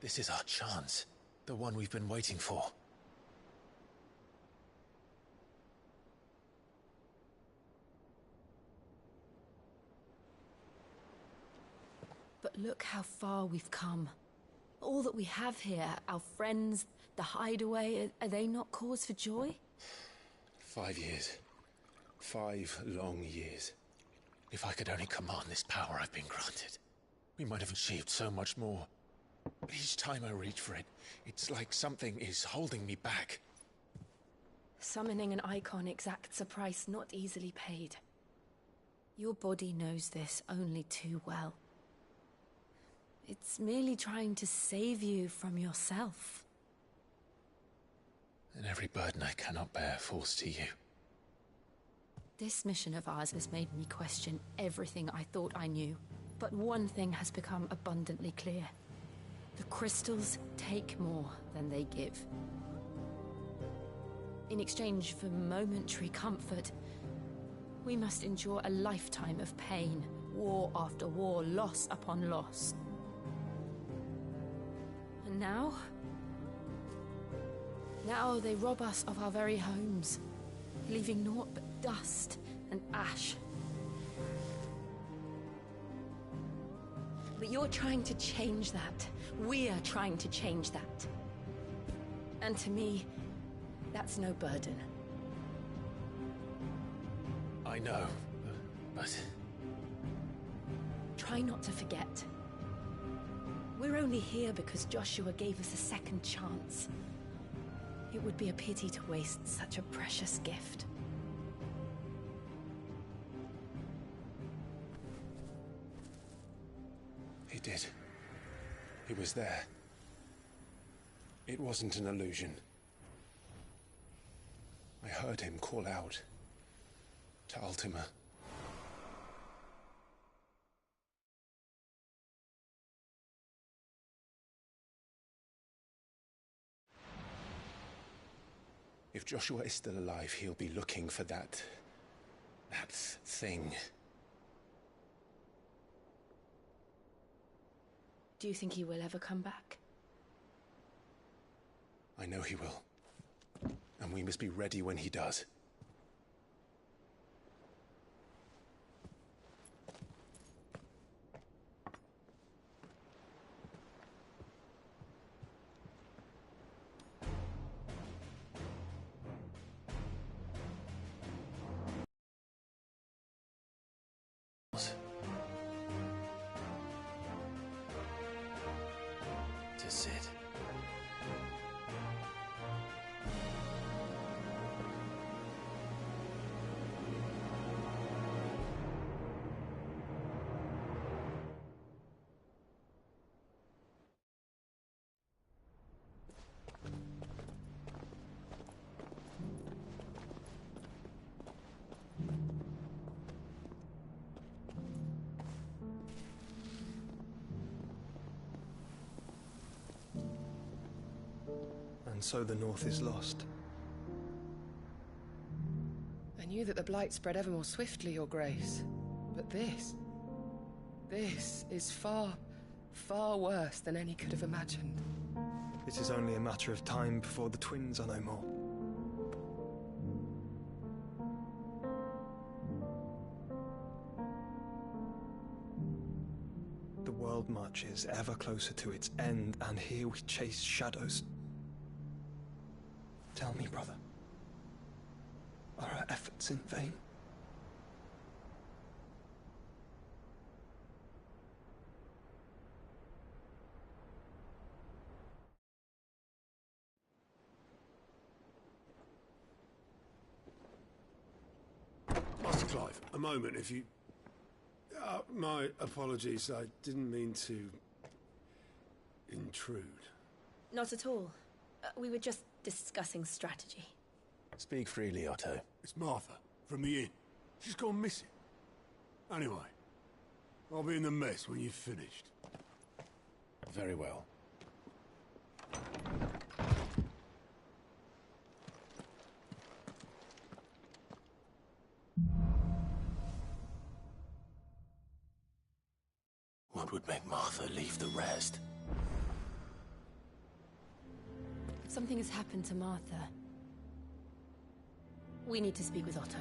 This is our chance, the one we've been waiting for. But look how far we've come. All that we have here, our friends, the hideaway, are they not cause for joy? 5 years. 5 long years. If I could only command this power I've been granted, we might have achieved so much more. But each time I reach for it, it's like something is holding me back. Summoning an icon exacts a price not easily paid. Your body knows this only too well. It's merely trying to save you from yourself. And every burden I cannot bear falls to you. This mission of ours has made me question everything I thought I knew. But one thing has become abundantly clear. The crystals take more than they give. In exchange for momentary comfort, we must endure a lifetime of pain, war after war, loss upon loss. And now they rob us of our very homes, leaving naught but dust and ash. But you're trying to change that. We're trying to change that. And to me, that's no burden. I know, but... Try not to forget. We're only here because Joshua gave us a second chance. It would be a pity to waste such a precious gift. He did. He was there. It wasn't an illusion. I heard him call out to Ultima. If Joshua is still alive, he'll be looking for that thing. Do you think he will ever come back? I know he will. And we must be ready when he does. To Sid. And so the North is lost. I knew that the Blight spread ever more swiftly, Your Grace. But this is far, far worse than any could have imagined. It is only a matter of time before the twins are no more. The world marches ever closer to its end, and here we chase shadows. Tell me, brother, are our efforts in vain? Master Clive, a moment, if you... my apologies, I didn't mean to... intrude. Not at all. We were just discussing strategy. Speak freely, Otto. It's Martha, from the inn. She's gone missing. Anyway, I'll be in the mess when you've finished. Very well. What would make Martha leave the rest? Something has happened to Martha. We need to speak with Otto.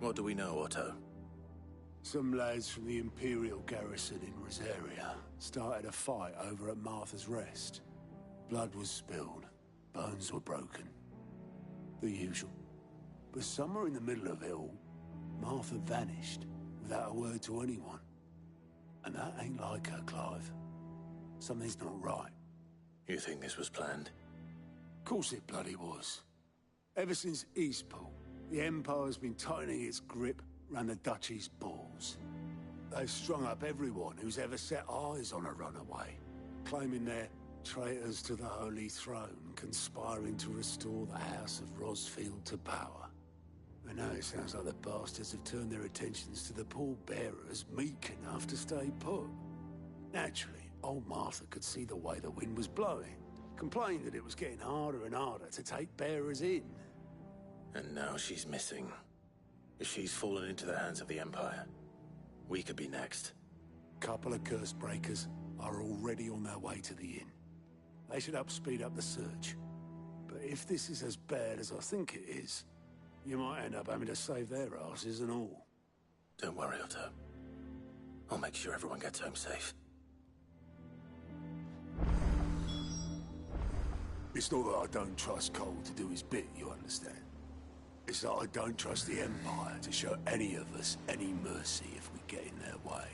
What do we know, Otto? Some lads from the Imperial garrison in Rosaria started a fight over at Martha's Rest. Blood was spilled, bones were broken. The usual. But somewhere in the middle of it all, Martha vanished without a word to anyone. And that ain't like her, Clive. Something's not right. You think this was planned? Of course it bloody was. Ever since Eastpool, the Empire's been tightening its grip round the Duchy's balls. They've strung up everyone who's ever set eyes on a runaway, claiming they're traitors to the Holy Throne, conspiring to restore the House of Rosfield to power. And now it sounds like the bastards have turned their attentions to the pallbearers meek enough to stay put. Naturally, old Martha could see the way the wind was blowing, complained that it was getting harder and harder to take bearers in. And now she's missing. If she's fallen into the hands of the Empire, we could be next. Couple of curse breakers are already on their way to the inn. They should speed up the search. But if this is as bad as I think it is, you might end up having to save their asses and all. Don't worry, Otto. I'll make sure everyone gets home safe. It's not that I don't trust Cole to do his bit, you understand? It's that I don't trust the Empire to show any of us any mercy if we get in their way.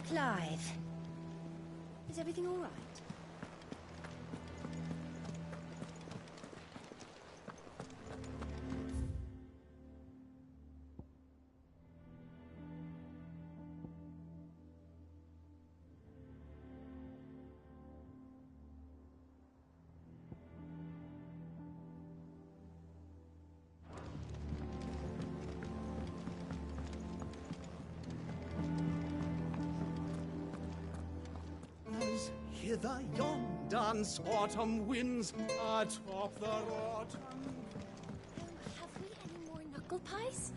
Clive. Is everything all right? Hither yon dance autumn winds atop the rotten. Have we any more knuckle pies?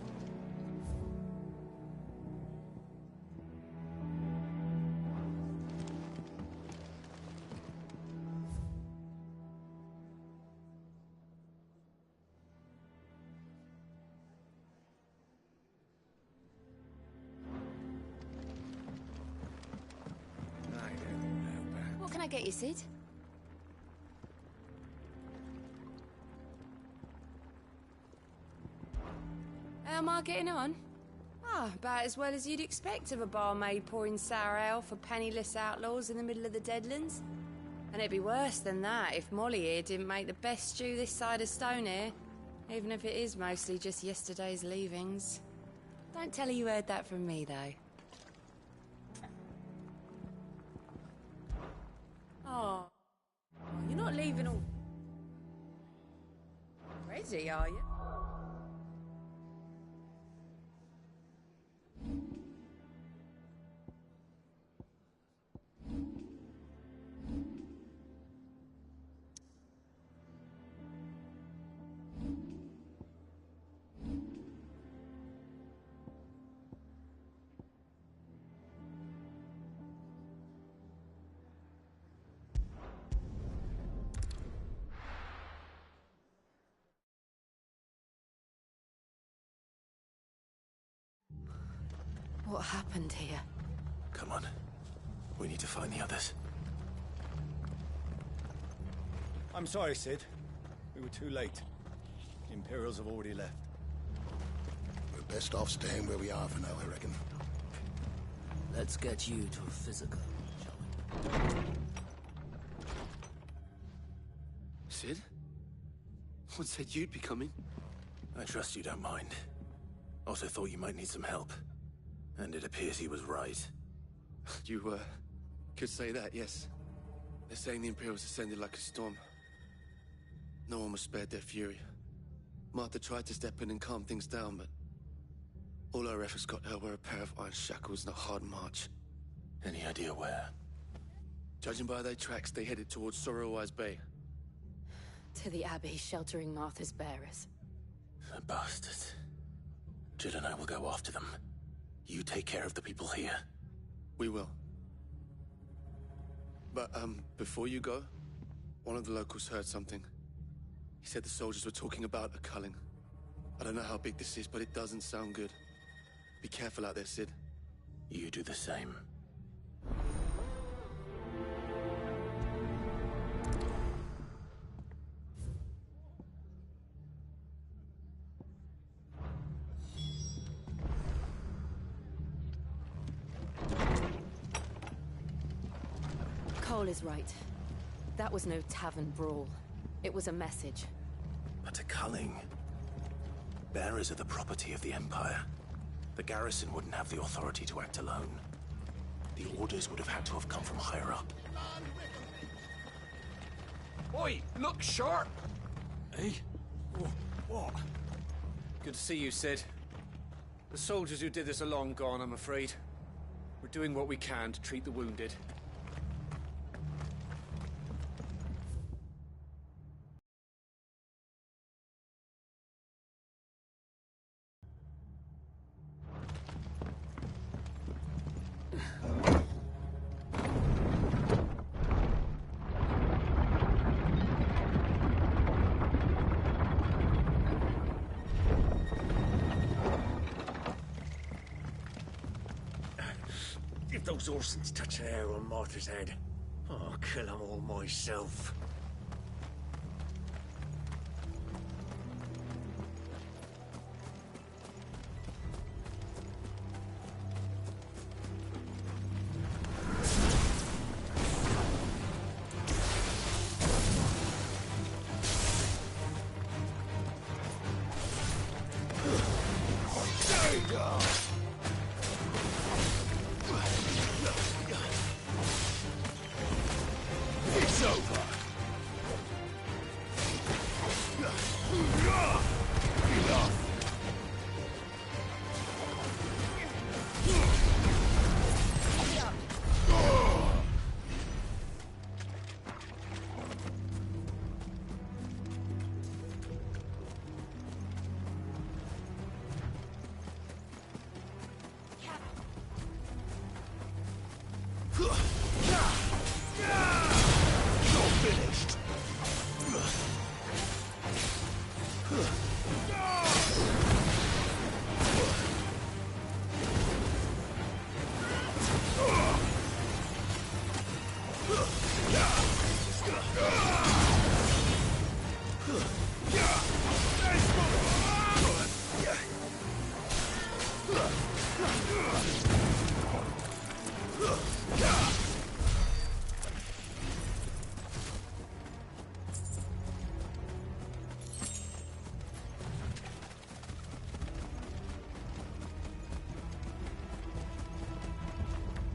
What can I get you, Sid? How am I getting on? Ah, about as well as you'd expect of a barmaid pouring sour ale for penniless outlaws in the middle of the Deadlands. And it'd be worse than that if Molly here didn't make the best stew this side of Stonehere, even if it is mostly just yesterday's leavings. Don't tell her you heard that from me, though. Oh, you're not leaving all... Ready, are you? What happened here? Come on. We need to find the others. I'm sorry, Sid. We were too late. The Imperials have already left. We're best off staying where we are for now, I reckon. Let's get you to a physical, shall we? Sid? What said you'd be coming? I trust you don't mind. Also thought you might need some help. And it appears he was right. You, could say that, yes. They're saying the Imperials descended like a storm. No one was spared their fury. Martha tried to step in and calm things down, but all her efforts got her were a pair of iron shackles and a hard march. Any idea where? Judging by their tracks, they headed towards Sorrowwise Bay. To the Abbey sheltering Martha's bearers. The bastards. Jill and I will go after them. You take care of the people here. We will. But, before you go, one of the locals heard something. He said the soldiers were talking about a culling. I don't know how big this is, but it doesn't sound good. Be careful out there, Sid. You do the same. Cole is right. That was no tavern brawl. It was a message. But to Culling, bearers are the property of the Empire. The garrison wouldn't have the authority to act alone. The orders would have had to have come from higher up. Oi, look sharp! Hey? What? Good to see you, Sid. The soldiers who did this are long gone, I'm afraid. We're doing what we can to treat the wounded. If those Orsons touch an hair on Martha's head, I'll kill them all myself. There you go! It's over! Enough! Finished.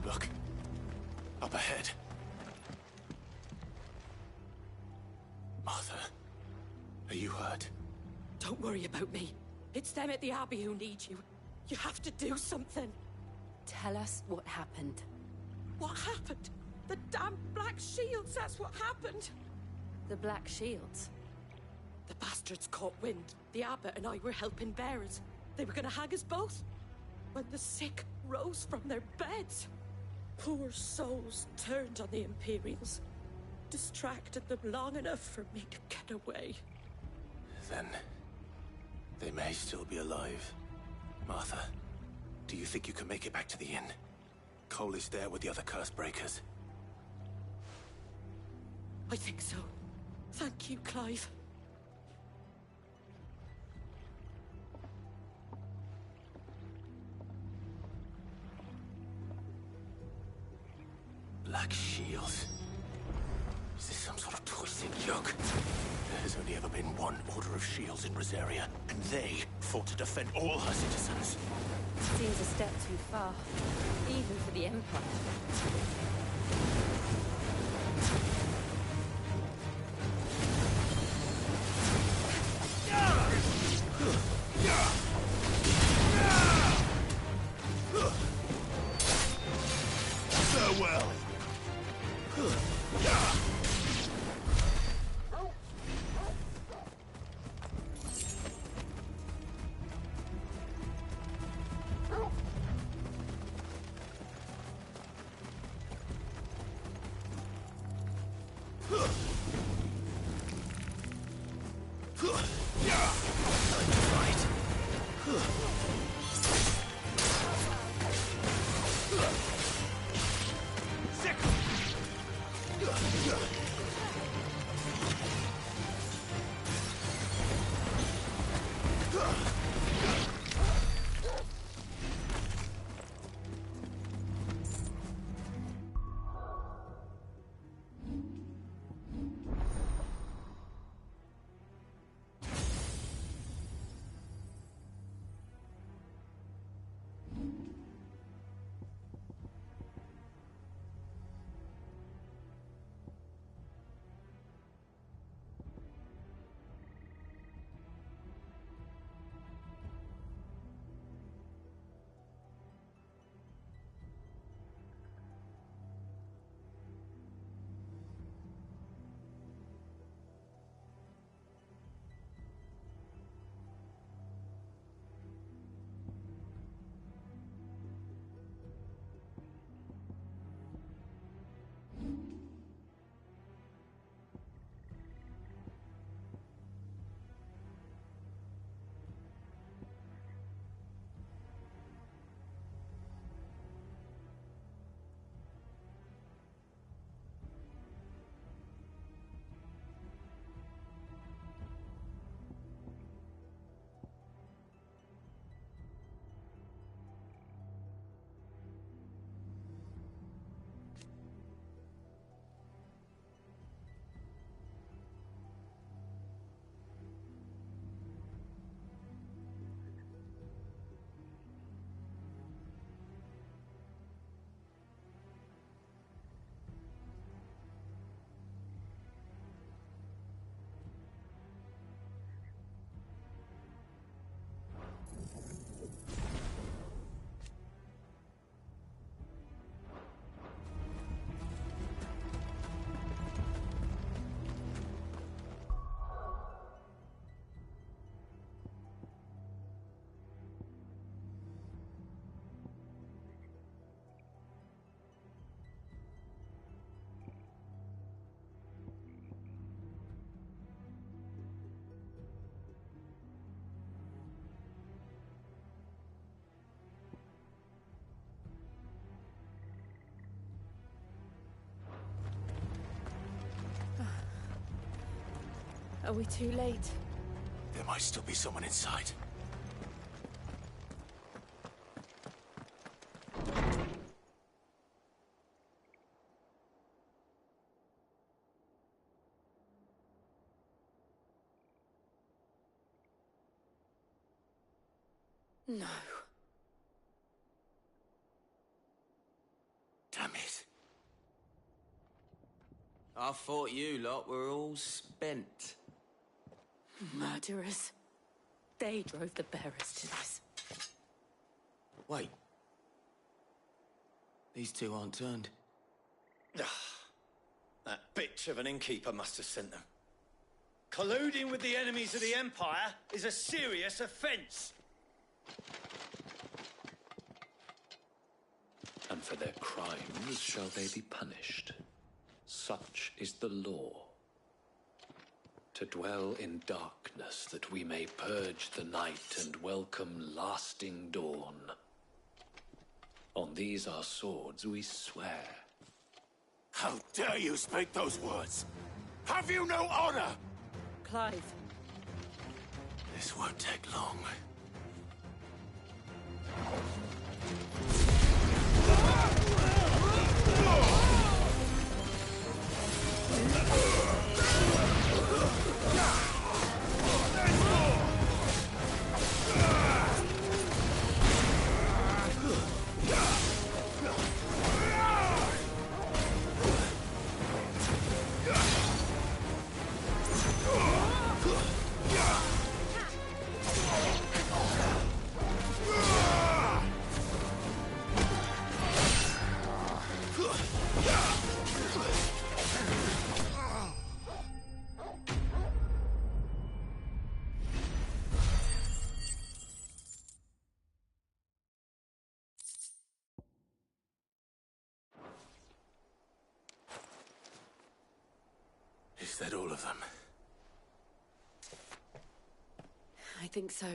Look. Up ahead. Martha, are you hurt? Don't worry about me. It's them at the Abbey who need you. You have to do something. Tell us what happened. What happened? The damn Black Shields, that's what happened. The Black Shields? The bastards caught wind. The abbot and I were helping bearers. They were gonna hang us both. When the sick rose from their beds, poor souls turned on the Imperials. Distracted them long enough for me to get away. Then they may still be alive. Martha, do you think you can make it back to the inn? Cole is there with the other curse breakers. I think so. Thank you, Clive. Black Shields. Is this some sort of twisted joke? There has only ever been one Order of Shields in Rosaria, and they fought to defend all her citizens. Seems a step too far, even for the Empire. Farewell! Are we too late? There might still be someone inside. No. Damn it. I thought you lot were all spent. Murderers. They drove the bearers to this. Wait. These two aren't turned. That bitch of an innkeeper must have sent them. Colluding with the enemies of the Empire is a serious offence. And for their crimes shall they be punished. Such is the law. To dwell in darkness that we may purge the night and welcome lasting dawn. On these our swords we swear. How dare you speak those words? Have you no honor? Clive. This won't take long. Is that all of them? I think so.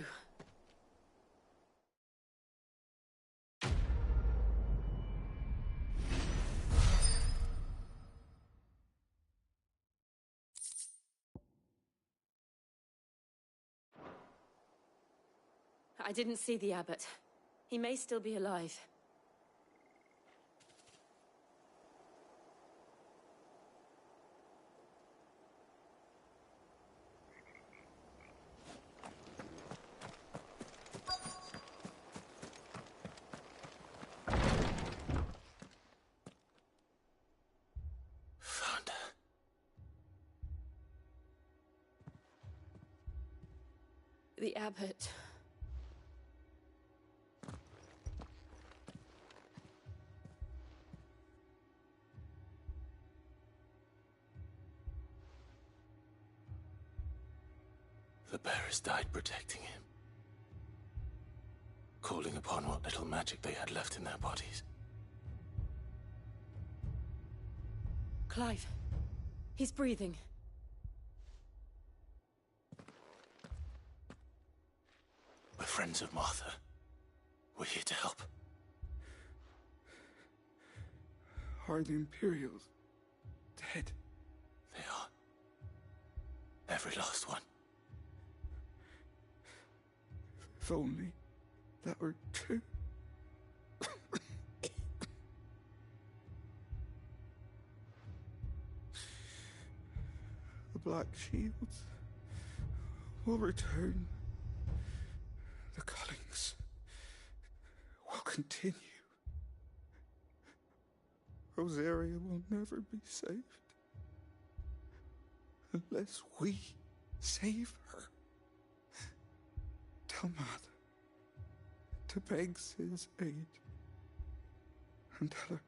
I didn't see the abbot. He may still be alive. Found her. The abbot. The bearers died protecting him. Calling upon what little magic they had left in their bodies. Clive. He's breathing. We're friends of Martha. We're here to help. Are the Imperials dead? They are. Every last one. If only that were true. The Black Shields will return. The cullings will continue. Rosaria will never be saved unless we save her. Tell Mother to beg Cid's aid and tell her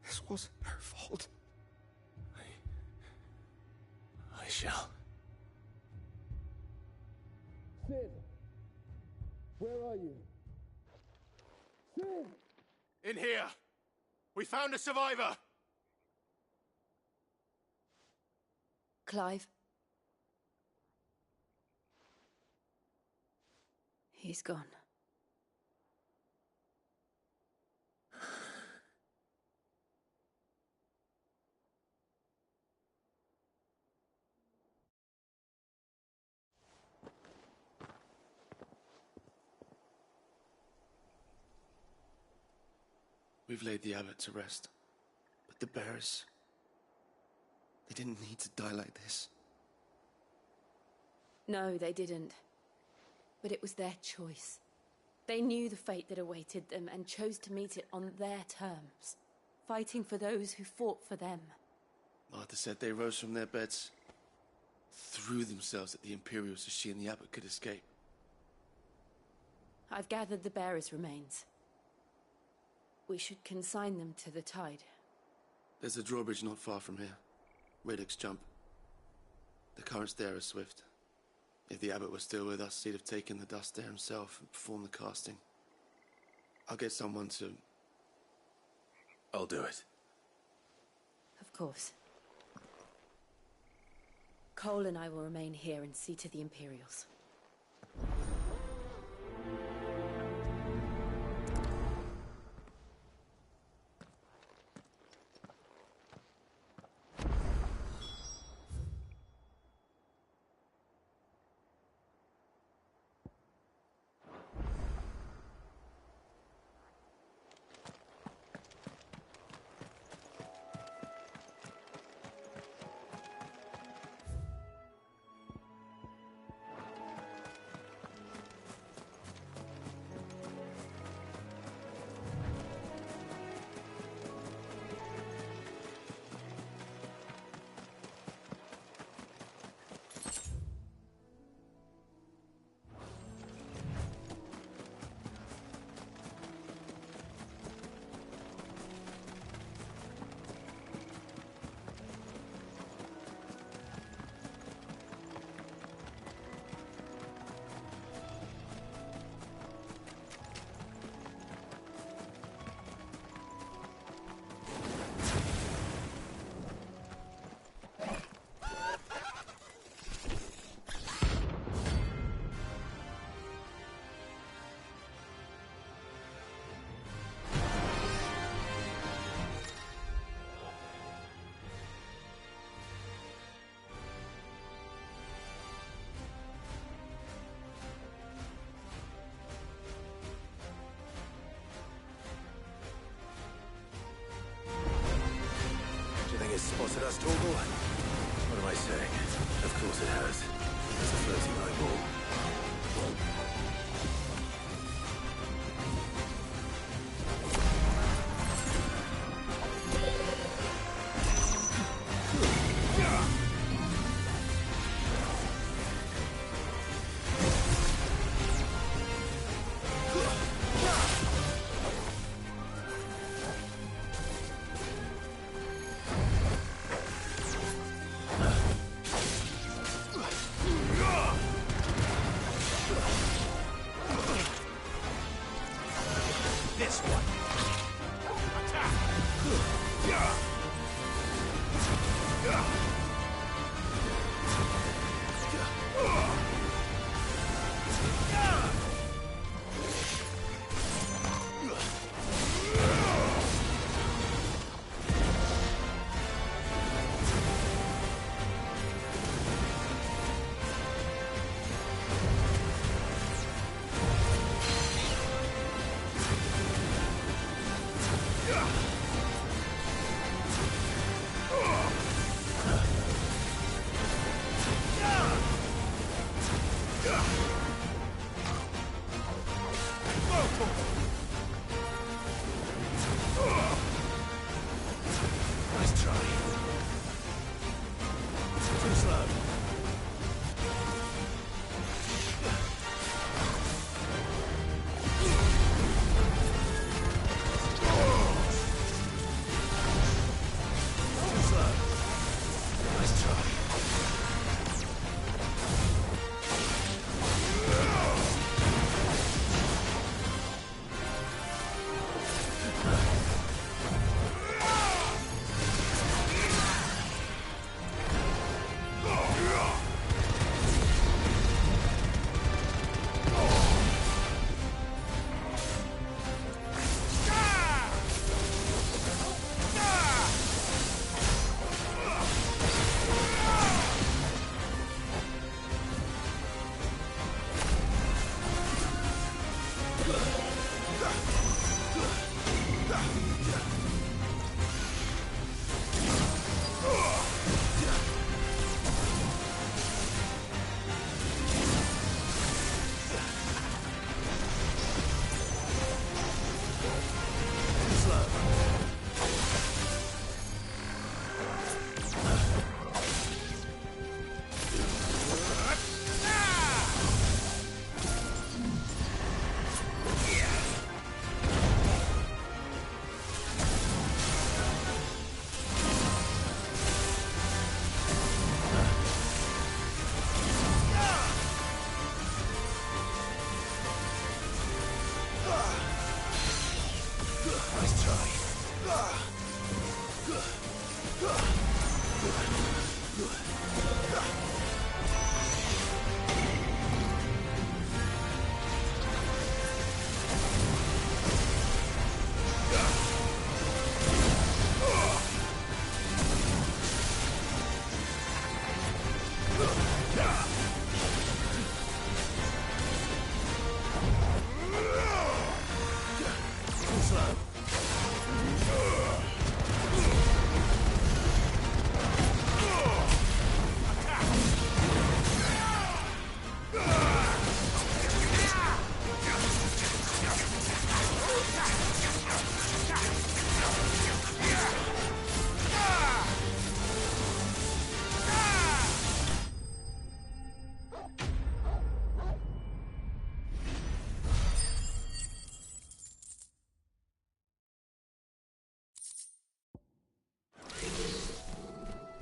this wasn't her fault. I shall. Cid, where are you? Cid! In here! We found a survivor! Clive. He's gone. We've laid the abbot to rest. But the bearers... they didn't need to die like this. No, they didn't. But it was their choice. They knew the fate that awaited them and chose to meet it on their terms, fighting for those who fought for them. Martha said they rose from their beds, threw themselves at the Imperials so she and the abbot could escape. I've gathered the bearers' remains. We should consign them to the tide. There's a drawbridge not far from here. Radix jump. The currents there are swift. If the abbot was still with us, he'd have taken the dust there himself and performed the casting. I'll get someone to... I'll do it. Of course. Cole and I will remain here and see to the Imperials. It's spotted us, Torgal. What am I saying? Of course it has. It's a floating eyeball.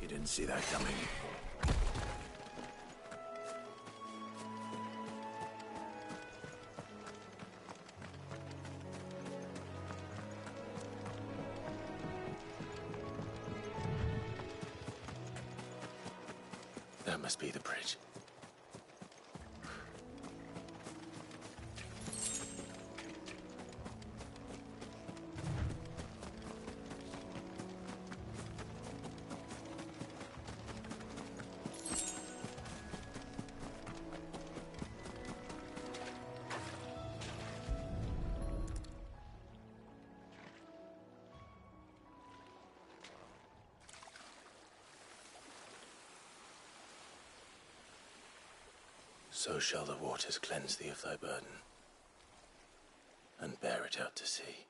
Didn't see that coming. That must be the bridge. So shall the waters cleanse thee of thy burden, and bear it out to sea.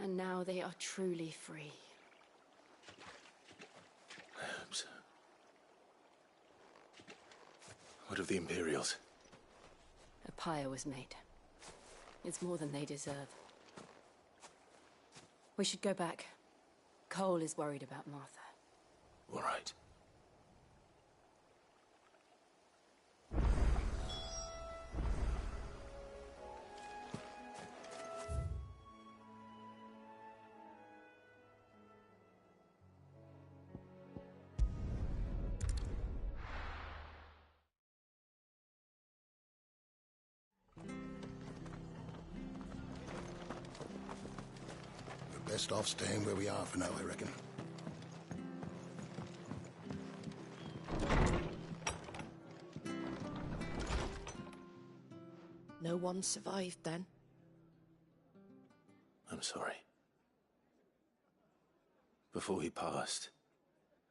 And now they are truly free. I hope so. What of the Imperials? A pyre was made. It's more than they deserve. We should go back. Cole is worried about Martha. All right. We're best off staying where we are for now, I reckon. No one survived then? I'm sorry. Before he passed,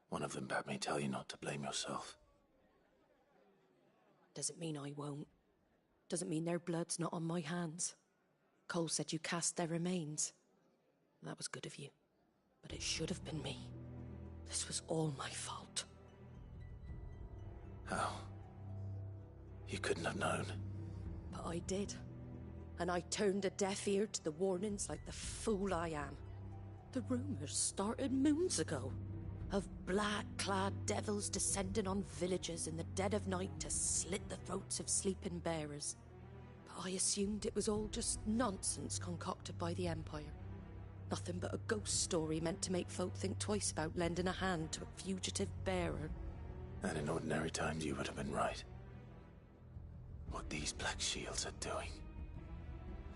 one of them bade me tell you not to blame yourself. Doesn't mean I won't. Doesn't mean their blood's not on my hands. Cole said you cast their remains. That was good of you. But it should have been me. This was all my fault. How? You couldn't have known. But I did. And I turned a deaf ear to the warnings like the fool I am. The rumors started moons ago. Of black-clad devils descending on villages in the dead of night to slit the throats of sleeping bearers. But I assumed it was all just nonsense concocted by the Empire. Nothing but a ghost story meant to make folk think twice about lending a hand to a fugitive bearer. And in ordinary times you would have been right. What these Black Shields are doing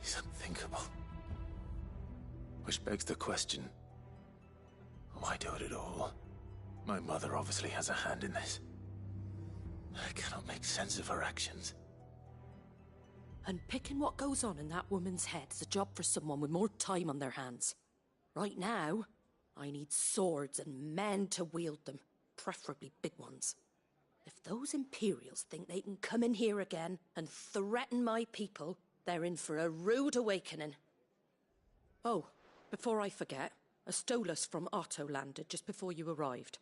is unthinkable. Which begs the question, why do it at all? My mother obviously has a hand in this. I cannot make sense of her actions. And picking what goes on in that woman's head is a job for someone with more time on their hands. Right now, I need swords and men to wield them, preferably big ones. If those Imperials think they can come in here again and threaten my people, they're in for a rude awakening. Oh, before I forget, a Stolas from Otto landed just before you arrived.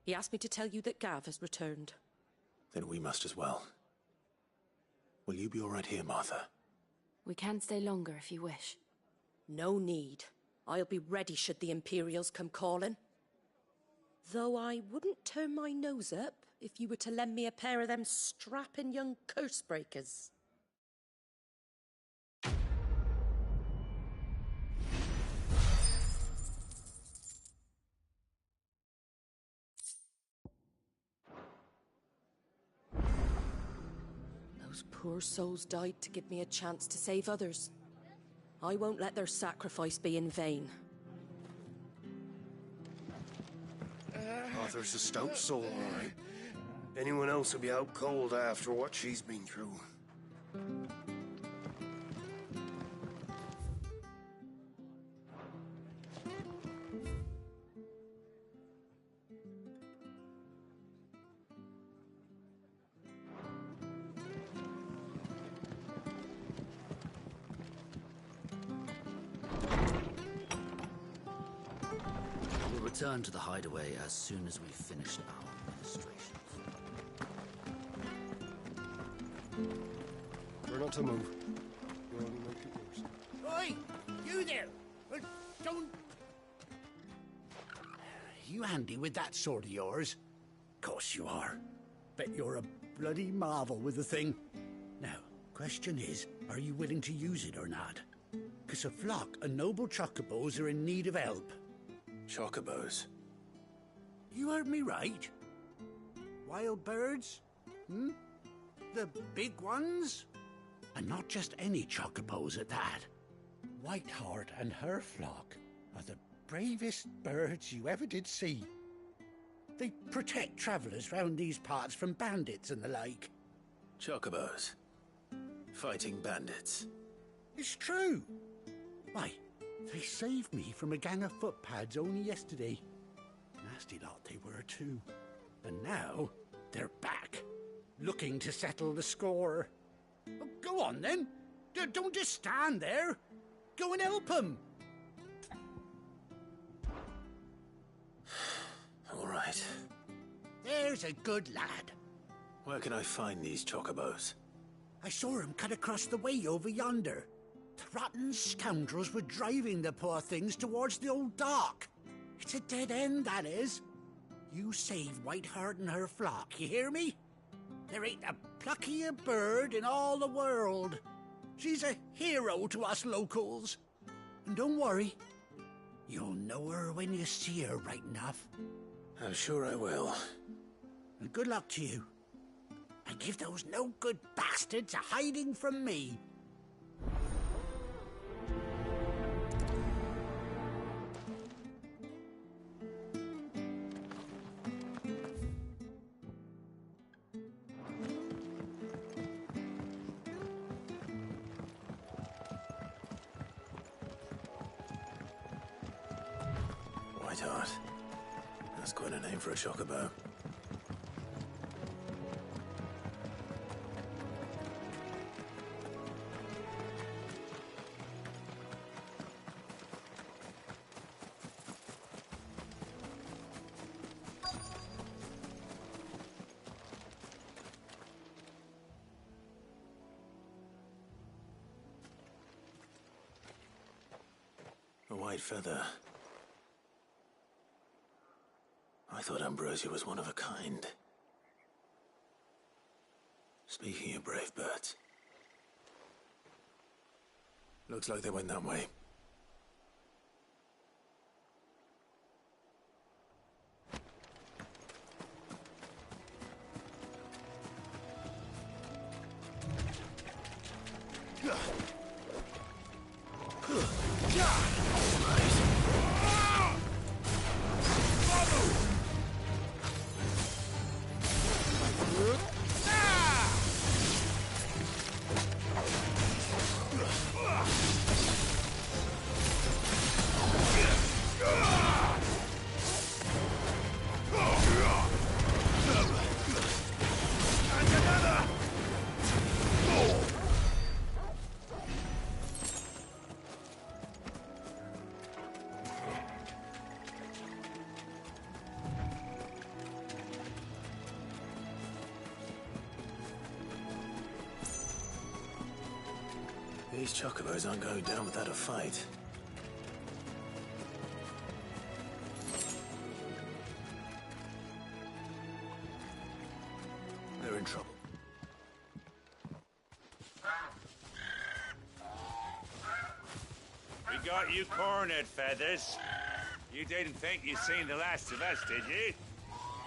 He asked me to tell you that Gav has returned. Then we must as well. Will you be all right here, Martha? We can stay longer if you wish. No need. I'll be ready should the Imperials come calling. Though I wouldn't turn my nose up if you were to lend me a pair of them strapping young curse breakers. poor souls died to give me a chance to save others. I won't let their sacrifice be in vain. Arthur's a stout soul, all right. Anyone else will be out cold after what she's been through. We'll return to the hideaway as soon as we've finished our administrations. We're not to move. You only make it worse. Oi! You there! Don't... You handy with that sword of yours? Course you are. Bet you're a bloody marvel with the thing. Now, question is, are you willing to use it or not? 'Cause a flock of noble chocobos are in need of help. Chocobos? You heard me right. Wild birds? Hmm? The big ones? And not just any chocobos at that. Whiteheart and her flock are the bravest birds you ever did see. They protect travellers round these parts from bandits and the like. Chocobos? Fighting bandits? It's true. Why, they saved me from a gang of footpads only yesterday. Nasty lot they were too. And now, they're back, looking to settle the score. Oh, go on then. Don't just stand there. Go and help them. All right. There's a good lad. Where can I find these chocobos? I saw him cut across the way over yonder. The rotten scoundrels were driving the poor things towards the old dock. It's a dead end, that is. You save Whiteheart and her flock, you hear me? There ain't a pluckier bird in all the world. She's a hero to us locals. And don't worry, you'll know her when you see her right enough. I'm sure I will. And good luck to you. And give those no-good bastards a hiding from me. Whiteheart. That's quite a name for a chocobo. A white feather. I thought Ambrosia was one of a kind. Speaking of brave birds, looks like they went that way. These chocobos aren't going down without a fight. They're in trouble. We got you cornered, Feathers. You didn't think you'd seen the last of us, did you?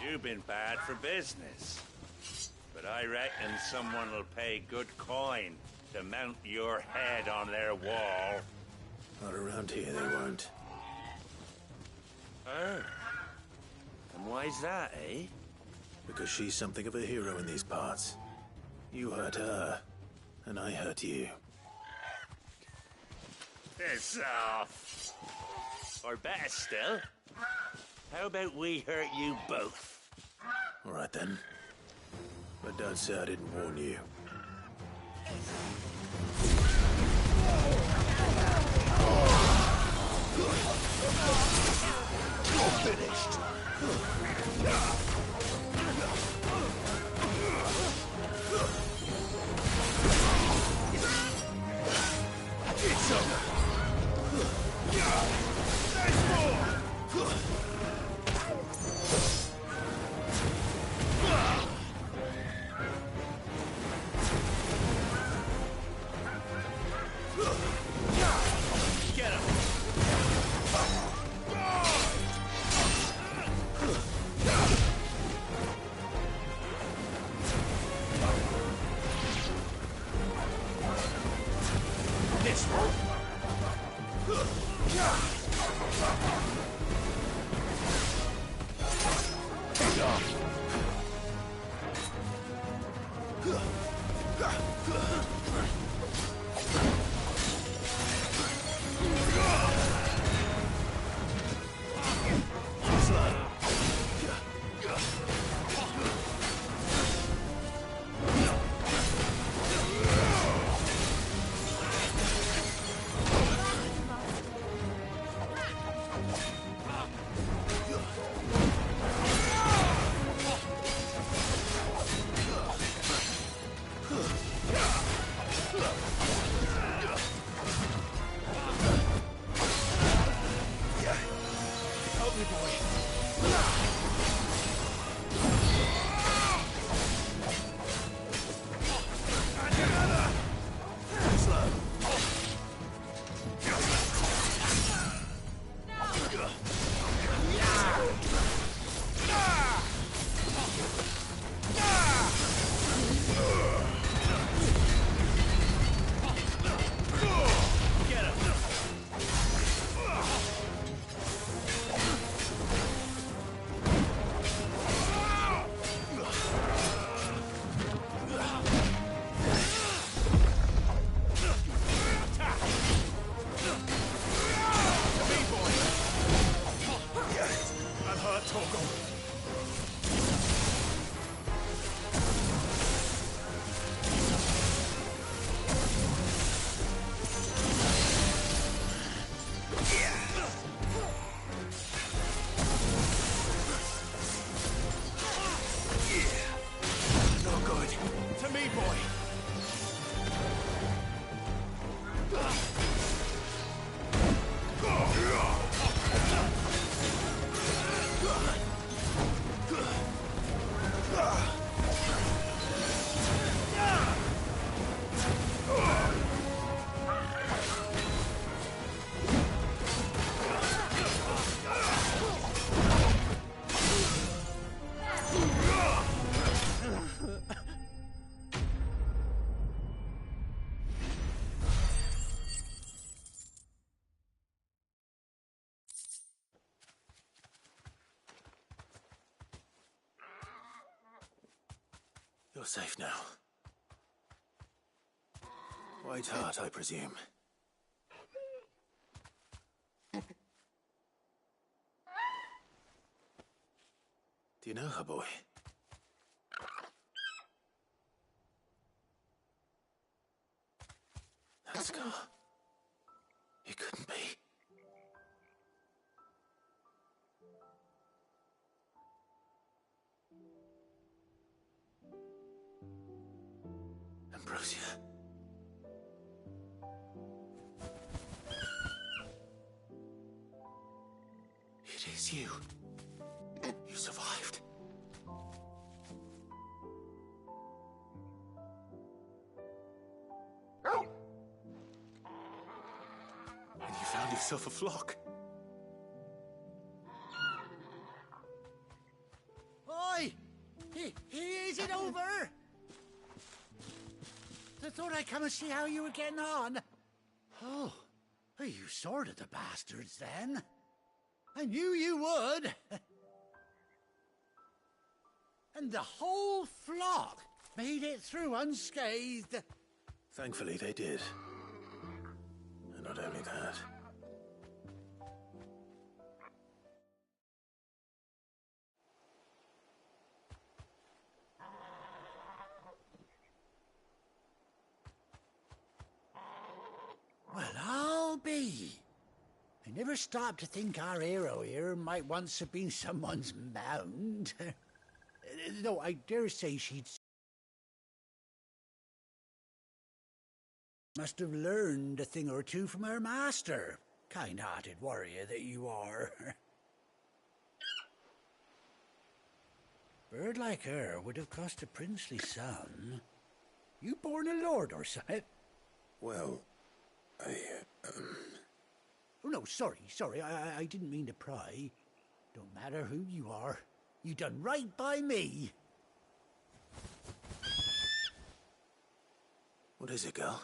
You've been bad for business. but I reckon someone will pay good coin to mount your head on their wall. Not around here, they won't. Oh. And why's that, eh? Because she's something of a hero in these parts. You hurt her, and I hurt you. Piss off. Or better still, how about we hurt you both? All right, then. But don't say I didn't warn you. You're finished. It's over. There's more. Get him! This one. Take off. Help me, boy. You're safe now. White Heart, I presume. Do you know her, boy? That scar. It couldn't be. Ambrosia. It is you. You survived. And you found yourself a flock. Oi! Is it over? come and see how you were getting on. Oh, well, you sorted the bastards then. I knew you would. And the whole flock made it through unscathed. Thankfully, they did. And not only that. Well, I'll be. I never stopped to think our hero here might once have been someone's mount. Though I dare say she'd must have learned a thing or two from her master. Kind-hearted warrior that you are. Bird like her would have cost a princely sum. You born a lord or something? Well, Oh, no, sorry. I didn't mean to pry. Don't matter who you are. You done right by me. What is it, girl?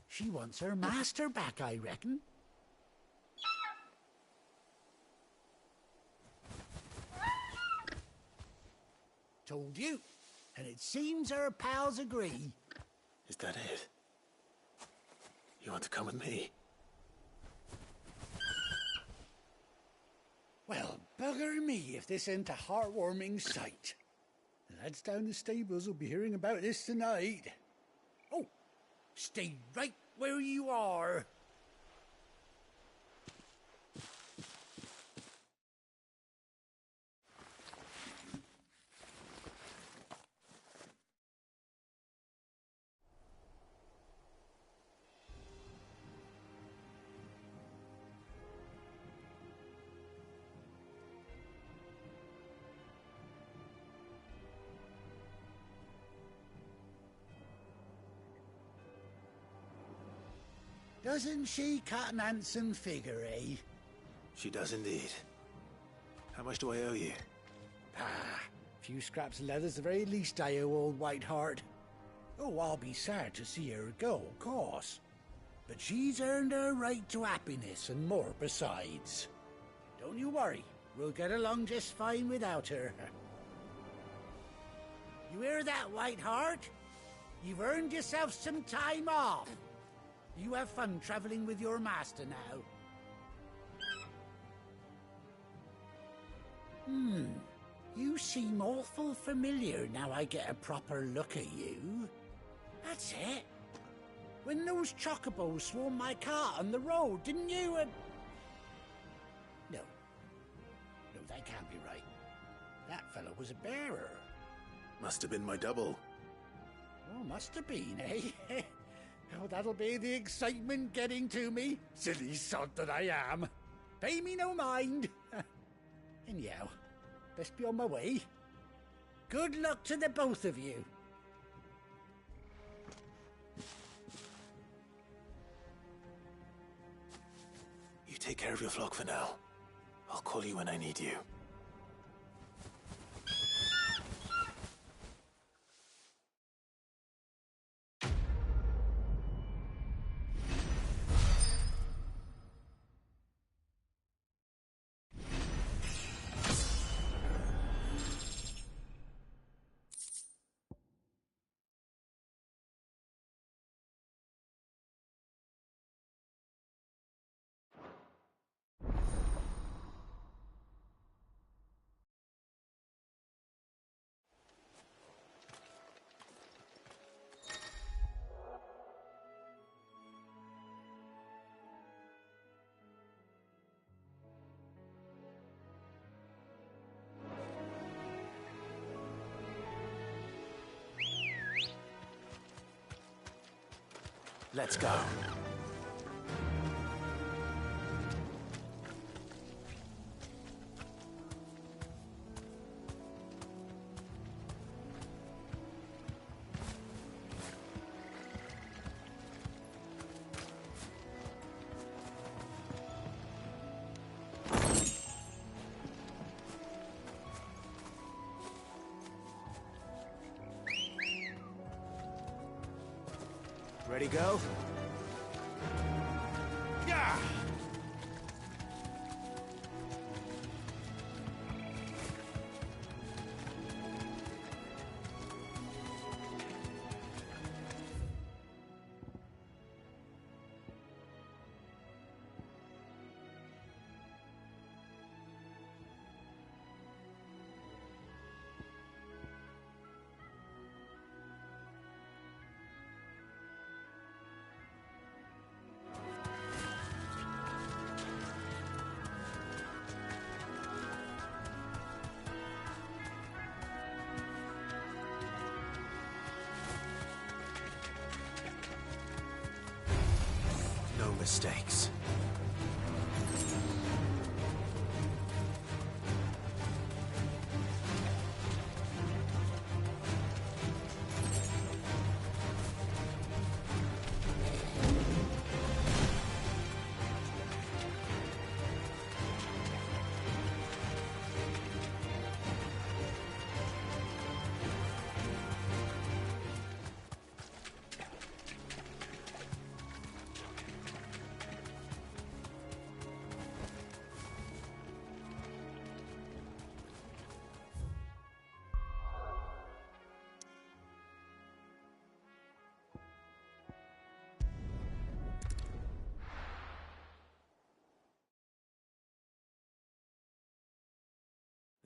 She wants her master back, I reckon. Told you. And it seems her pals agree. Is that it? You want to come with me? Well, bugger me if this ain't a heartwarming sight. The lads down the stables will be hearing about this tonight. Oh, stay right where you are. Doesn't she cut an handsome figure, eh? She does indeed. How much do I owe you? Ah, a few scraps of leather's the very least I owe old Whiteheart. Oh, I'll be sad to see her go, of course. But she's earned her right to happiness and more besides. Don't you worry, we'll get along just fine without her. You hear that, Whiteheart? You've earned yourself some time off. You have fun traveling with your master now. You seem awful familiar now I get a proper look at you. That's it. When those chocobos swarmed my cart on the road, didn't you? No, that can't be right. That fellow was a bearer. Must have been my double. Oh, must have been, eh? Oh, that'll be the excitement getting to me. Silly sod that I am. Pay me no mind. Anyhow, best be on my way. Good luck to the both of you. You take care of your flock for now. I'll call you when I need you. Let's go. Ready, go? Yeah! No mistakes.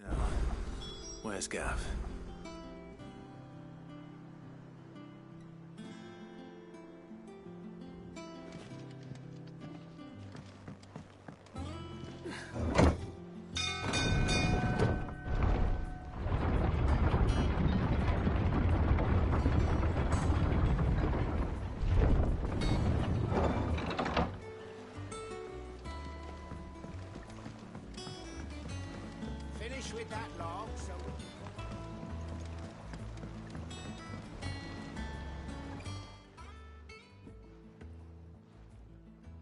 Now, where's Gav? Finish with that log, so we can...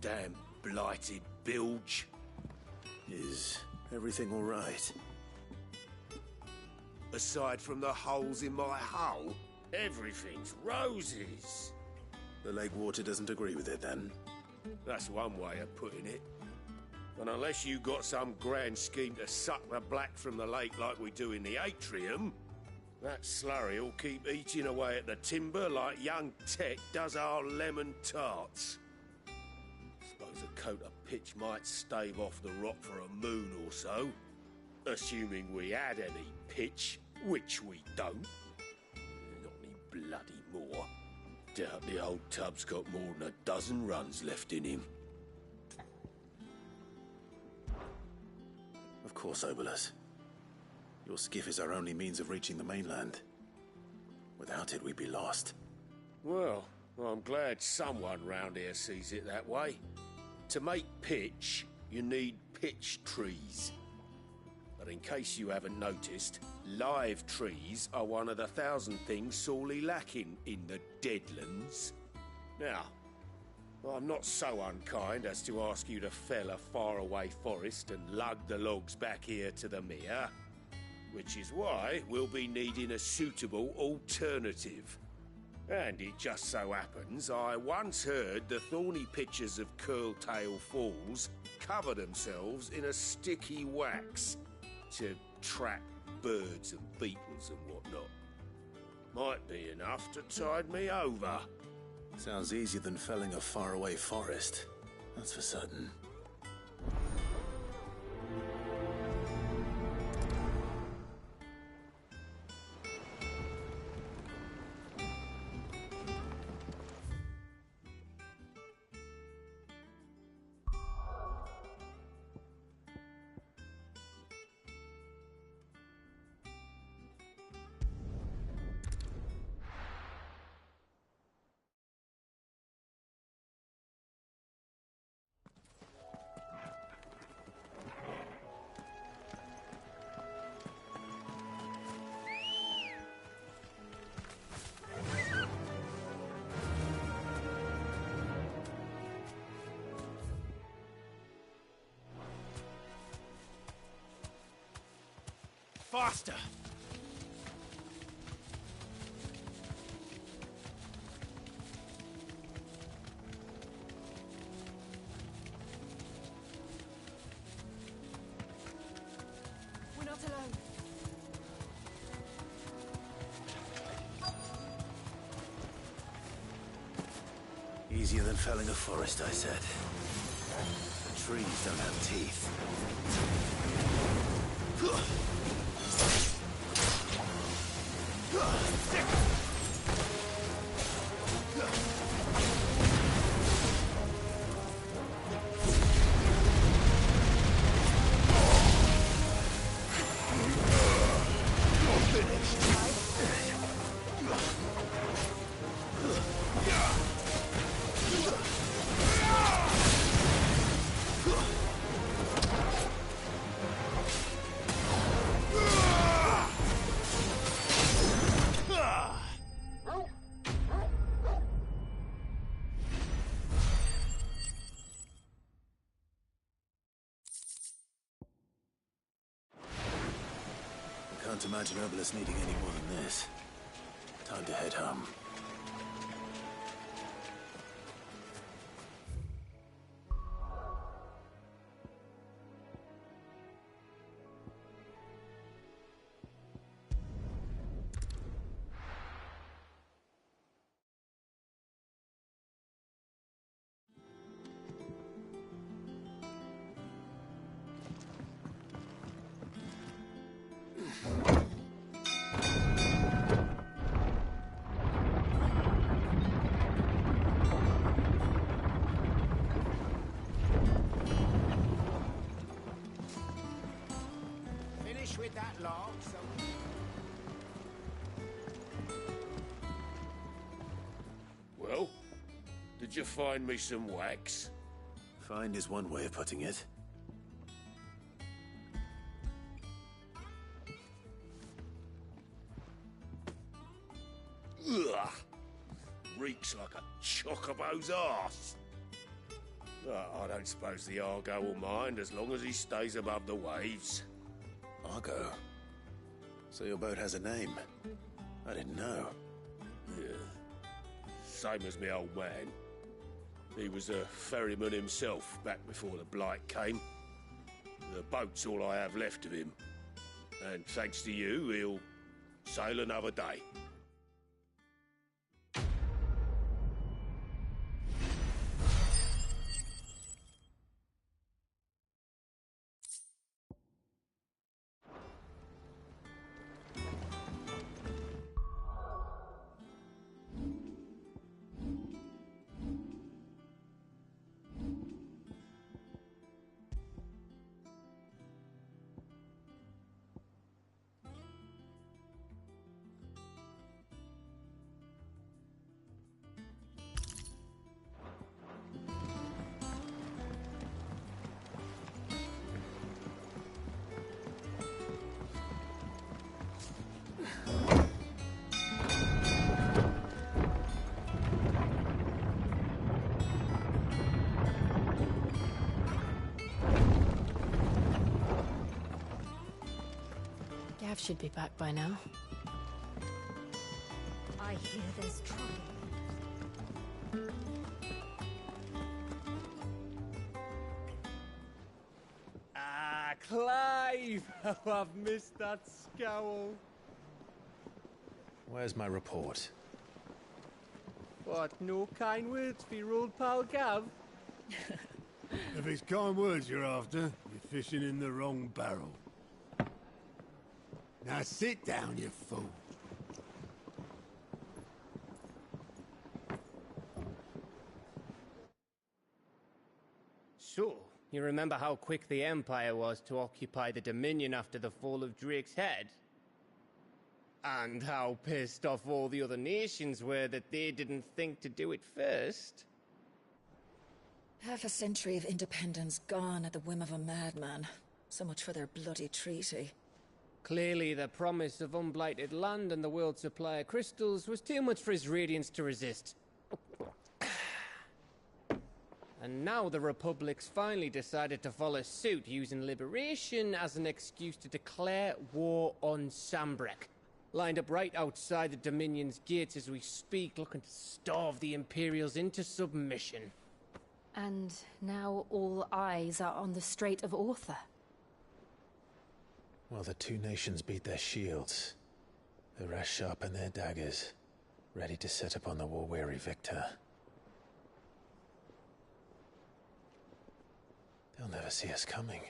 Damn blighted bilge. Is everything all right? Aside from the holes in my hull, everything's roses. The lake water doesn't agree with it, then? That's one way of putting it. And unless you got some grand scheme to suck the black from the lake like we do in the atrium, that slurry will keep eating away at the timber like young Tech does our lemon tarts. Suppose a coat of pitch might stave off the rot for a moon or so, assuming we had any pitch, which we don't. Not any bloody more. Doubt the old tub's got more than a dozen runs left in him. Of course, Obolus. Your skiff is our only means of reaching the mainland. Without it, we'd be lost. Well, I'm glad someone round here sees it that way. To make pitch, you need pitch trees. But in case you haven't noticed, live trees are one of the 1,000 things sorely lacking in the Deadlands. Now, I'm not so unkind as to ask you to fell a faraway forest and lug the logs back here to the mere, which is why we'll be needing a suitable alternative. And it just so happens I once heard the thorny pitchers of Curltail Falls cover themselves in a sticky wax to trap birds and beetles and whatnot. Might be enough to tide me over. Sounds easier than felling a faraway forest. That's for certain. Faster! easier than felling a forest, I said. The trees don't have teeth. Can't imagine Obelisk needing any more than this. Time to head home. Finish with that log, so... Well, did you find me some wax? Find is one way of putting it. Ugh! Reeks like a chocobo's arse. I don't suppose the Argo will mind as long as he stays above the waves. Argo? So your boat has a name? I didn't know. Yeah. Same as me old man. He was a ferryman himself back before the Blight came. The boat's all I have left of him. And thanks to you, he'll sail another day. Gav should be back by now. I hear there's trouble. Ah, Clive! How I've missed that scowl. Where's my report? What, no kind words for your old pal Gav? If it's kind words you're after, you're fishing in the wrong barrel. Now sit down, you fool. So, you remember how quick the Empire was to occupy the Dominion after the fall of Drake's head? And how pissed off all the other nations were that they didn't think to do it first? Half a century of independence gone at the whim of a madman. So much for their bloody treaty. Clearly, the promise of unblighted land and the world's supply of crystals was too much for his radiance to resist. And now the Republic's finally decided to follow suit, using liberation as an excuse to declare war on Sambrek. Lined up right outside the Dominion's gates as we speak, looking to starve the Imperials into submission. And now all eyes are on the Strait of Author. While the two nations beat their shields, the rest sharpen their daggers, ready to set upon the war-weary victor. They'll never see us coming.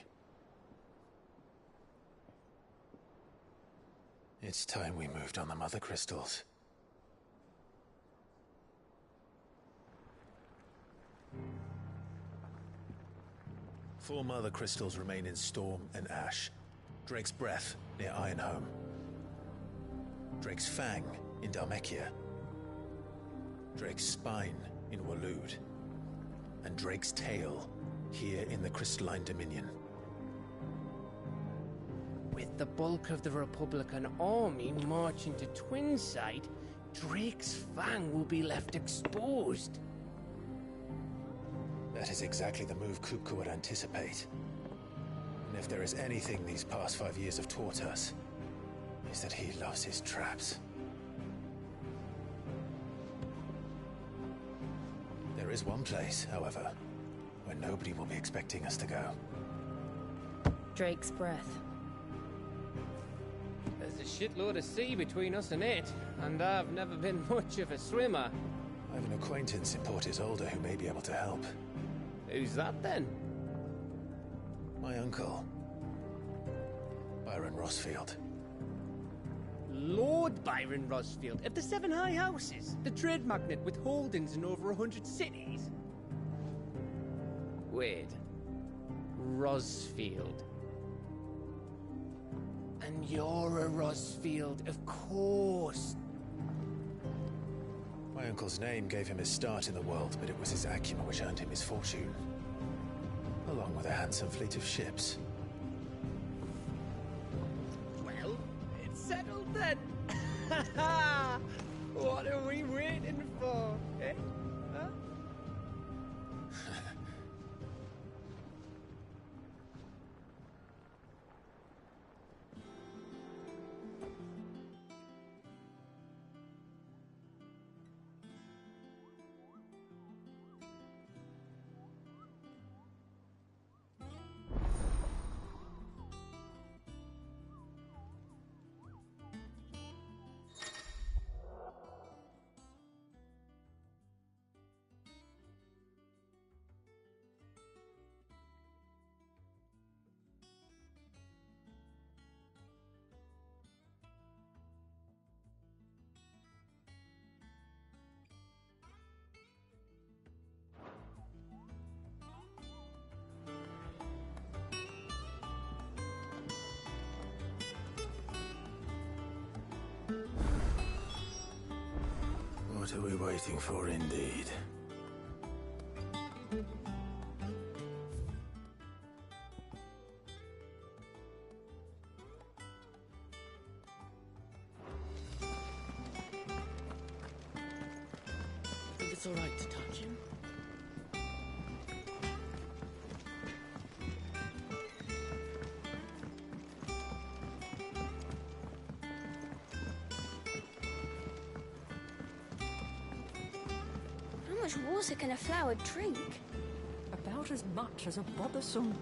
It's time we moved on the mother crystals. Four mother crystals remain in Storm and Ash. Drake's Breath near Ironhome. Drake's Fang in Dhalmekia. Drake's Spine in Waloed. And Drake's Tail here in the Crystalline Dominion. With the bulk of the Republican army marching to Twinside, Drake's Fang will be left exposed. That is exactly the move Kupka would anticipate. And if there is anything these past 5 years have taught us, is that he loves his traps. There is one place, however, where nobody will be expecting us to go. Drake's Breath. There's a shitload of sea between us and it, and I've never been much of a swimmer. I have an acquaintance in Port Isolde who may be able to help. Who's that then? My uncle, Byron Rossfield. Lord Byron Rossfield of the Seven High Houses, the trade magnate with holdings in over 100 cities. Wait, Rossfield. And you're a Rossfield, of course. My uncle's name gave him his start in the world, but it was his acumen which earned him his fortune, along with a handsome fleet of ships. Well, it's settled then. What are we waiting for, eh? Huh? What are we waiting for, indeed? Think it's all right to touch him? How much water can a flower drink? About as much as a bothersome boy.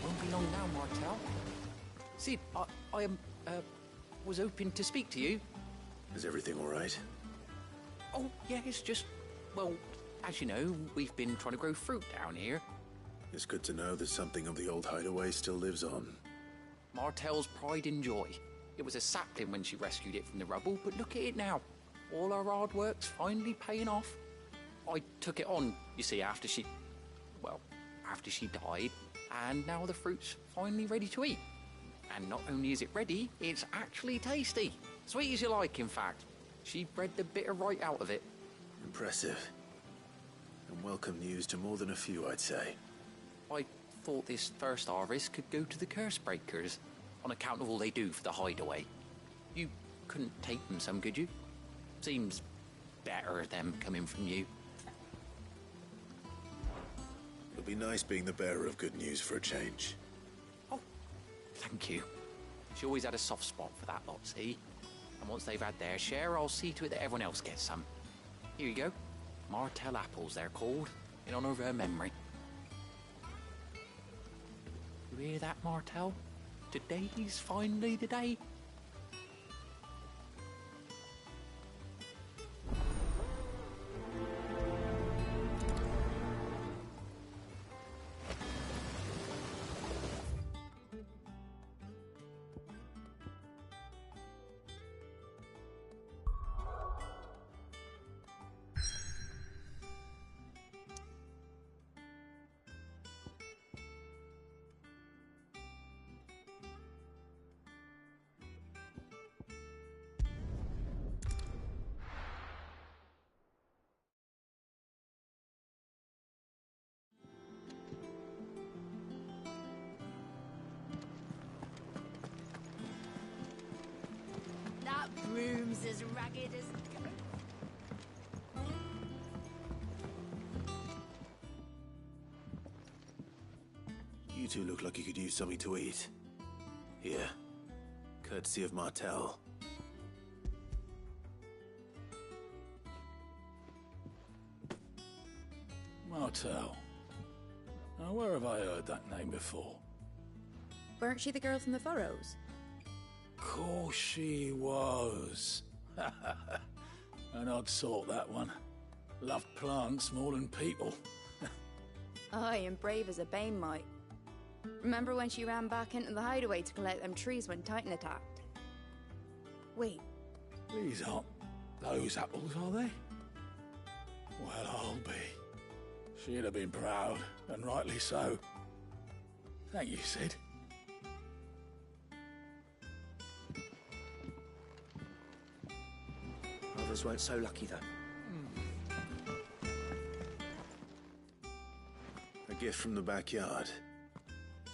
Won't be long now, Martel. Sid, I was hoping to speak to you. Is everything all right? Oh, yeah, it's just, well, as you know, we've been trying to grow fruit down here. It's good to know that something of the old hideaway still lives on. Martel's pride and joy. It was a sapling when she rescued it from the rubble, but look at it now. All our hard work's finally paying off. I took it on, you see, after she died, and now the fruit's finally ready to eat. And not only is it ready, it's actually tasty. Sweet as you like, in fact. She bred the bitter right out of it. Impressive. And welcome news to more than a few, I'd say. I thought this first harvest could go to the curse breakers, on account of all they do for the hideaway. You couldn't take them some, could you? Seems better them coming from you. It'll be nice being the bearer of good news for a change. Thank you. She always had a soft spot for that lot, see? And once they've had their share, I'll see to it that everyone else gets some. Here you go. Martell apples, they're called, in honor of her memory. You hear that, Martell? Today's finally the day. That broom's as ragged as... You two look like you could use something to eat. Here, courtesy of Martell. Martell. Now, where have I heard that name before? Weren't she the girl from the Furrows? Course she was. An odd sort, that one. Loved plants more than people. Aye, and brave as a bane might. Remember when she ran back into the hideaway to collect them trees when Titan attacked? Wait. These aren't those apples, are they? Well, I'll be. She'd have been proud, and rightly so. Thank you, Sid. Others weren't so lucky, though. A gift from the backyard.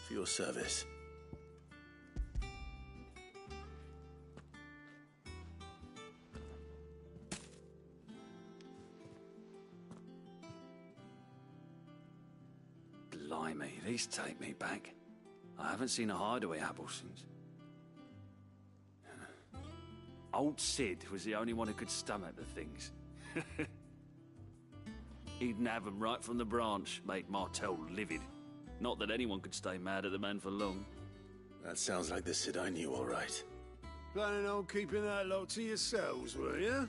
For your service. Blimey, these take me back. I haven't seen a hideaway apple since. Old Sid was the only one who could stomach the things. He'd nab 'em right from the branch, made Martell livid. Not that anyone could stay mad at the man for long. That sounds like the Sid I knew, all right. Planning on keeping that lot to yourselves, were you?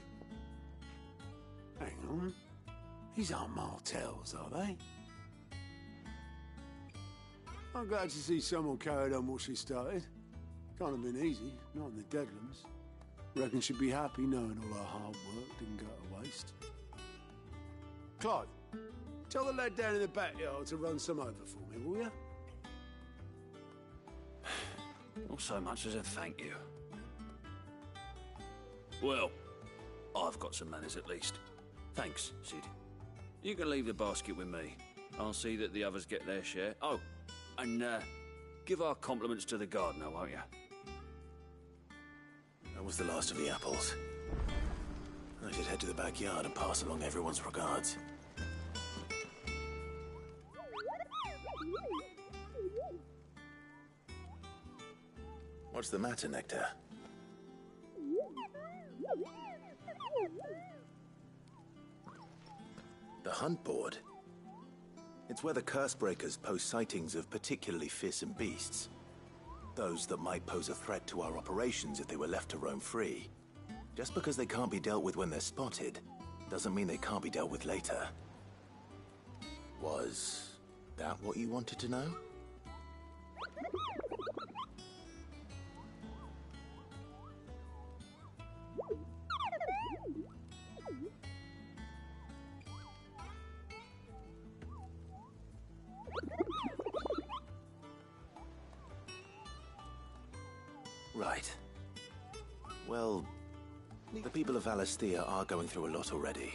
Hang on. These aren't Martells, are they? I'm glad to see someone carried on what she started. Can't have been easy, not in the Deadlands. Reckon she'd be happy knowing all her hard work didn't go to waste. Clive, tell the lad down in the backyard to run some over for me, will you? Not so much as a thank you. Well, I've got some manners at least. Thanks, Sid. You can leave the basket with me. I'll see that the others get their share. Oh, and give our compliments to the gardener, won't you? That was the last of the apples. I should head to the backyard and pass along everyone's regards. What's the matter, Nectar? The hunt board? It's where the curse breakers post sightings of particularly fearsome beasts. Those that might pose a threat to our operations if they were left to roam free. Just because they can't be dealt with when they're spotted, doesn't mean they can't be dealt with later. Was that what you wanted to know? Right. Well, the people of Alastia are going through a lot already.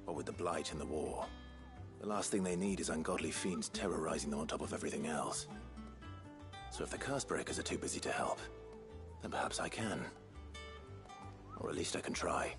What with the Blight and the war. The last thing they need is ungodly fiends terrorizing them on top of everything else. So if the curse breakers are too busy to help, then perhaps I can. Or at least I can try.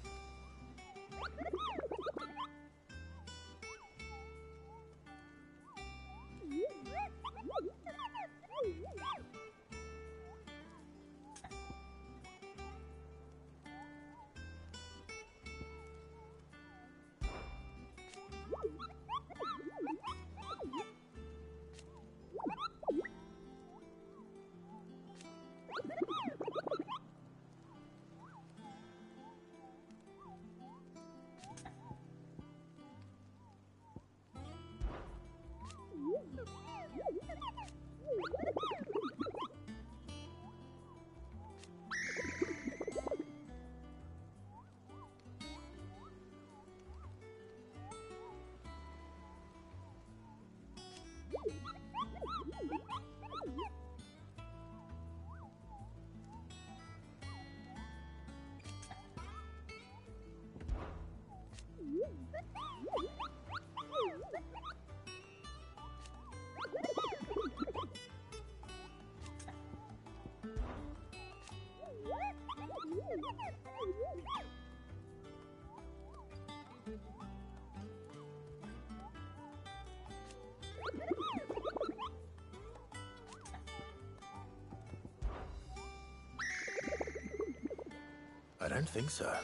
I don't think so.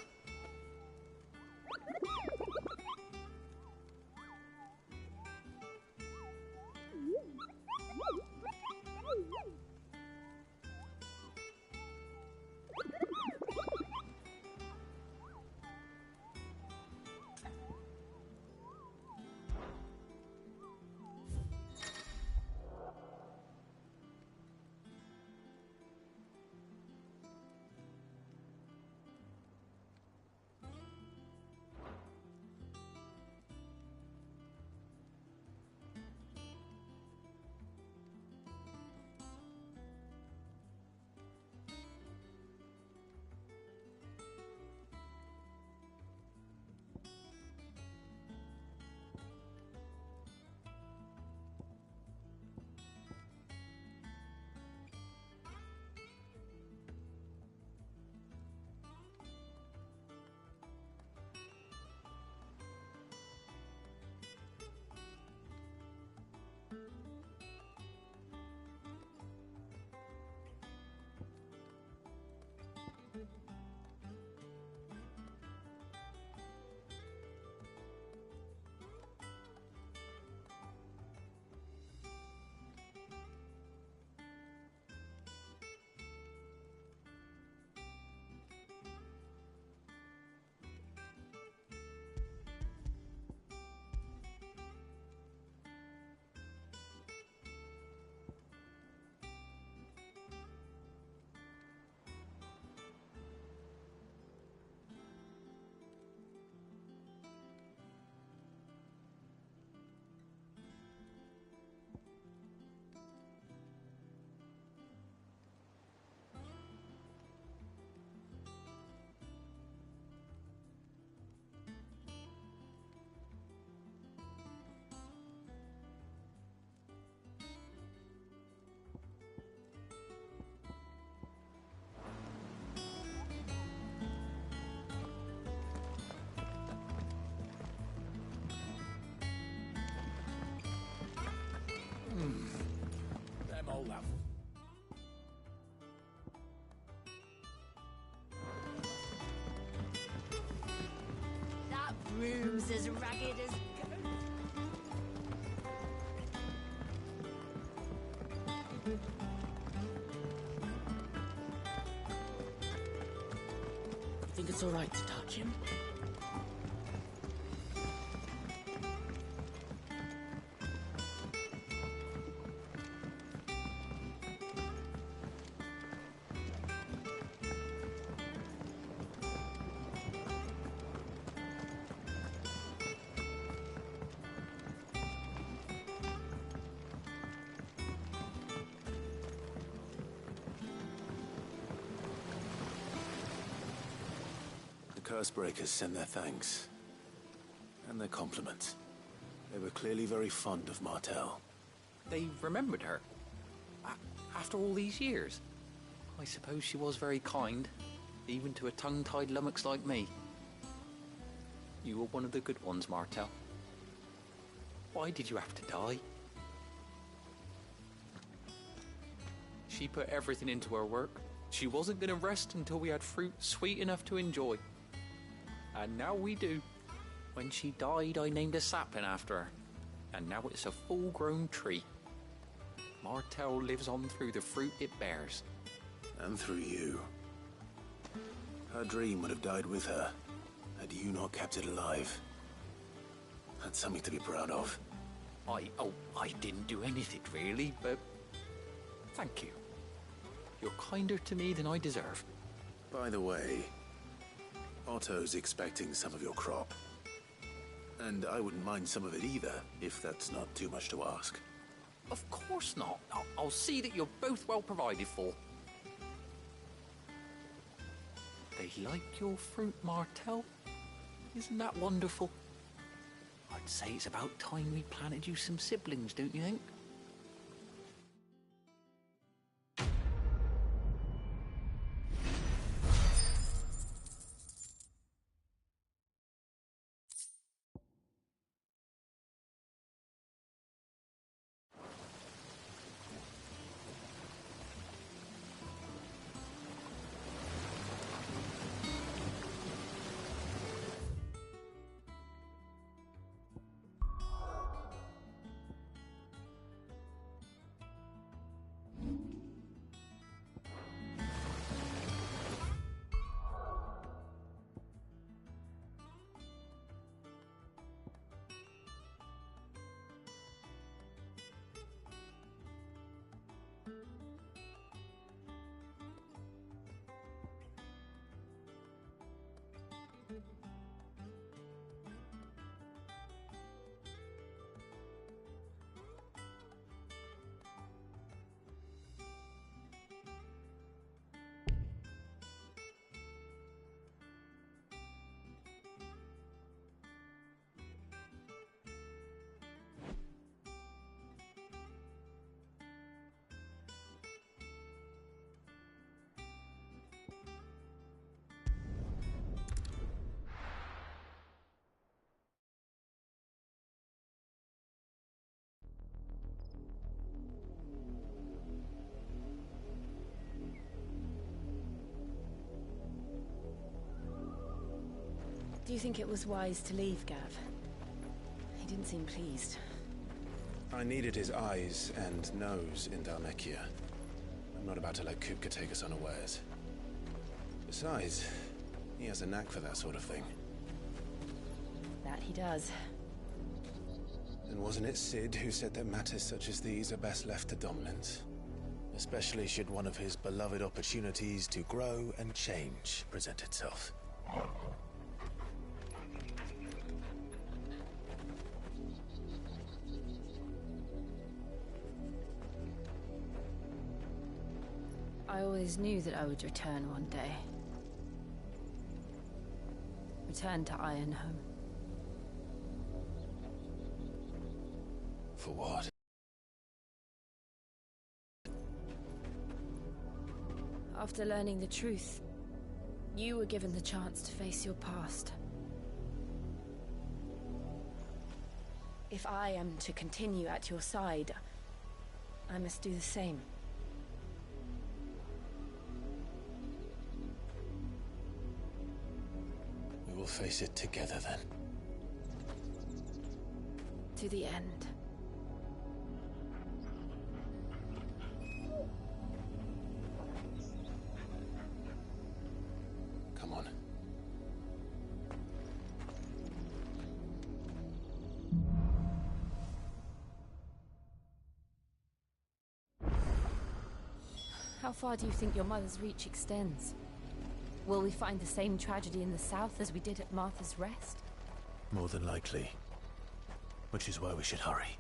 Them old love. That room's as ragged as... You think it's all right to touch him? The curse breakers send their thanks. And their compliments. They were clearly very fond of Martel. They remembered her? After all these years? I suppose she was very kind, even to a tongue-tied lummox like me. You were one of the good ones, Martel. Why did you have to die? She put everything into her work. She wasn't going to rest until we had fruit sweet enough to enjoy. And now we do. When she died, I named a sapling after her. And now it's a full-grown tree. Martel lives on through the fruit it bears. And through you. Her dream would have died with her, had you not kept it alive. That's something to be proud of. I didn't do anything really, but thank you. You're kinder to me than I deserve. By the way, Otto's expecting some of your crop. And I wouldn't mind some of it either, if that's not too much to ask. Of course not. I'll see that you're both well provided for. They like your fruit, Martel. Isn't that wonderful? I'd say it's about time we planted you some siblings, don't you think? Do you think it was wise to leave, Gav? He didn't seem pleased. I needed his eyes and nose in Dhalmekia. I'm not about to let Kupka take us unawares. Besides, he has a knack for that sort of thing. That he does. And wasn't it Sid who said that matters such as these are best left to dominance? Especially should one of his beloved opportunities to grow and change present itself. I always knew that I would return one day. Return to Ironhome. For what? After learning the truth, you were given the chance to face your past. If I am to continue at your side, I must do the same. We will face it together then. To the end. Come on. How far do you think your mother's reach extends? Will we find the same tragedy in the south as we did at Martha's Rest? More than likely. Which is why we should hurry.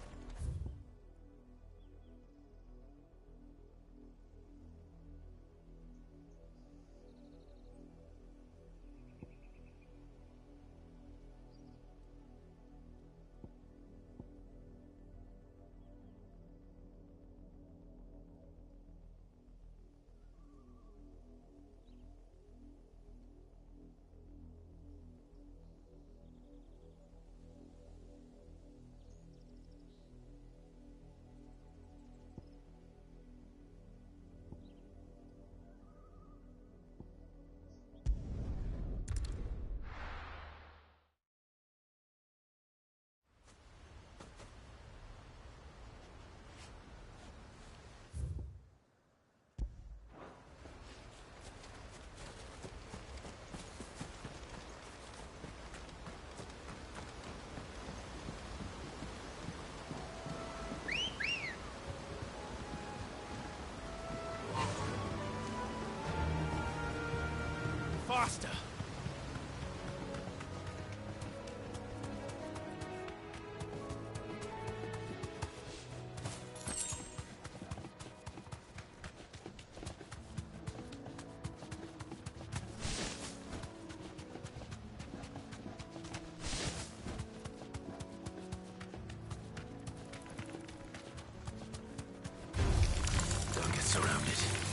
faster. Don't get surrounded.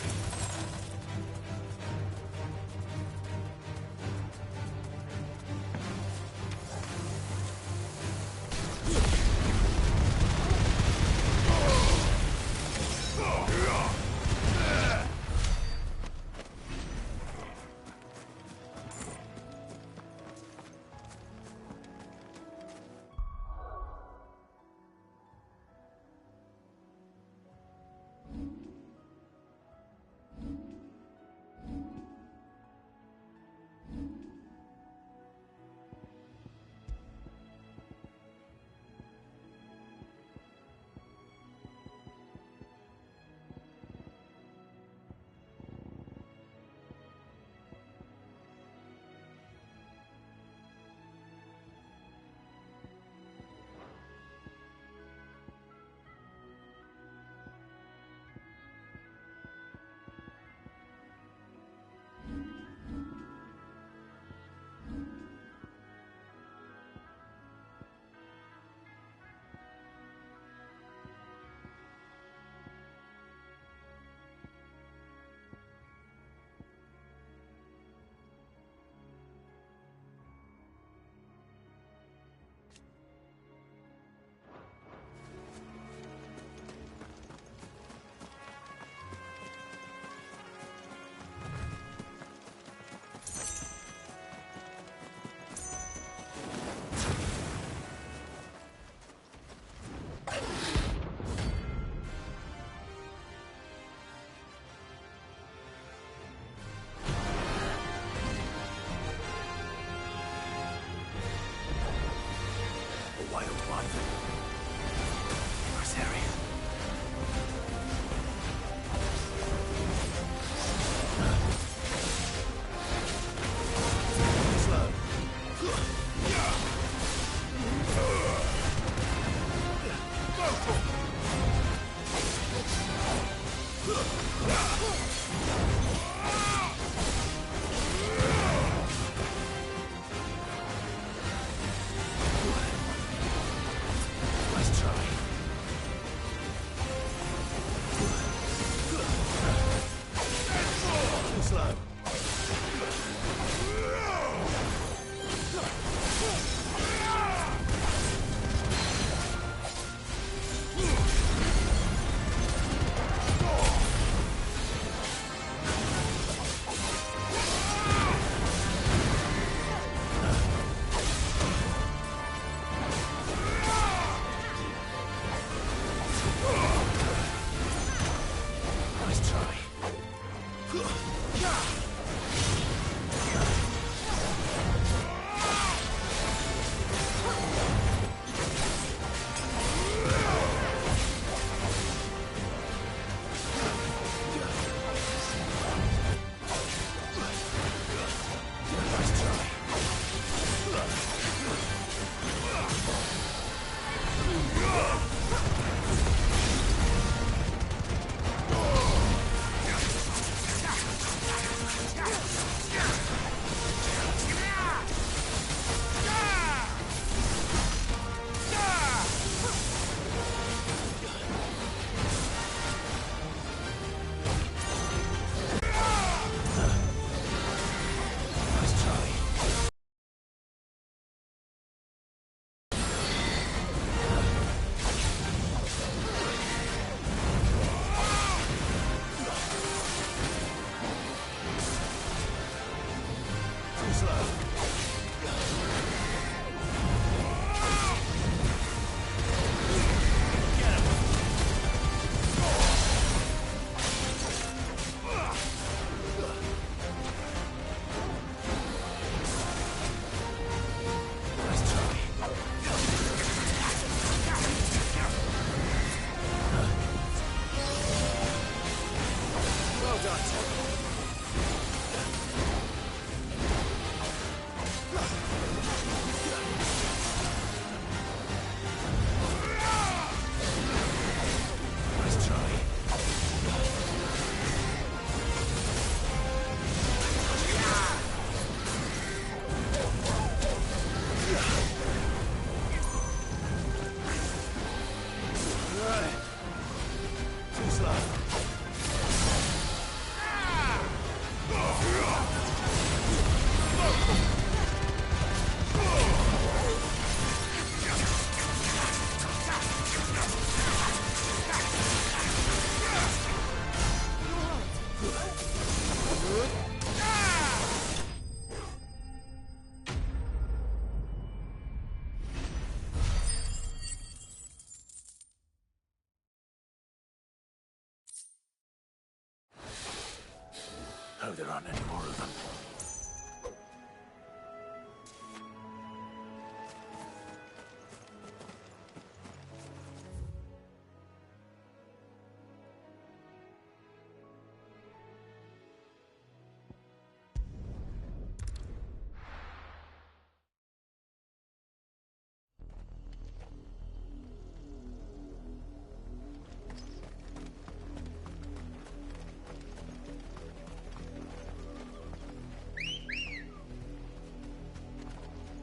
there aren't any more of them.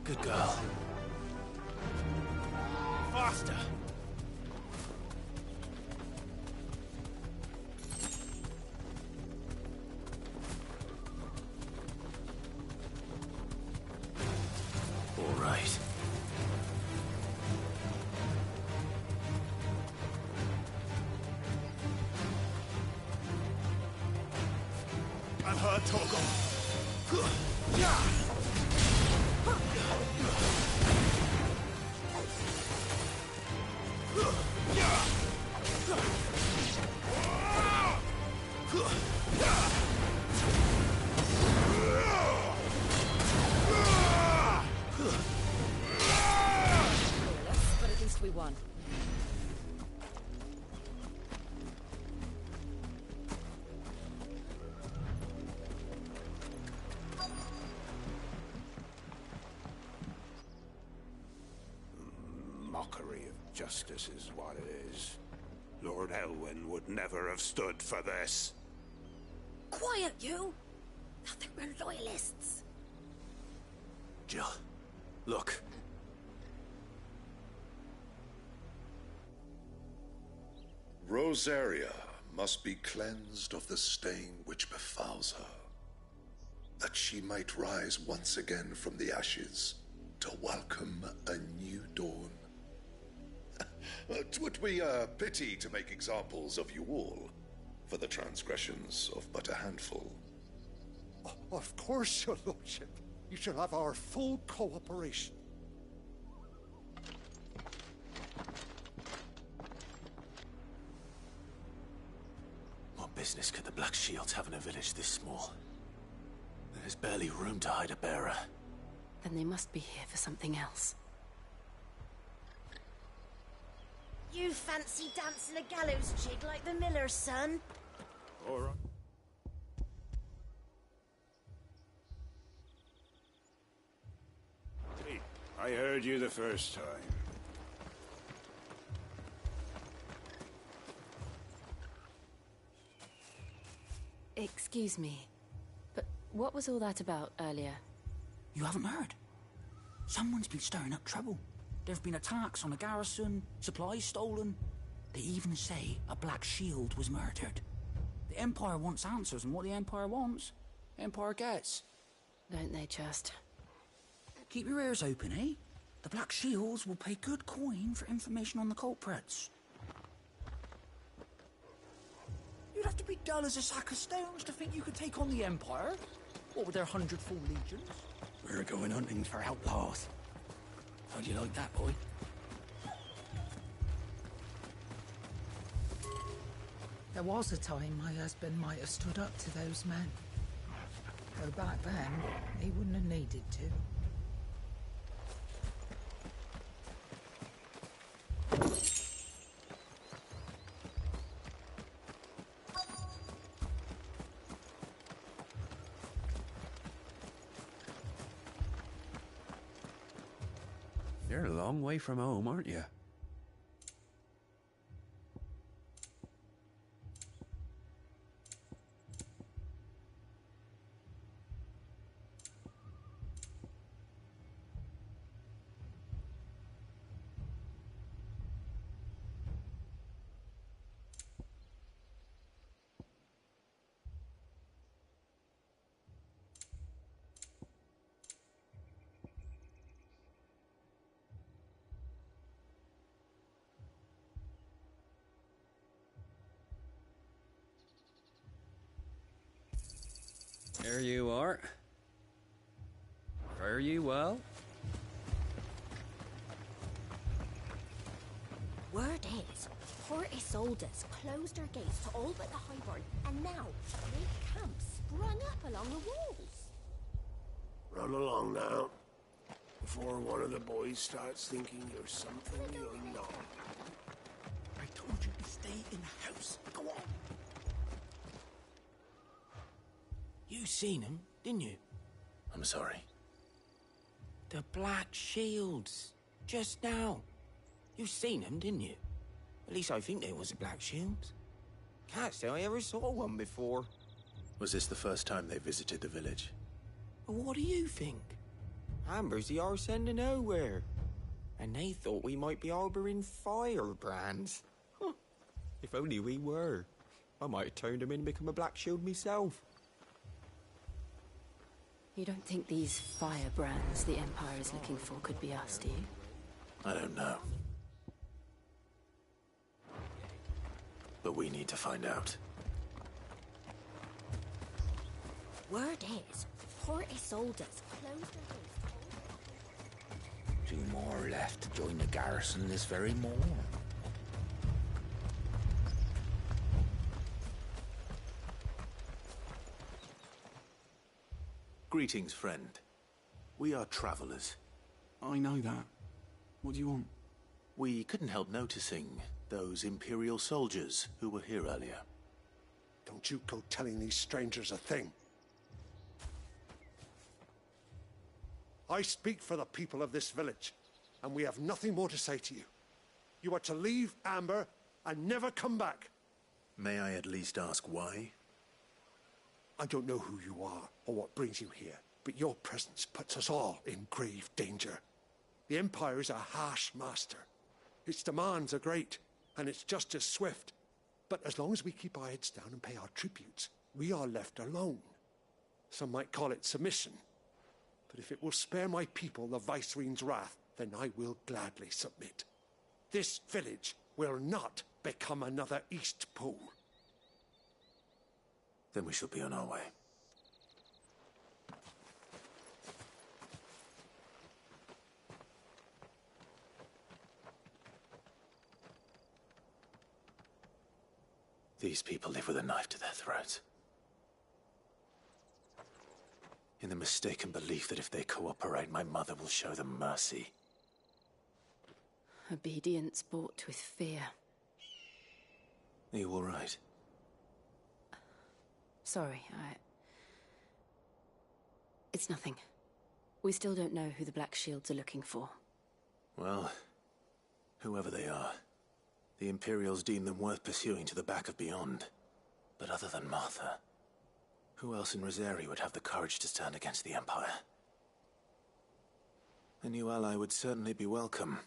Good girl. Faster! All right. I'm hurt, Torgal. But at least we won. Mockery of justice is what it is. Lord Elwyn would never have stood for this. Quiet, you! Thought they were loyalists. Jill, look. Rosaria must be cleansed of the stain which befouls her, that she might rise once again from the ashes to welcome a new dawn. 'Twould be a pity to make examples of you all for the transgressions of but a handful. Of course, your lordship. You shall have our full cooperation. What business could the Black Shields have in a village this small? There's barely room to hide a bearer. Then they must be here for something else. You fancy dancing a gallows jig like the miller's son? All right. Hey, I heard you the first time. Excuse me, but what was all that about earlier? You haven't heard? Someone's been stirring up trouble. There have been attacks on the garrison, supplies stolen. They even say a Black Shield was murdered. The Empire wants answers, and what the Empire wants, Empire gets. Don't they just? Keep your ears open, eh? The Black Shields will pay good coin for information on the culprits. You'd have to be dull as a sack of stones to think you could take on the Empire. What with their 100 full legions? We're going hunting for outlaws. How'd you like that, boy? There was a time my husband might have stood up to those men. Though back then, he wouldn't have needed to. You're a long way from home, aren't you? There you are. Fare you well. Word is, Port Isolde's closed her gates to all but the Highborn, and now great camps sprung up along the walls. Run along now, before one of the boys starts thinking you're something you're not. I told you to stay in the house. Go on. You seen him, didn't you? I'm sorry. The Black Shields. Just now. You seen him, didn't you? At least I think there was a Black Shields. Can't say I ever saw one before. Was this the first time they visited the village? What do you think? Amber's the arse end of nowhere. And they thought we might be harbouring firebrands. Huh. If only we were. I might have turned him in and become a Black Shield myself. You don't think these firebrands the Empire is looking for could be us, do you? I don't know. But we need to find out. Word is, Port Isolde's closed her gates. 2 more left to join the garrison this very morn. Greetings, friend. We are travelers. I know that. What do you want? We couldn't help noticing those Imperial soldiers who were here earlier. Don't you go telling these strangers a thing. I speak for the people of this village, and we have nothing more to say to you. You are to leave Amber and never come back. May I at least ask why? I don't know who you are or what brings you here, but your presence puts us all in grave danger. The Empire is a harsh master. Its demands are great, and its justice swift. But as long as we keep our heads down and pay our tributes, we are left alone. Some might call it submission. But if it will spare my people the Viceroy's wrath, then I will gladly submit. This village will not become another Eastpool. Then we shall be on our way. These people live with a knife to their throats. In the mistaken belief that if they cooperate, my mother will show them mercy. Obedience bought with fear. Are you all right? Sorry, It's nothing. We still don't know who the Black Shields are looking for. Well, whoever they are, the Imperials deem them worth pursuing to the back of beyond. But other than Martha, who else in Rosari would have the courage to stand against the Empire? A new ally would certainly be welcome.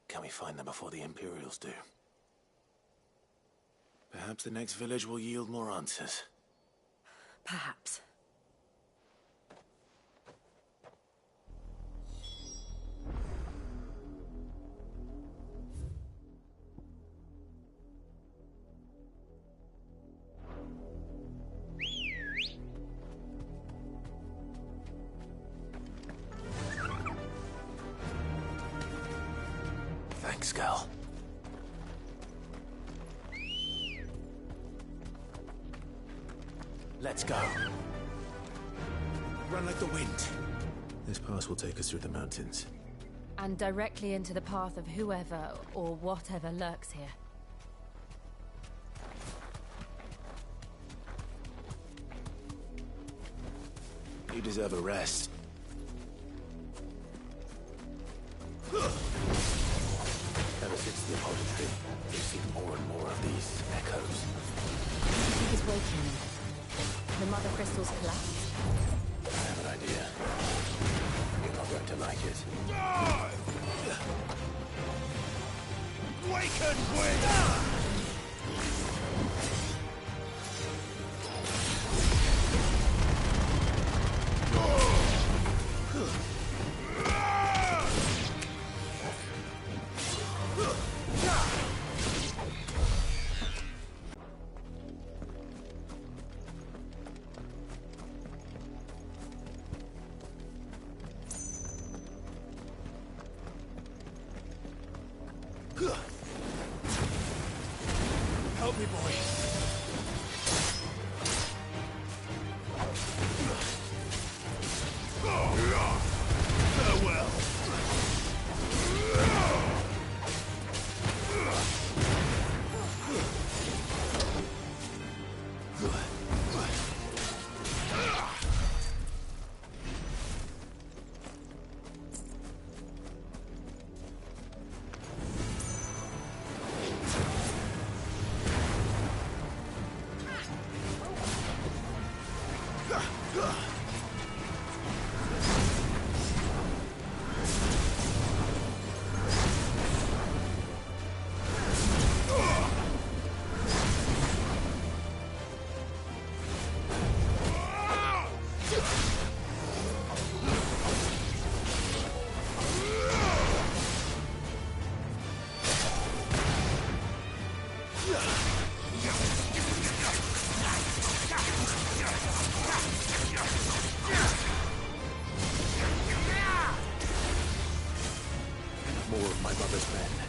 Can we find them before the Imperials do? Perhaps the next village will yield more answers. Perhaps. Thanks, Gal. Let's go. Run like the wind. This pass will take us through the mountains. And directly into the path of whoever or whatever lurks here. You deserve a rest. Ever since the apology, we've seen more and more of these echoes. What do you think is waking them? The Mother Crystal's collapse? I have an idea. You're not going to like it. Waken, wind! Help me, boy. Farewell. More of my mother's men.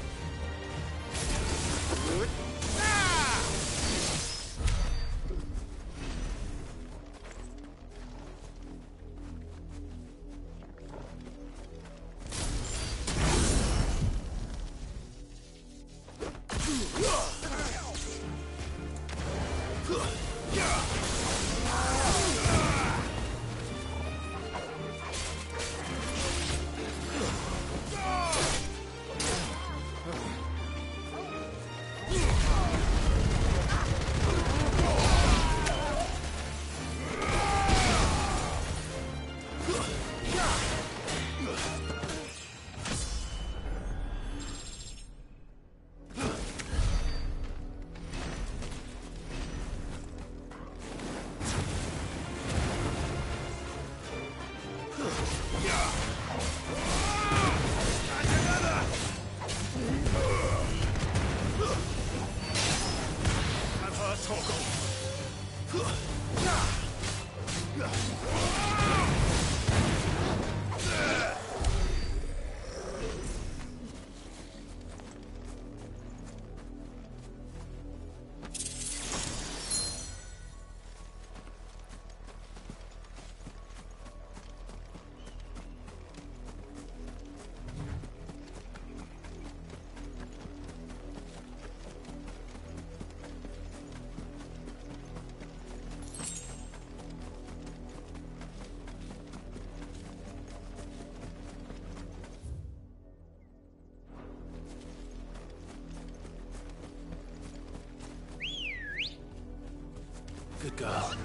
Good girl.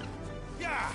Yeah!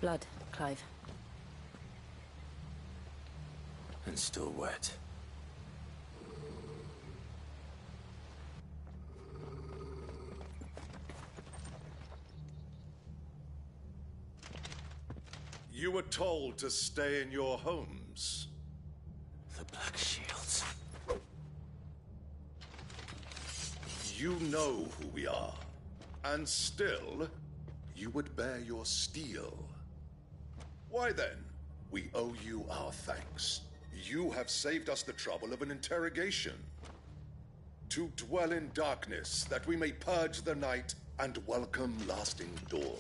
Blood, Clive. And still wet. You were told to stay in your homes. The Black Shields. You know who we are. And still, you would bear your steel. Why then? We owe you our thanks. You have saved us the trouble of an interrogation. To dwell in darkness, that we may purge the night and welcome lasting dawn.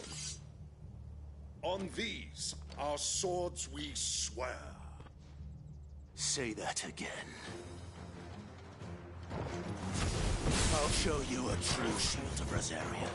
On these, our swords we swear. Say that again. I'll show you a true shield of Rosaria.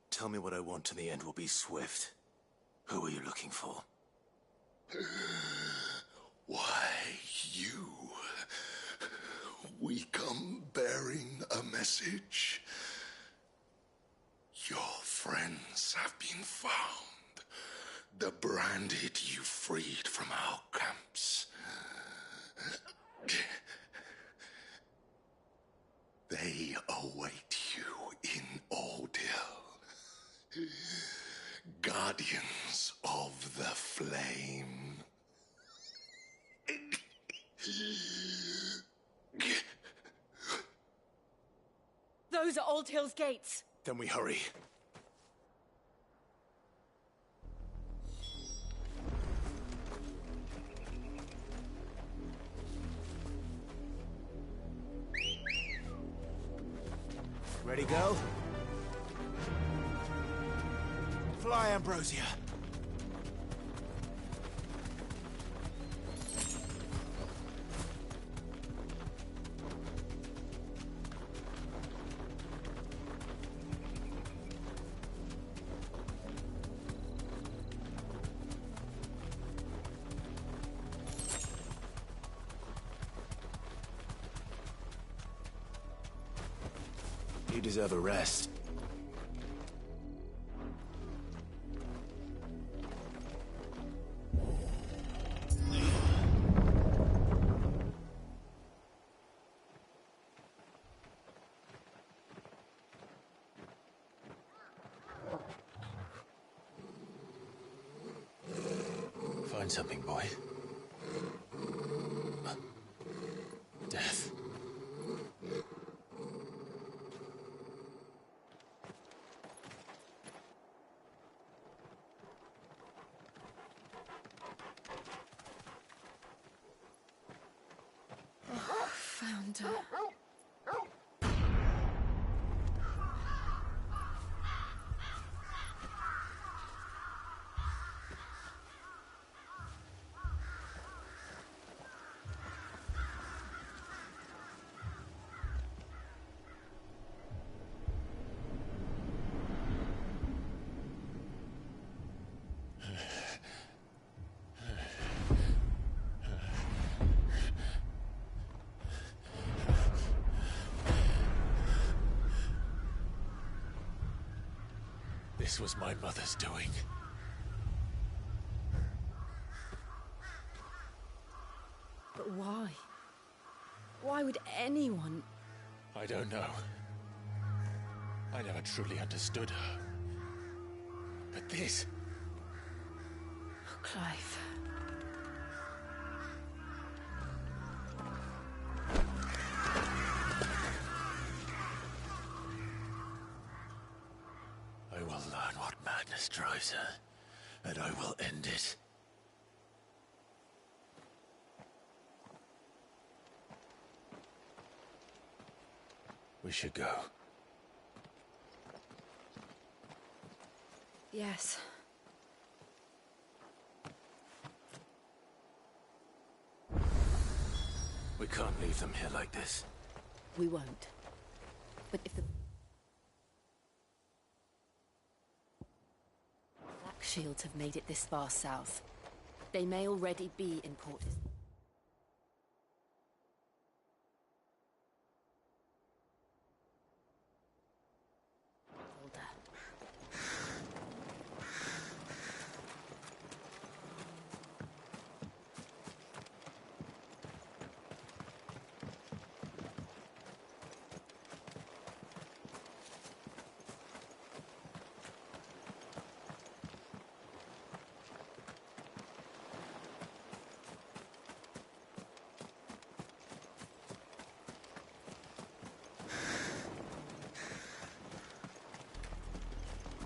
Tell me what I want and the end will be swift. Who are you looking for? Why, you. We come bearing a message. Your friends have been found. The branded you freed from our camps. They await you in Ordeal. Guardians of the Flame. Those are Old Hill's gates. Then we hurry. Ready, go? Fly, Ambrosia. You deserve a rest. Find something, boy. Death. Found her. This was my mother's doing. But But why? Why would anyone... I don't know. I never truly understood her. But this... Oh, Clive. I will learn what madness drives her, and I will end it. We should go. Yes. We can't leave them here like this. We won't. But if the... Black Shields have made it this far south, they may already be in Port...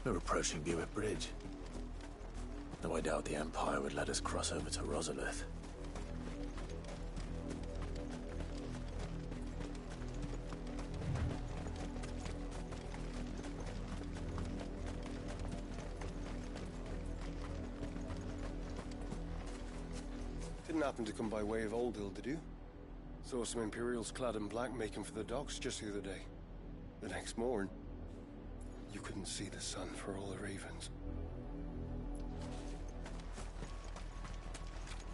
We're approaching Buick Bridge. Though I doubt the Empire would let us cross over to Rosalith. Didn't happen to come by way of Oldhill, did you? Saw some Imperials clad in black making for the docks just the other day. The next morn, you couldn't see the sun for all the ravens.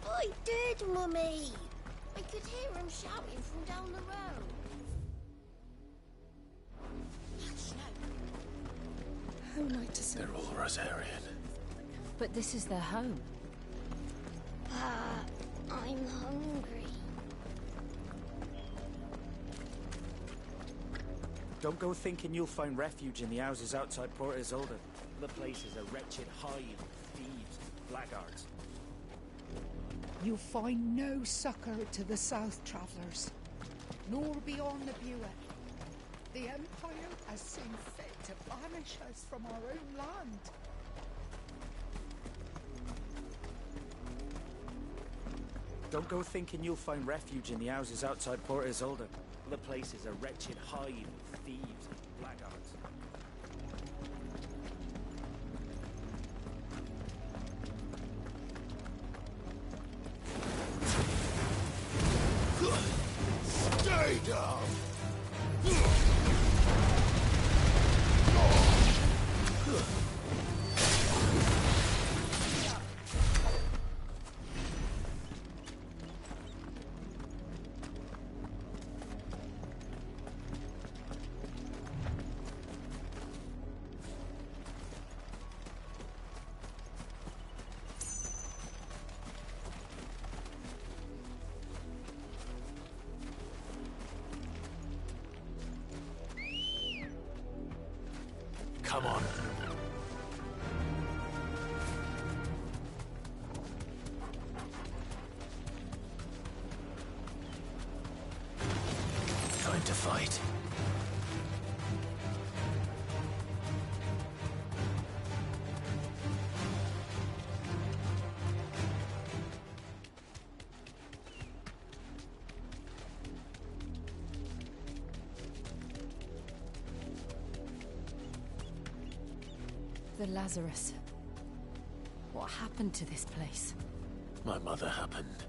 I did, Mummy! I could hear him shouting from down the road. How am I to say? They're all Rosarian. But this is their home. I'm hungry. Don't go thinking you'll find refuge in the houses outside Port Isolde. The place is a wretched hive of thieves and blackguards. You'll find no succor to the south travellers, nor beyond the Buick. The Empire has seen fit to banish us from our own land. Don't go thinking you'll find refuge in the houses outside Port Isolde. The place is a wretched hive of thieves and blackguards. Stay down! Come on. Time to fight. The Lazarus. What happened to this place? My mother happened.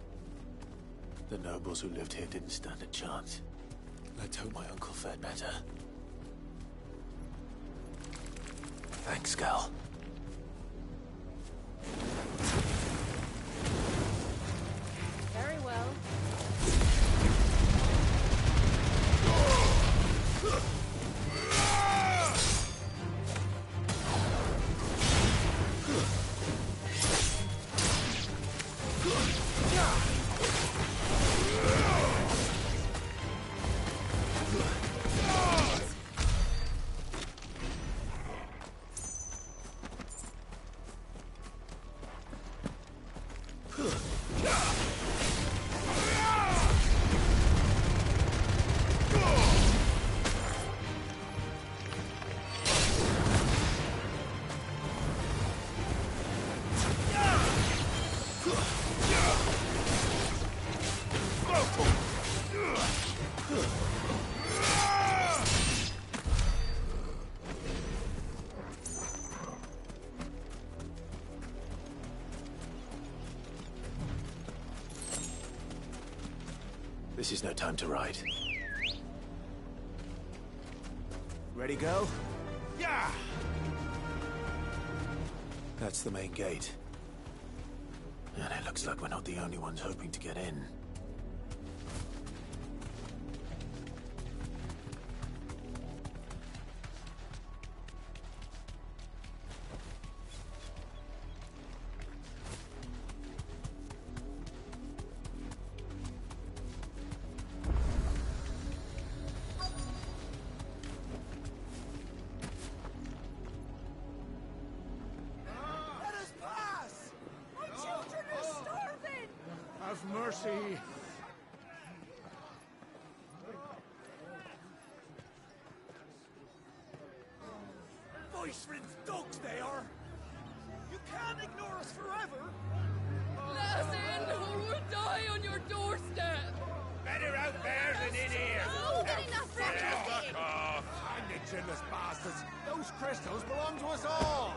The nobles who lived here didn't stand a chance. Let's hope my uncle fared better. Thanks, Gal. Very well. This is no time to ride. Ready, go? Yeah! That's the main gate. And it looks like we're not the only ones hoping to get in. Mercy! Voice-rinsed dogs they are! You can't ignore us forever! Let us in, or we'll die on your doorstep! Better out there than in here! Oh, get enough Fuck off! Hang the chinless bastards! Those crystals belong to us all!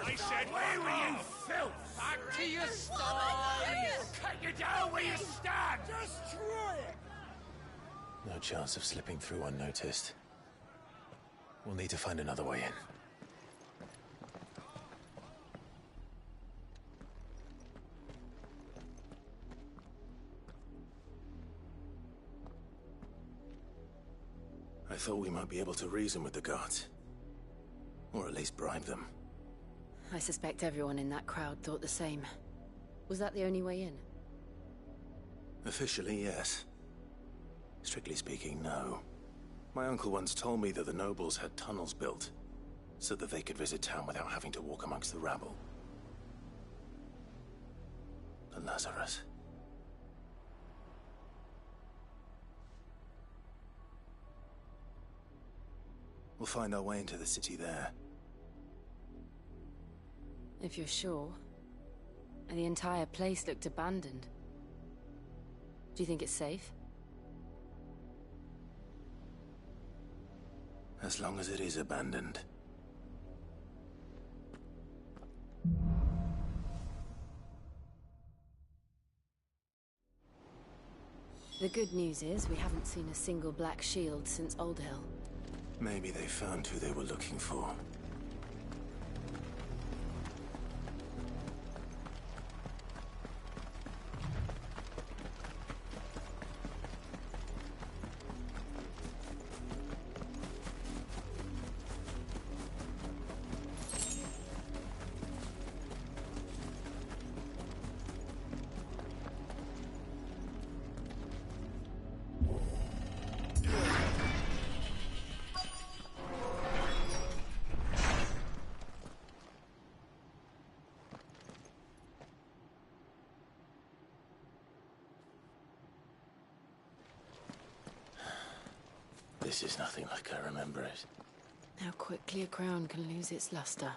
I said, where were you, filth? Back to your sties! Cut you down where you stand! Destroy it! No chance of slipping through unnoticed. We'll need to find another way in. I thought we might be able to reason with the guards. Or at least bribe them. I suspect everyone in that crowd thought the same. Was that the only way in? Officially, yes. Strictly speaking, no. My uncle once told me that the nobles had tunnels built, so that they could visit town without having to walk amongst the rabble. The Lazarus. We'll find our way into the city there. If you're sure. The entire place looked abandoned. Do you think it's safe? As long as it is abandoned. The good news is we haven't seen a single black shield since Old Hill. Maybe they found who they were looking for. This is nothing like I remember it. How quickly a crown can lose its luster.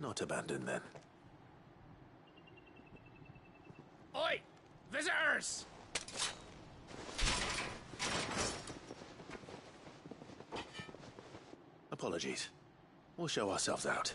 Not abandoned, then. Oi! Visitors! Apologies. We'll show ourselves out.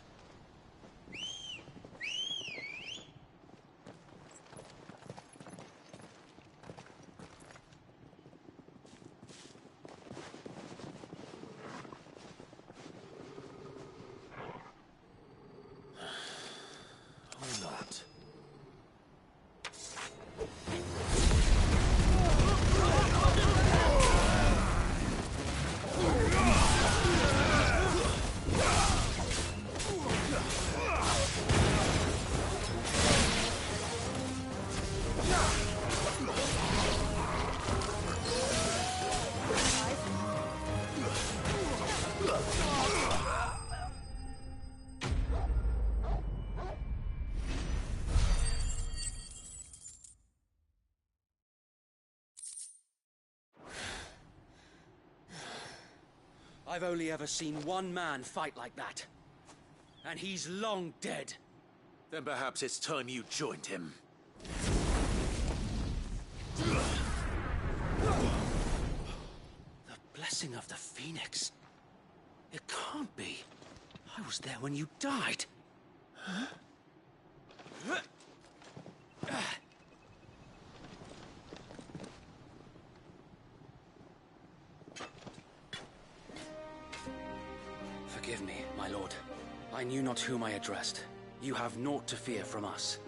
I've only ever seen one man fight like that. And he's long dead. Then perhaps it's time you joined him. The blessing of the Phoenix. It can't be. I was there when you died. Forgive me, my lord. I knew not whom I addressed. You have naught to fear from us.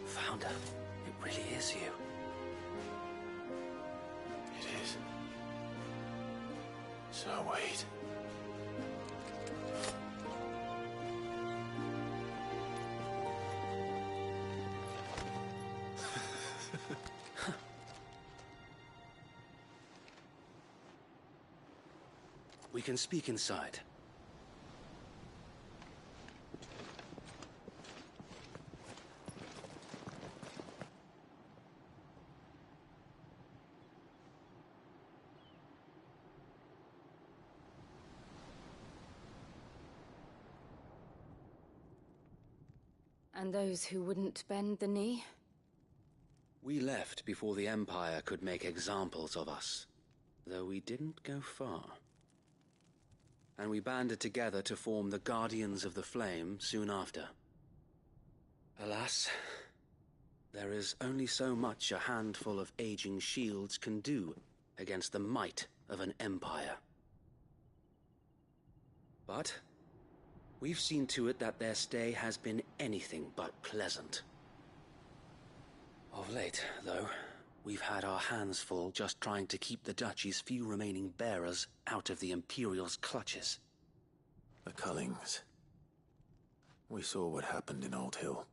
Founder, it really is you. It is. So wait. We can speak inside. And those who wouldn't bend the knee? We left before the Empire could make examples of us, though we didn't go far. And we banded together to form the Guardians of the Flame soon after. Alas, there is only so much a handful of aging shields can do against the might of an empire. But we've seen to it that their stay has been anything but pleasant. Of late, though, we've had our hands full just trying to keep the Duchy's few remaining bearers out of the Imperial's clutches. The Cullings. We saw what happened in Old Hill.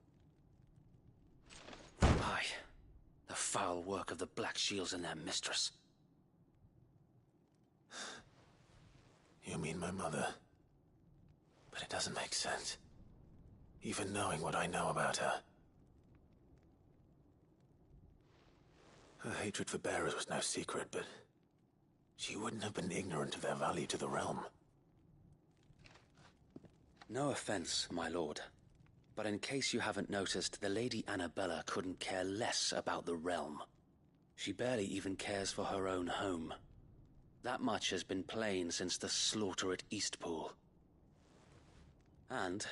Aye. The foul work of the Black Shields and their mistress. You mean my mother? But it doesn't make sense. Even knowing what I know about her. Her hatred for bearers was no secret, but she wouldn't have been ignorant of their value to the realm. No offense, my lord, but in case you haven't noticed, the Lady Annabella couldn't care less about the realm. She barely even cares for her own home. That much has been plain since the slaughter at Eastpool. And,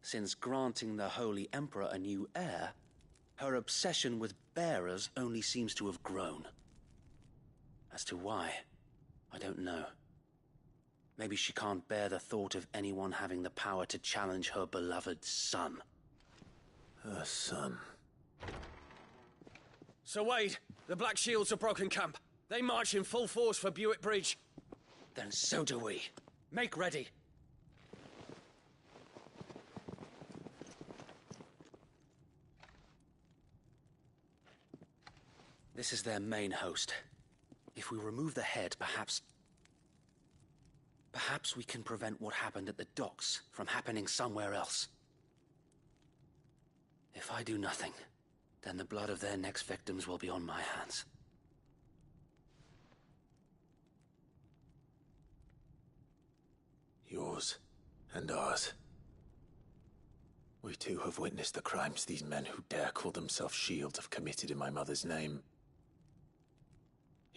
since granting the Holy Emperor a new heir, her obsession with bearers only seems to have grown. As to why, I don't know. Maybe she can't bear the thought of anyone having the power to challenge her beloved son. Her son. Sir Wade, the Black Shields have broken camp. They march in full force for Buick Bridge. Then so do we. Make ready. This is their main host. If we remove the head, perhaps we can prevent what happened at the docks from happening somewhere else. If I do nothing, then the blood of their next victims will be on my hands. Yours and ours. We too have witnessed the crimes these men who dare call themselves shields have committed in my mother's name.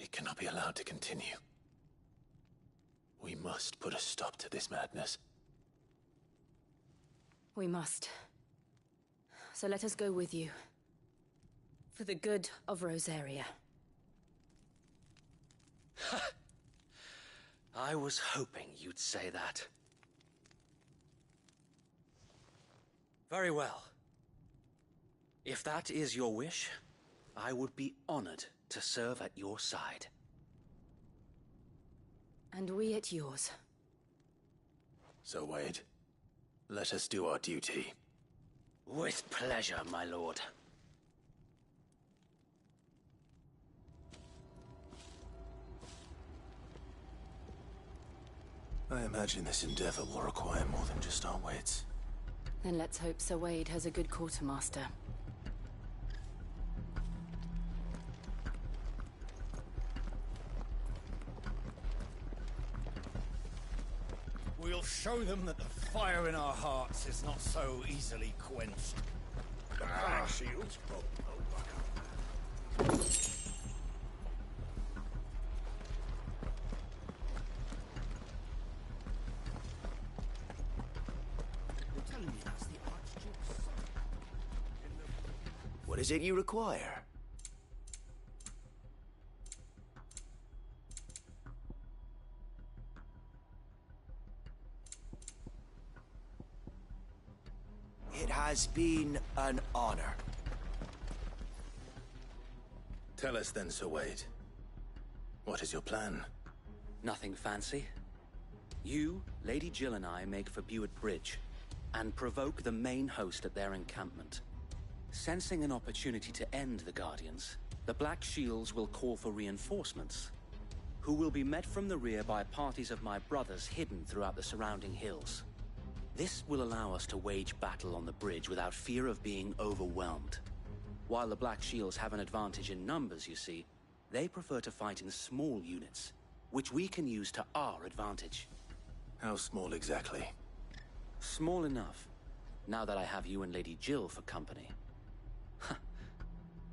It cannot be allowed to continue. We must put a stop to this madness. We must. So let us go with you. For the good of Rosaria. I was hoping you'd say that. Very well. If that is your wish, I would be honored to serve at your side. And we at yours. So, Wade, let us do our duty. With pleasure, my lord. I imagine this endeavor will require more than just our wits. Then let's hope Sir Wade has a good quartermaster. We'll show them that the fire in our hearts is not so easily quenched. The Black Shields? You're telling me that's the Archduke's son? What is it you require? It has been an honor. Tell us then, Sir Wade. What is your plan? Nothing fancy. You, Lady Jill and I make for Buett Bridge and provoke the main host at their encampment. Sensing an opportunity to end the Guardians, the Black Shields will call for reinforcements, who will be met from the rear by parties of my brothers hidden throughout the surrounding hills. This will allow us to wage battle on the bridge without fear of being overwhelmed. While the Black Shields have an advantage in numbers, you see, they prefer to fight in small units, which we can use to our advantage. How small exactly? Small enough, now that I have you and Lady Jill for company.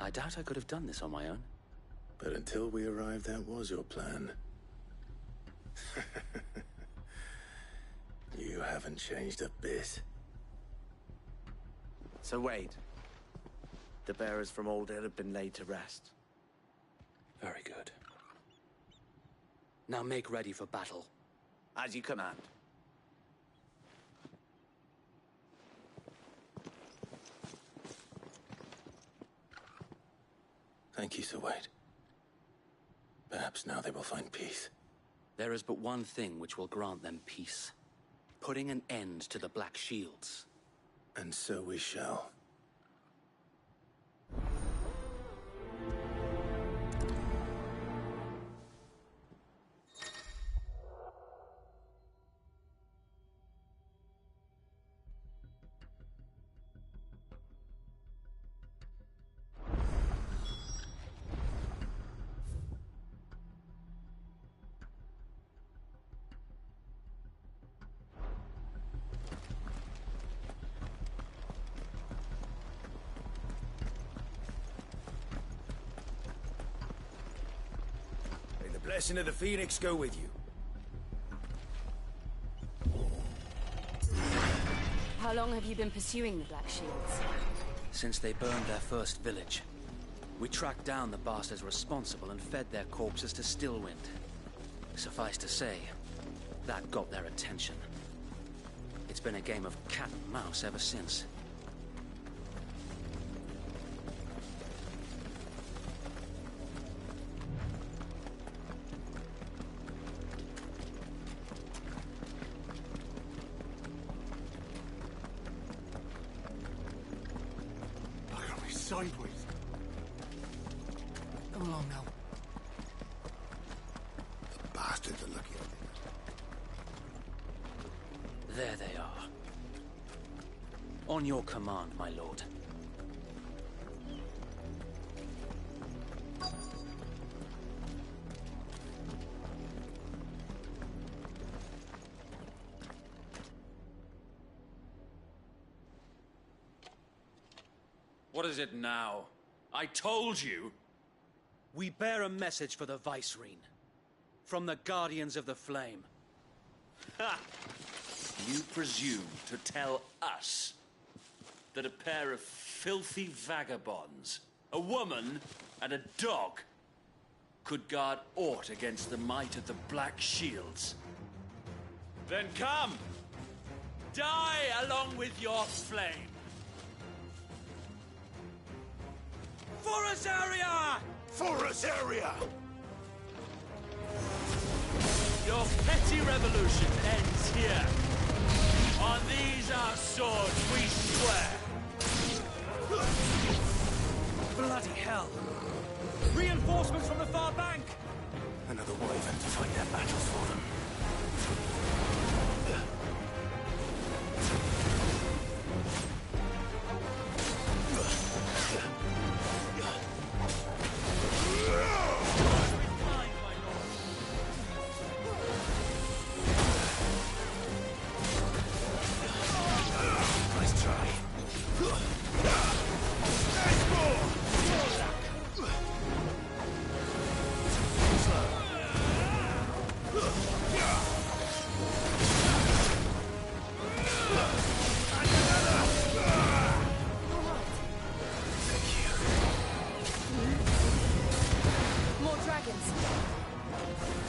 I doubt I could have done this on my own. But until we arrived, that was your plan. You haven't changed a bit. So Wade, the bearers from Old Hill have been laid to rest. Very good. Now make ready for battle. As you command. Thank you, Sir Wade. Perhaps now they will find peace. There is but one thing which will grant them peace. Putting an end to the Black Shields. And so we shall. Blessing of the Phoenix go with you. How long have you been pursuing the Black Shields? Since they burned their first village. We tracked down the bastards responsible and fed their corpses to Stillwind. Suffice to say, that got their attention. It's been a game of cat and mouse ever since. Sideways. Come along now. The bastards are looking at me. There they are. On your command, my lord. What is it now? I told you! We bear a message for the Vicereine. From the Guardians of the Flame. Ha! You presume to tell us that a pair of filthy vagabonds, a woman and a dog, could guard aught against the might of the Black Shields? Then come! Die along with your flame! For Azaria! For Azaria! Your petty revolution ends here. On these our swords we swear. Bloody hell! Reinforcements from the far bank! Another wyvern to fight their battles for them.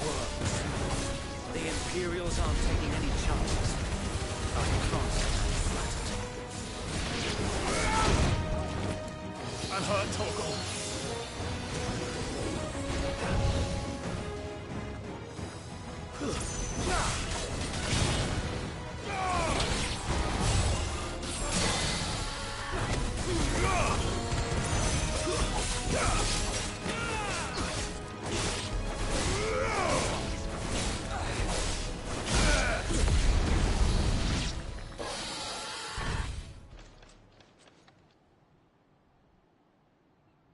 Worms. The Imperials aren't taking any chances. I can't say I'm flattered. I'm hurt, Torgal.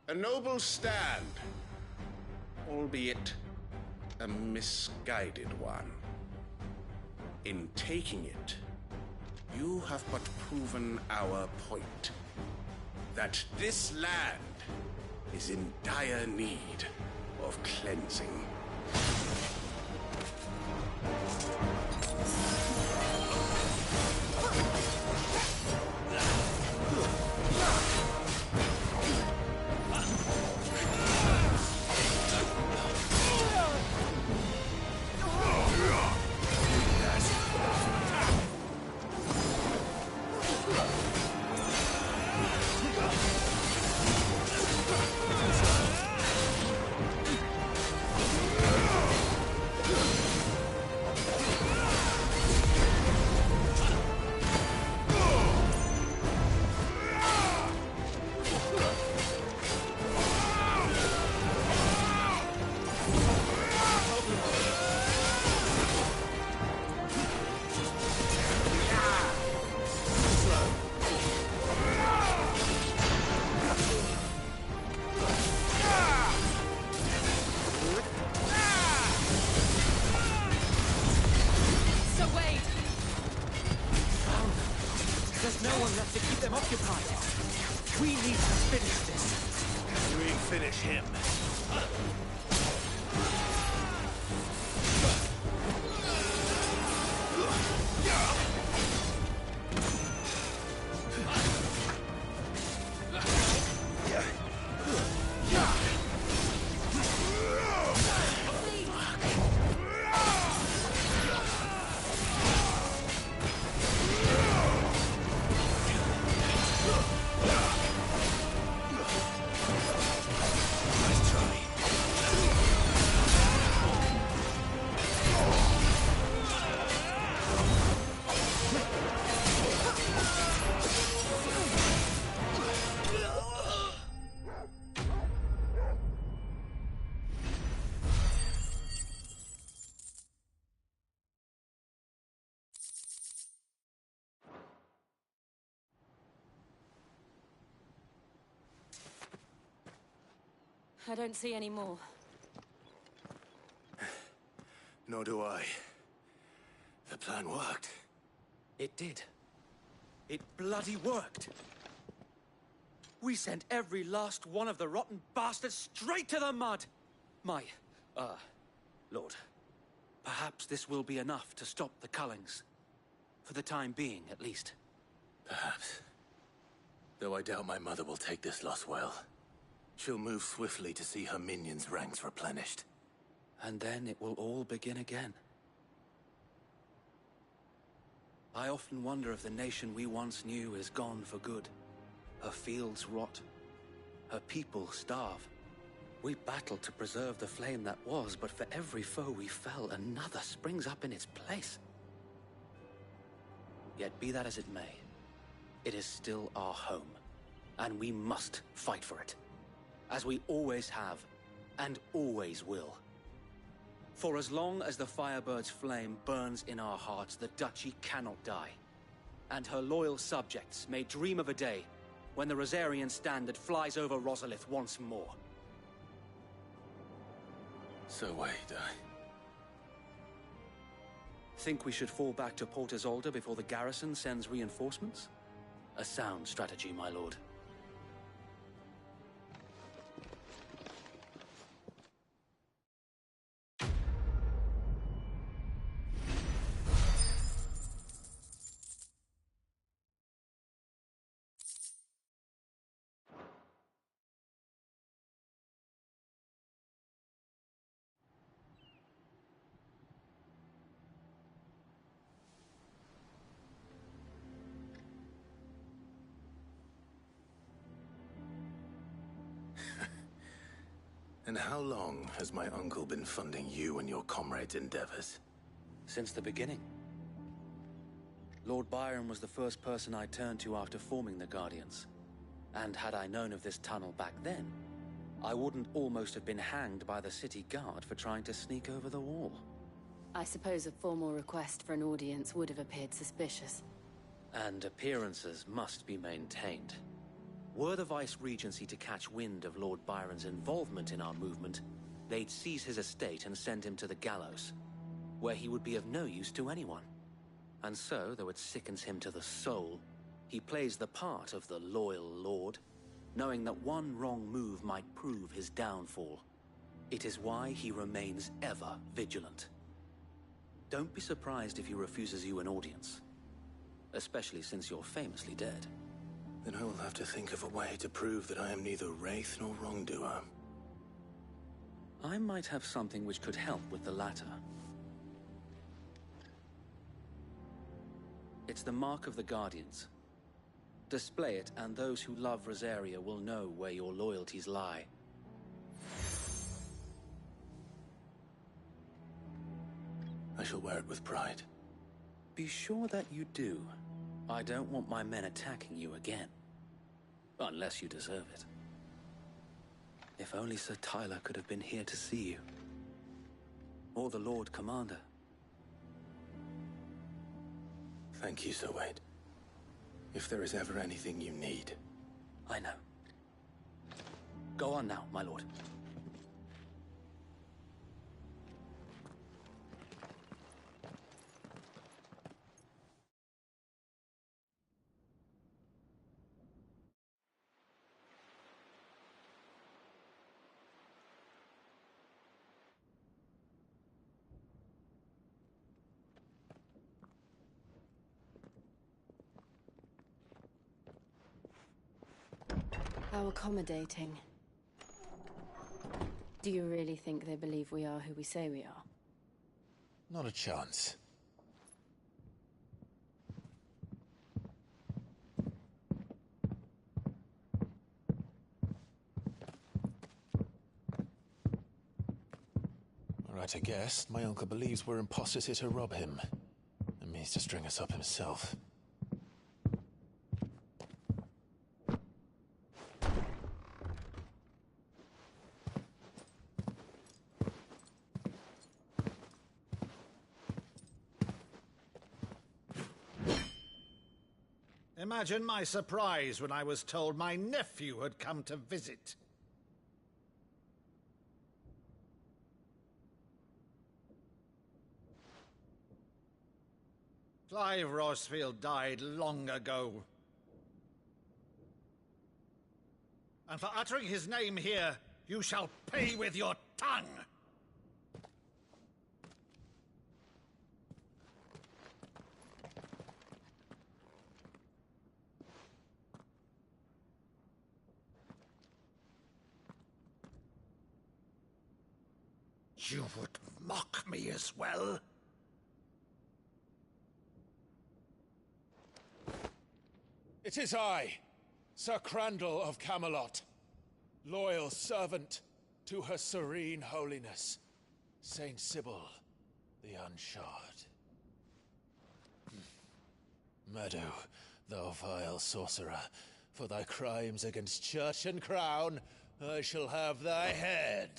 A noble stand, albeit a misguided one. In taking it, you have but proven our point, that this land is in dire need of cleansing. There's no one left to keep them occupied. We need to finish this. We finish him. I don't see any more. Nor do I. The plan worked. It did. It bloody worked. We sent every last one of the rotten bastards straight to the mud! Lord, perhaps this will be enough to stop the Cullings. For the time being, at least. Perhaps. Though I doubt my mother will take this loss well. She'll move swiftly to see her minions' ranks replenished. And then it will all begin again. I often wonder if the nation we once knew is gone for good. Her fields rot. Her people starve. We battled to preserve the flame that was, but for every foe we fell, another springs up in its place. Yet be that as it may, it is still our home, and we must fight for it. As we always have, and always will. For as long as the Firebird's flame burns in our hearts, the Duchy cannot die. And her loyal subjects may dream of a day when the Rosarian standard flies over Rosalith once more. So wait, Think we should fall back to Port Isolde before the garrison sends reinforcements? A sound strategy, my lord. And how long has my uncle been funding you and your comrades' endeavors? Since the beginning. Lord Byron was the first person I turned to after forming the Guardians. And had I known of this tunnel back then, I wouldn't almost have been hanged by the city guard for trying to sneak over the wall. I suppose a formal request for an audience would have appeared suspicious. And appearances must be maintained. Were the Vice-Regency to catch wind of Lord Byron's involvement in our movement, they'd seize his estate and send him to the gallows, where he would be of no use to anyone. And so, though it sickens him to the soul, he plays the part of the loyal lord, knowing that one wrong move might prove his downfall. It is why he remains ever vigilant. Don't be surprised if he refuses you an audience, especially since you're famously dead. Then I will have to think of a way to prove that I am neither wraith nor wrongdoer. I might have something which could help with the latter. It's the mark of the Guardians. Display it, and those who love Rosaria will know where your loyalties lie. I shall wear it with pride. Be sure that you do. I don't want my men attacking you again. Unless you deserve it. If only Sir Tyler could have been here to see you. Or the Lord Commander. Thank you, Sir Wade. If there is ever anything you need. I know. Go on now, my lord. How accommodating. Do you really think they believe we are who we say we are? Not a chance. Right, I guess. My uncle believes we're imposters here to rob him. And means to string us up himself. Imagine my surprise when I was told my nephew had come to visit. Clive Rosfield died long ago. And for uttering his name here, you shall pay with your tongue! You would mock me as well? It is I, Sir Crandall of Camelot, loyal servant to Her Serene Holiness, Saint Sybil the Unshod. Meadow, thou vile sorcerer, for thy crimes against church and crown, I shall have thy head.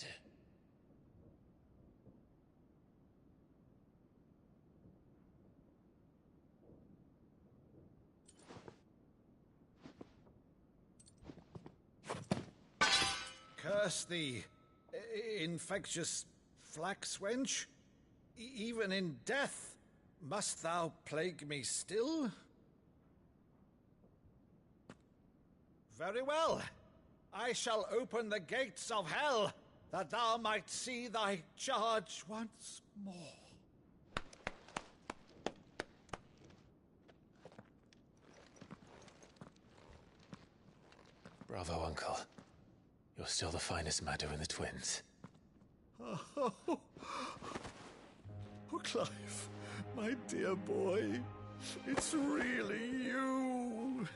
Curse thee, infectious flax wench. Even in death, must thou plague me still? Very well. I shall open the gates of hell, that thou might see thy charge once more. Bravo, Uncle. You're still the finest Meadow in the twins. Oh, Clive, my dear boy, it's really you.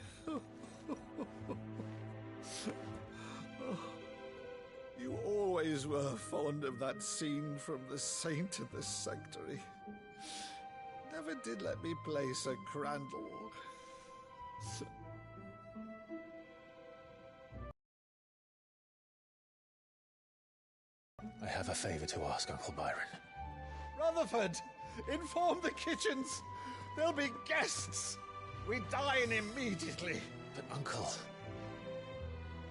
You always were fond of that scene from The Saint of the Sanctuary. Never did let me play Sir Crandall. I have a favor to ask, Uncle Byron. Rutherford, inform the kitchens. There'll be guests. We dine immediately. But, Uncle...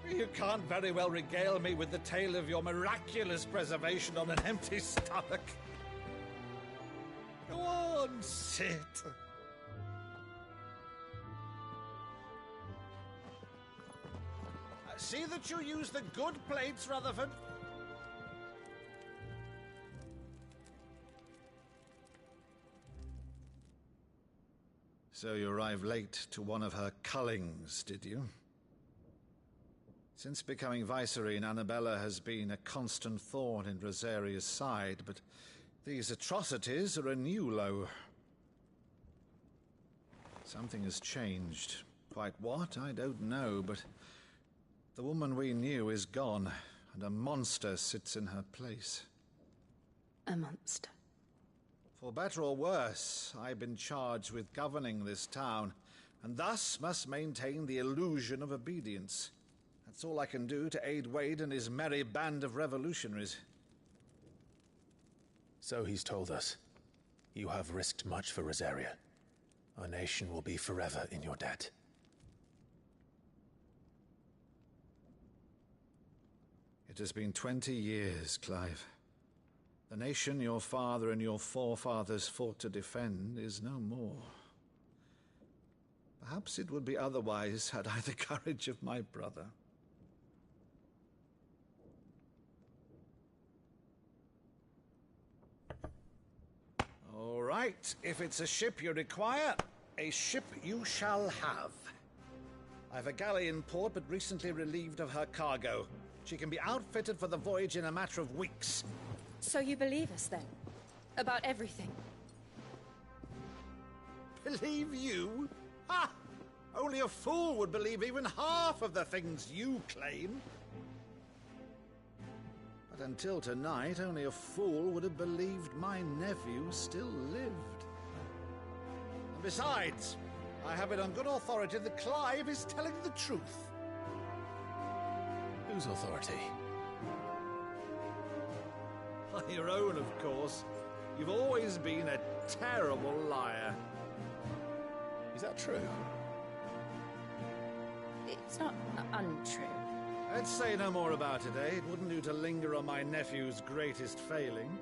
You can't very well regale me with the tale of your miraculous preservation on an empty stomach. Go on, sit. See that you use the good plates, Rutherford. So you arrived late to one of her cullings, did you? Since becoming Vicereine, Annabella has been a constant thorn in Rosaria's side, but these atrocities are a new low. Something has changed. Quite what, I don't know, but the woman we knew is gone, and a monster sits in her place. A monster? For better or worse, I've been charged with governing this town, and thus must maintain the illusion of obedience. That's all I can do to aid Wade and his merry band of revolutionaries. So he's told us. You have risked much for Rosaria. Our nation will be forever in your debt. It has been 20 years, Clive. The nation your father and your forefathers fought to defend is no more. Perhaps it would be otherwise had I the courage of my brother. All right, if it's a ship you require, a ship you shall have. I've a galley in port, but recently relieved of her cargo. She can be outfitted for the voyage in a matter of weeks. So you believe us, then? About everything? Believe you? Ha! Only a fool would believe even half of the things you claim. But until tonight, only a fool would have believed my nephew still lived. And besides, I have it on good authority that Clive is telling the truth. Whose authority? Your own, of course. You've always been a terrible liar. Is that true? It's not untrue. Let's say no more about it, eh? It wouldn't do to linger on my nephew's greatest failing.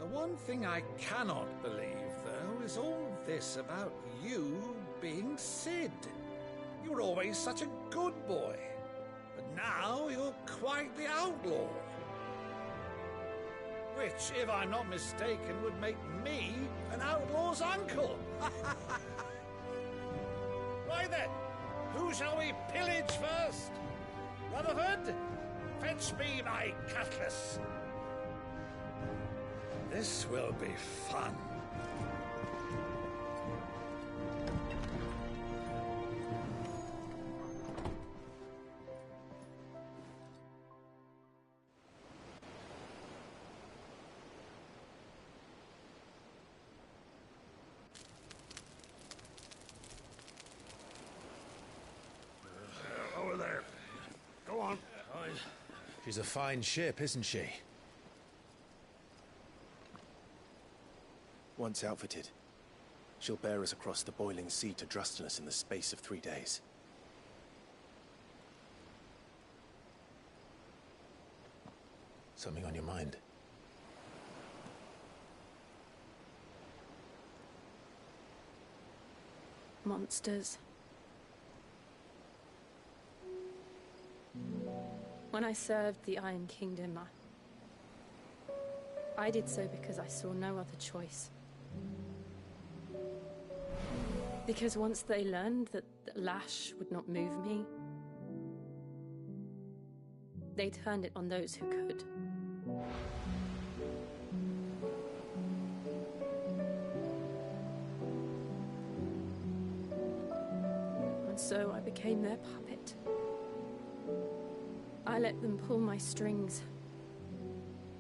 The one thing I cannot believe, though, is all this about you being Sid. You were always such a good boy, but now you're quite the outlaw. Which, if I'm not mistaken, would make me an outlaw's uncle. Right then, who shall we pillage first? Rutherford, fetch me my cutlass. This will be fun. Over there. Go on. She's a fine ship, isn't she? Once outfitted, she'll bear us across the boiling sea to Drustinus in the space of 3 days. Something on your mind? Monsters. When I served the Iron Kingdom, I did so because I saw no other choice. Because once they learned that the lash would not move me, they turned it on those who could. so I became their puppet. I let them pull my strings,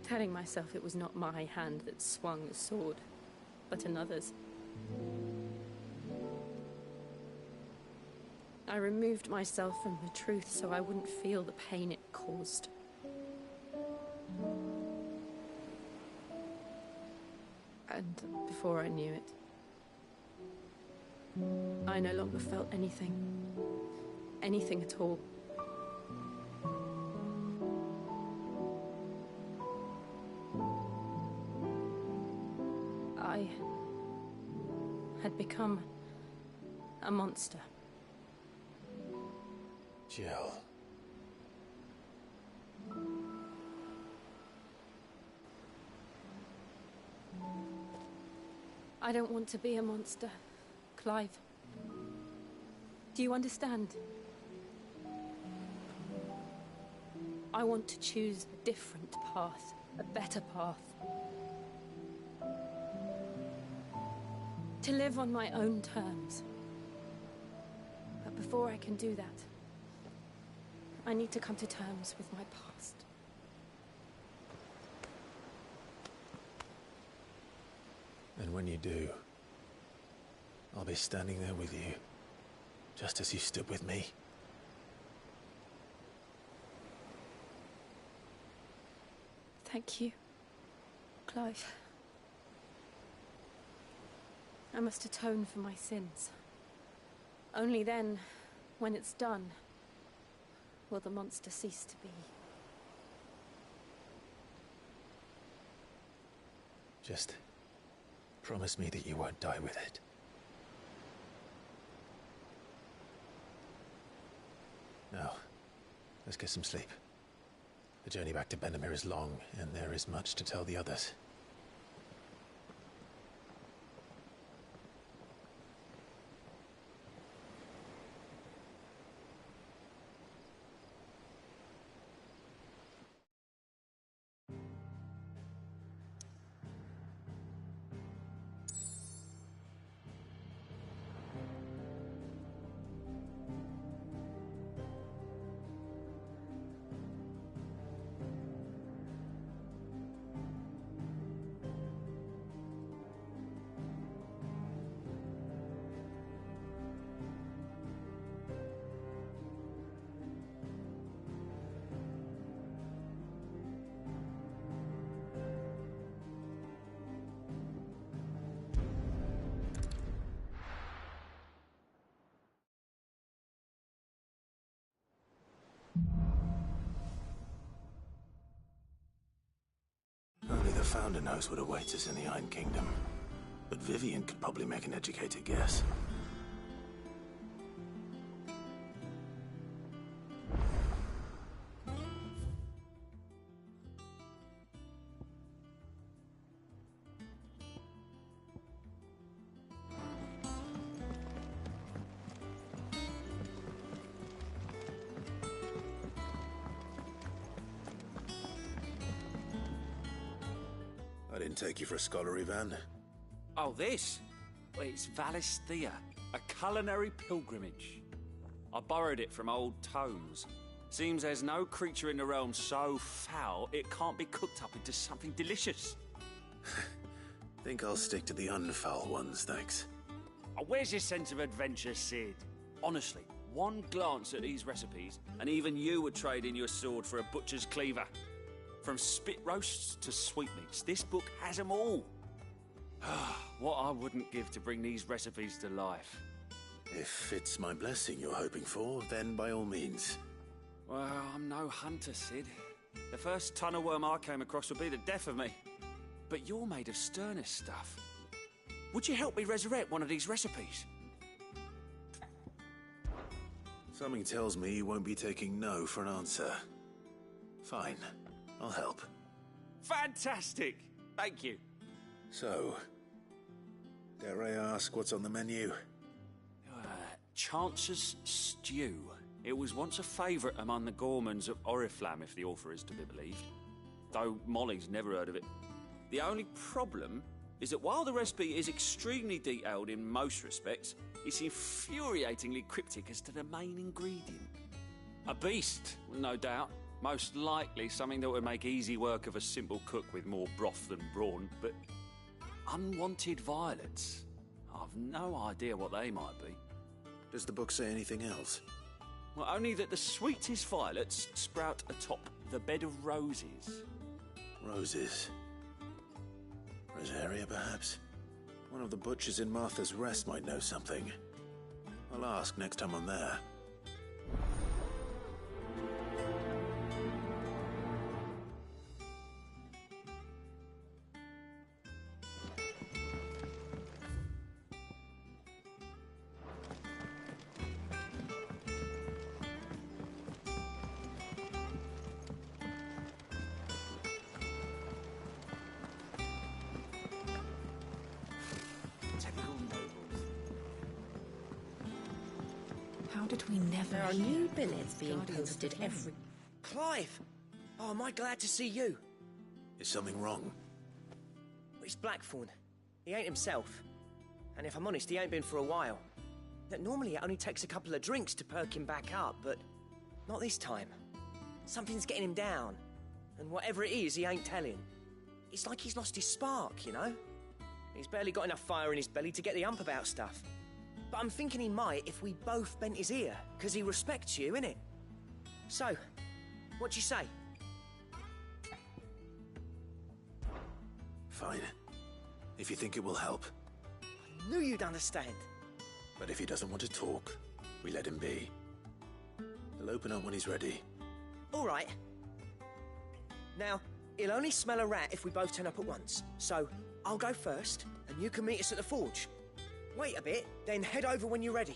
telling myself it was not my hand that swung the sword, but another's. I removed myself from the truth so I wouldn't feel the pain it caused. And before I knew it, I no longer felt anything. Anything at all. I had become a monster. Jill. I don't want to be a monster, Clive. Do you understand? I want to choose a different path, a better path. To live on my own terms. But before I can do that, I need to come to terms with my past. And when you do, I'll be standing there with you, just as you stood with me. Thank you, Clive. I must atone for my sins. Only then, when it's done, will the monster cease to be. Just promise me that you won't die with it. Now, let's get some sleep. The journey back to Benamir is long, and there is much to tell the others. Only the Founder knows what awaits us in the Iron Kingdom. But Vivian could probably make an educated guess. I didn't take you for a scholar, Ivan. Oh, this? Well, it's Valisthea, a culinary pilgrimage. I borrowed it from old tomes. Seems there's no creature in the realm so foul it can't be cooked up into something delicious. Think I'll stick to the unfoul ones, thanks. Oh, where's your sense of adventure, Sid? Honestly, one glance at these recipes, and even you would trade in your sword for a butcher's cleaver. From spit roasts to sweetmeats, this book has them all. What I wouldn't give to bring these recipes to life. If it's my blessing you're hoping for, then by all means. Well, I'm no hunter, Sid. The first tunnel worm I came across would be the death of me. But you're made of sterner stuff. Would you help me resurrect one of these recipes? Something tells me you won't be taking no for an answer. Fine. I'll help. Fantastic! Thank you. So, dare I ask what's on the menu? Chance's Stew. It was once a favourite among the gourmands of Oriflamme, if the author is to be believed. Though Molly's never heard of it. The only problem is that while the recipe is extremely detailed in most respects, it's infuriatingly cryptic as to the main ingredient. A beast, no doubt. Most likely something that would make easy work of a simple cook with more broth than brawn, but unwanted violets. I've no idea what they might be. Does the book say anything else? Well, only that the sweetest violets sprout atop the bed of roses. Roses. Rosaria, perhaps? One of the butchers in Martha's Rest might know something. I'll ask next time I'm there. How did we never There are hear new of billets the being Guardians of posted the Flame? every... Clive! Oh, am I glad to see you? Is something wrong? It's Blackthorn. He ain't himself. And if I'm honest, he ain't been for a while. Normally it only takes a couple of drinks to perk him back up, but not this time. Something's getting him down. And whatever it is, he ain't telling. It's like he's lost his spark, you know? He's barely got enough fire in his belly to get the ump about stuff. But I'm thinking he might if we both bent his ear, because he respects you, innit? So, what do you say? Fine. If you think it will help. I knew you'd understand. But if he doesn't want to talk, we let him be. He'll open up when he's ready. All right. Now, he'll only smell a rat if we both turn up at once. So, I'll go first, and you can meet us at the forge. Wait a bit, then head over when you're ready.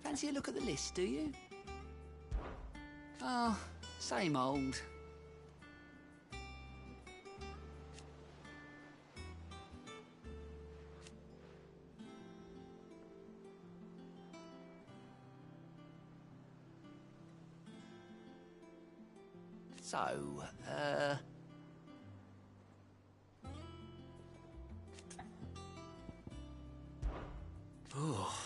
Fancy a look at the list, do you? Oh, same old. So, oh.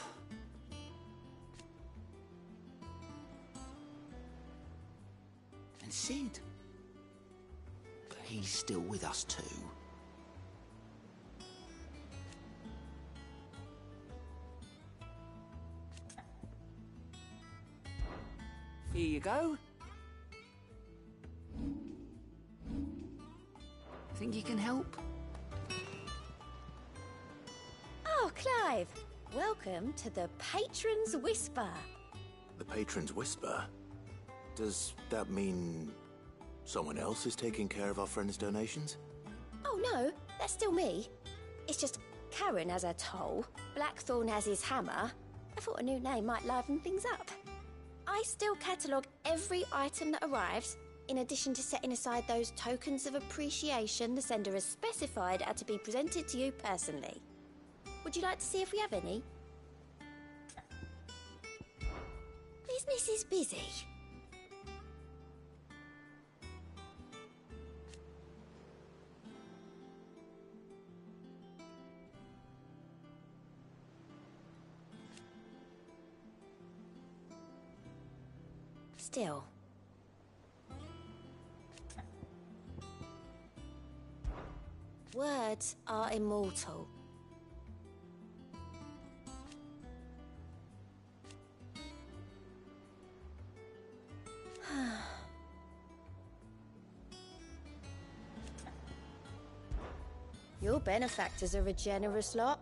And Sid. He's still with us too. Here you go. Think you can help? Oh, Clive! Welcome to the Patron's Whisper. The Patron's Whisper? Does that mean someone else is taking care of our friend's donations? Oh no, that's still me. It's just Karen has her toll, Blackthorn has his hammer. I thought a new name might liven things up. I still catalogue every item that arrives, in addition to setting aside those tokens of appreciation the sender has specified are to be presented to you personally. Would you like to see if we have any? Business is busy. Still. Words are immortal. Your benefactors are a generous lot.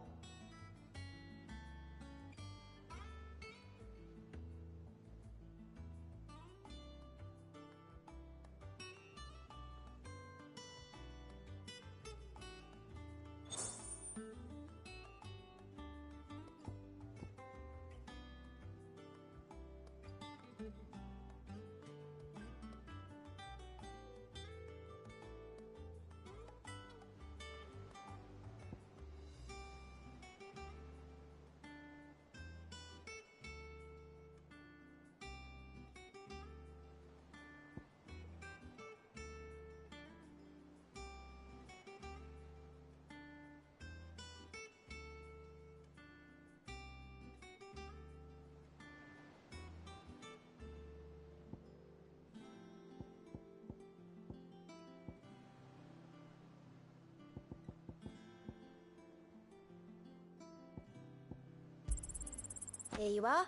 Here you are.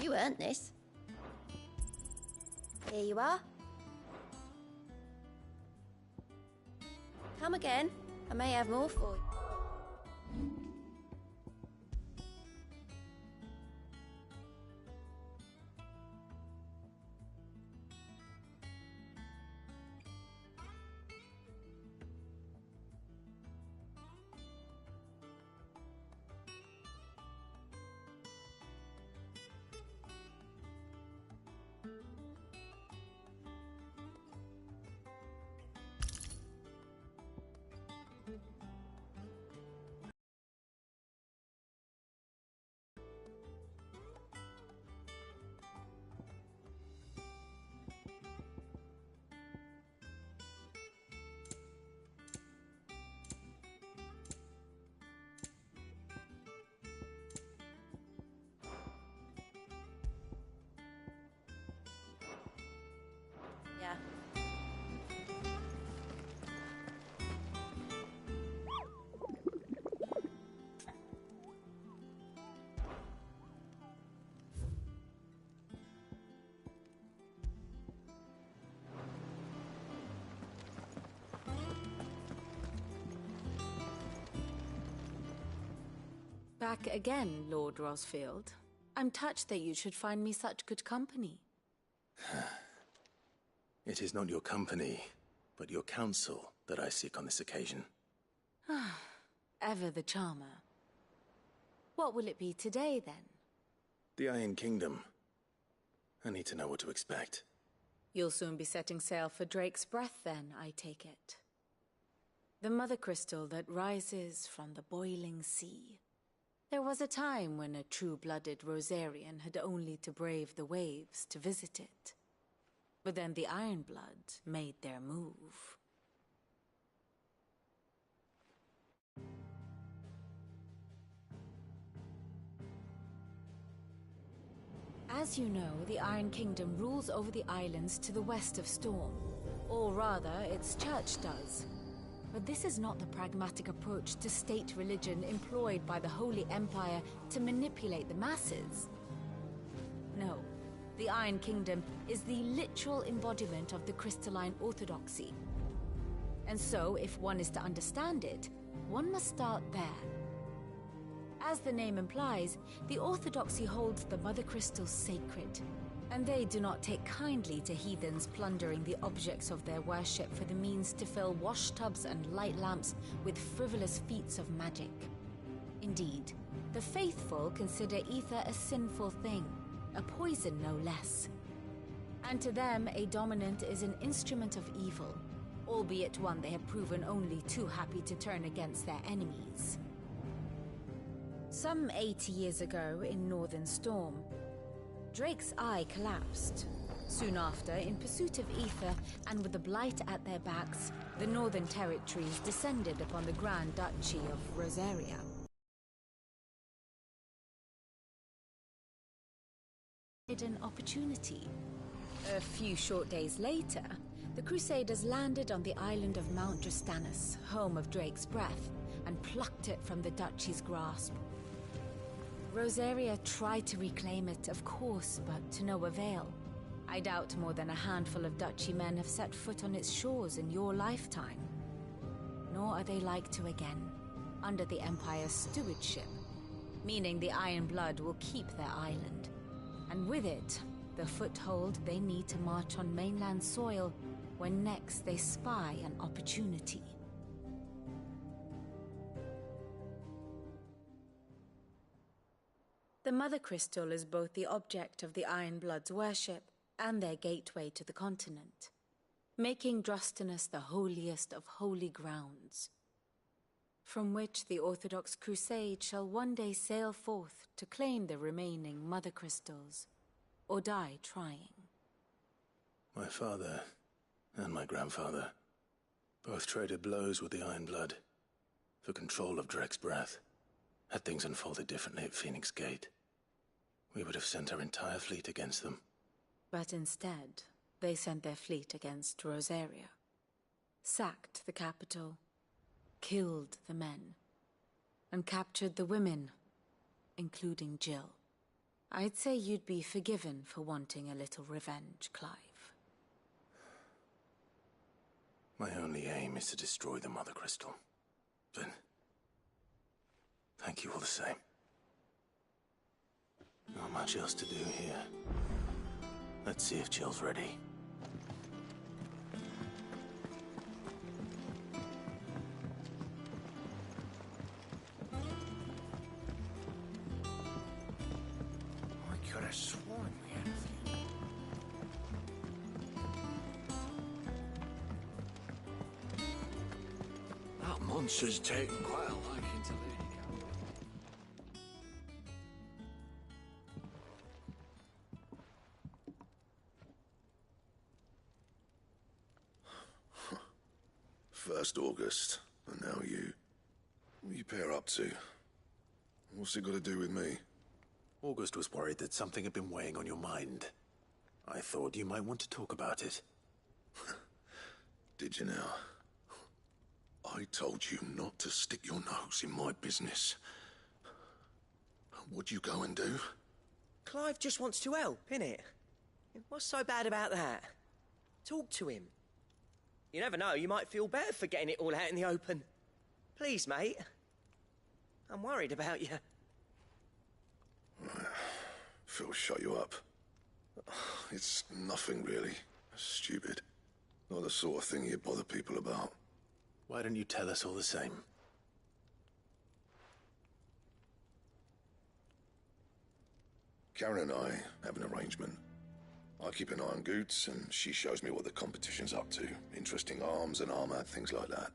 You earned this. Here you are. Come again. I may have more for you. Yeah. Back again, Lord Rosfield. I'm touched that you should find me such good company. It is not your company, but your counsel that I seek on this occasion. Ever the charmer. What will it be today, then? The Iron Kingdom. I need to know what to expect. You'll soon be setting sail for Drake's Breath, then, I take it. The mother crystal that rises from the boiling sea. There was a time when a true-blooded Rosarian had only to brave the waves to visit it. But then the Ironblood made their move. As you know, the Iron Kingdom rules over the islands to the west of Storm. Or rather, its church does. But this is not the pragmatic approach to state religion employed by the Holy Empire to manipulate the masses. No. The Iron Kingdom is the literal embodiment of the crystalline orthodoxy. And so, if one is to understand it, one must start there. As the name implies, the orthodoxy holds the Mother Crystals sacred, and they do not take kindly to heathens plundering the objects of their worship for the means to fill washtubs and light lamps with frivolous feats of magic. Indeed, the faithful consider ether a sinful thing, a poison no less. And to them, a dominant is an instrument of evil, albeit one they have proven only too happy to turn against their enemies. Some 80 years ago in Northern Storm, Drake's eye collapsed. Soon after, in pursuit of ether and with the Blight at their backs, the Northern Territories descended upon the Grand Duchy of Rosaria. An opportunity. A few short days later, the Crusaders landed on the island of Mount Drastanus, home of Drake's Breath, and plucked it from the Duchy's grasp. Rosaria tried to reclaim it, of course, but to no avail. I doubt more than a handful of Duchy men have set foot on its shores in your lifetime. Nor are they like to again, under the Empire's stewardship, meaning the Iron Blood will keep their island. And with it, the foothold they need to march on mainland soil when next they spy an opportunity. The Mother Crystal is both the object of the Iron Blood's worship and their gateway to the continent, making Drastanus the holiest of holy grounds, from which the Orthodox Crusade shall one day sail forth to claim the remaining Mother Crystals, or die trying. My father and my grandfather both traded blows with the Iron Blood for control of Drake's Breath. Had things unfolded differently at Phoenix Gate, we would have sent our entire fleet against them. But instead, they sent their fleet against Rosaria, sacked the capital, killed the men, and captured the women, including Jill. I'd say you'd be forgiven for wanting a little revenge, Clive. My only aim is to destroy the Mother Crystal. But thank you all the same. Not much else to do here. Let's see if Jill's ready. I could have sworn we had a few. That monster's taken quite a liking to Lady First August, and now you. What are you pair up to? What's it got to do with me? August was worried that something had been weighing on your mind. I thought you might want to talk about it. Did you now? I told you not to stick your nose in my business. What'd you go and do? Clive just wants to help, innit? What's so bad about that? Talk to him. You never know, you might feel better for getting it all out in the open. Please, mate. I'm worried about you. Phil shut you up. It's nothing really. Stupid. Not the sort of thing you bother people about. Why don't you tell us all the same? Karen and I have an arrangement. I keep an eye on Goots, and she shows me what the competition's up to. Interesting arms and armor, things like that.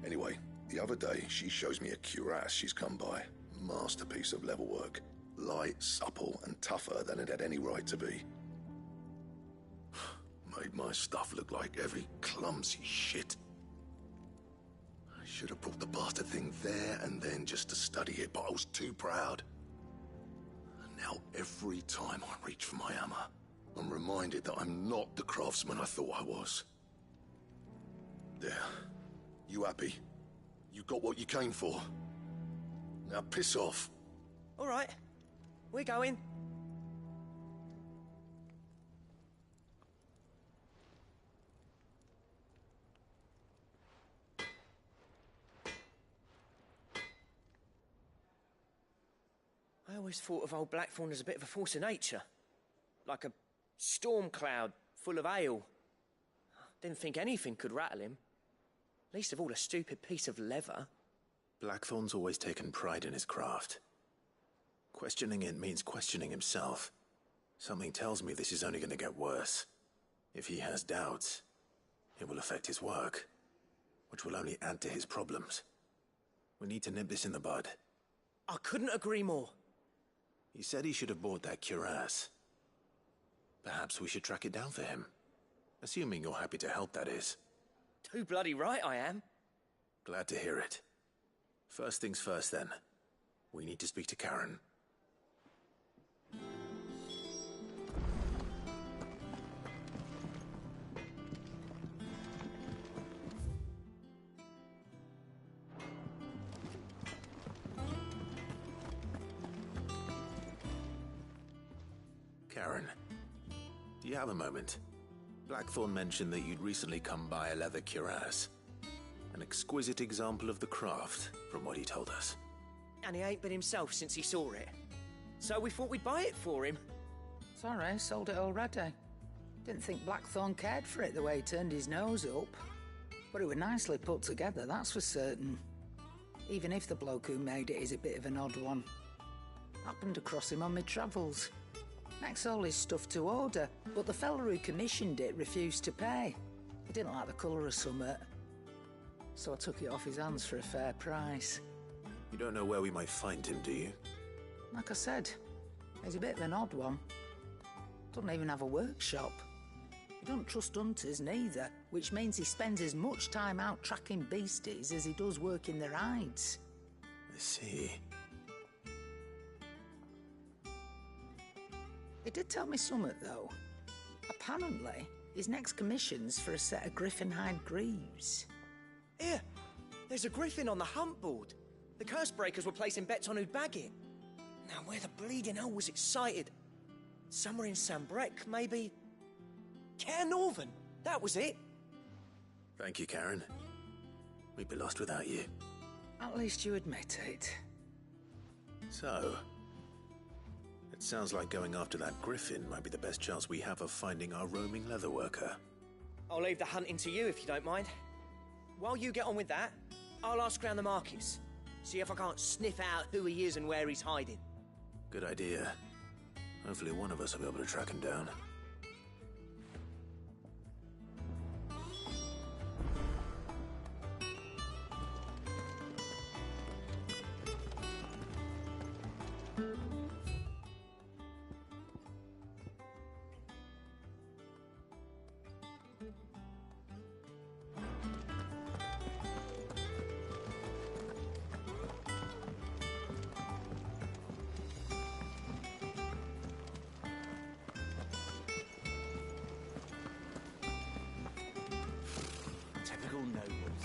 Anyway, the other day, she shows me a cuirass she's come by. Masterpiece of level work. Light, supple, and tougher than it had any right to be. Made my stuff look like heavy, clumsy shit. I should have brought the bastard thing there and then just to study it, but I was too proud. Now, every time I reach for my hammer, I'm reminded that I'm not the craftsman I thought I was. There. You happy? You got what you came for? Now piss off. All right. We're going. I always thought of old Blackthorn as a bit of a force of nature. Like a storm cloud full of hail. Didn't think anything could rattle him. Least of all a stupid piece of leather. Blackthorn's always taken pride in his craft. Questioning it means questioning himself. Something tells me this is only going to get worse. If he has doubts, it will affect his work, which will only add to his problems. We need to nip this in the bud. I couldn't agree more. He said he should have bought that cuirass. Perhaps we should track it down for him. Assuming you're happy to help, that is. Too bloody right I am. Glad to hear it. First things first, then. We need to speak to Karen. Karen, do you have a moment? Blackthorn mentioned that you'd recently come by a leather cuirass. An exquisite example of the craft, from what he told us. And he ain't been himself since he saw it. So we thought we'd buy it for him. Sorry, sold it already. Didn't think Blackthorn cared for it the way he turned his nose up. But it was nicely put together, that's for certain. Even if the bloke who made it is a bit of an odd one. Happened across him on my travels. Next all his stuff to order, but the fella who commissioned it refused to pay. He didn't like the colour of summit. So I took it off his hands for a fair price. You don't know where we might find him, do you? Like I said, he's a bit of an odd one. Doesn't even have a workshop. He don't trust hunters neither, which means he spends as much time out tracking beasties as he does working their hides. I see. He did tell me something, though. Apparently, his next commission's for a set of griffin hide greaves. Here, There's a griffin on the hunt board. The curse breakers were placing bets on who'd bag it. Now, where the bleeding hell was it sighted? Somewhere in Sambrec, maybe? Care Northern, that was it. Thank you, Karen. We'd be lost without you. At least you admit it. So, it sounds like going after that griffin might be the best chance we have of finding our roaming leatherworker. I'll leave the hunting to you if you don't mind. While you get on with that, I'll ask around the markets. See if I can't sniff out who he is and where he's hiding. Good idea. Hopefully one of us will be able to track him down. Typical nobles.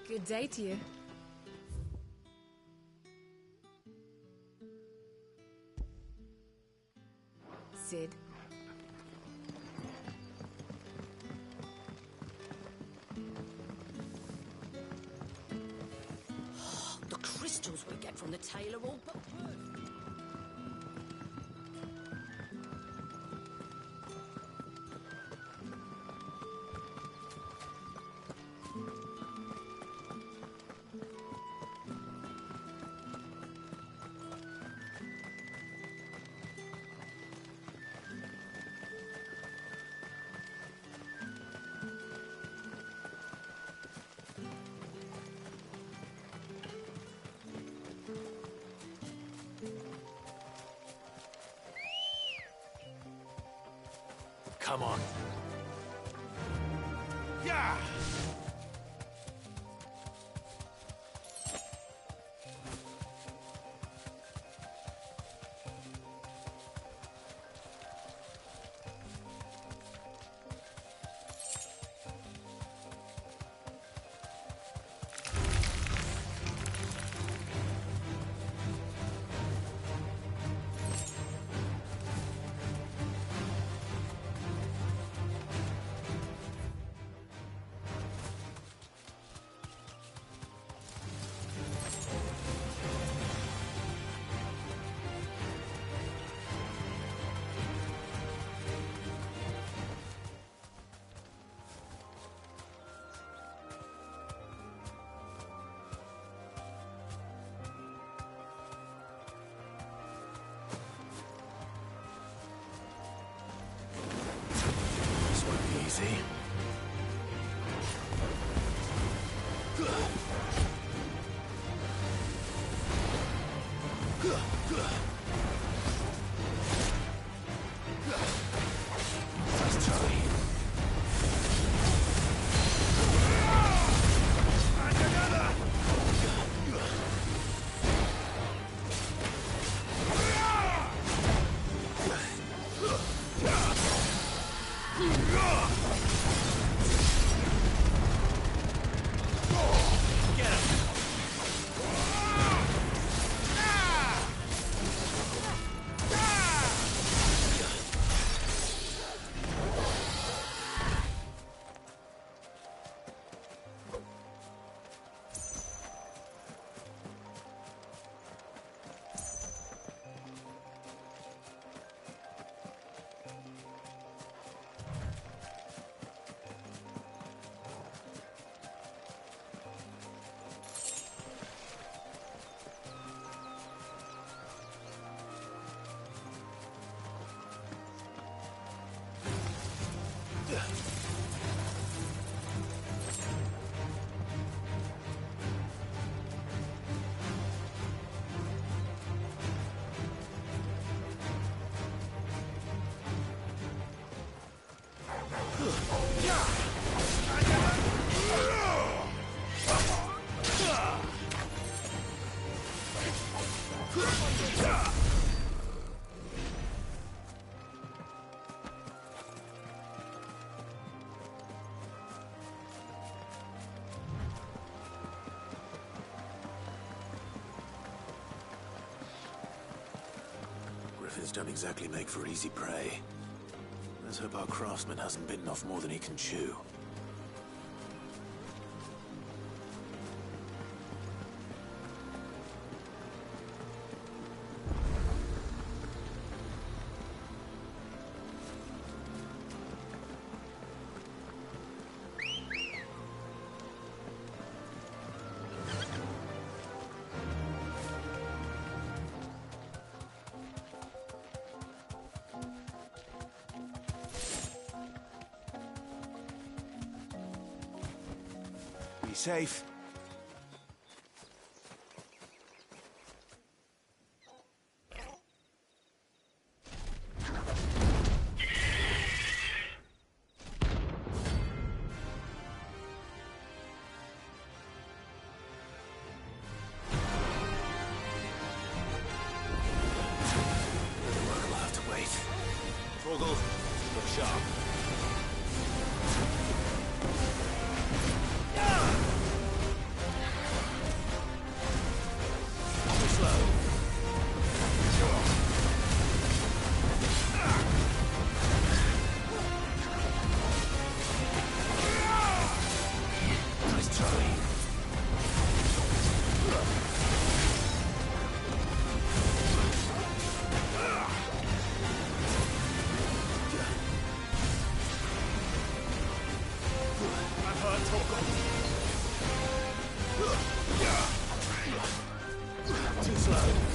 Good day to you. Sid. crystals we get from the tailor all but Come on. Yeah! Easy. Nice try. Griffins don't exactly make for easy prey. Let's hope our craftsman hasn't bitten off more than he can chew. Be safe. We'll have to wait. Torgal, look sharp. Nice try. Too slow.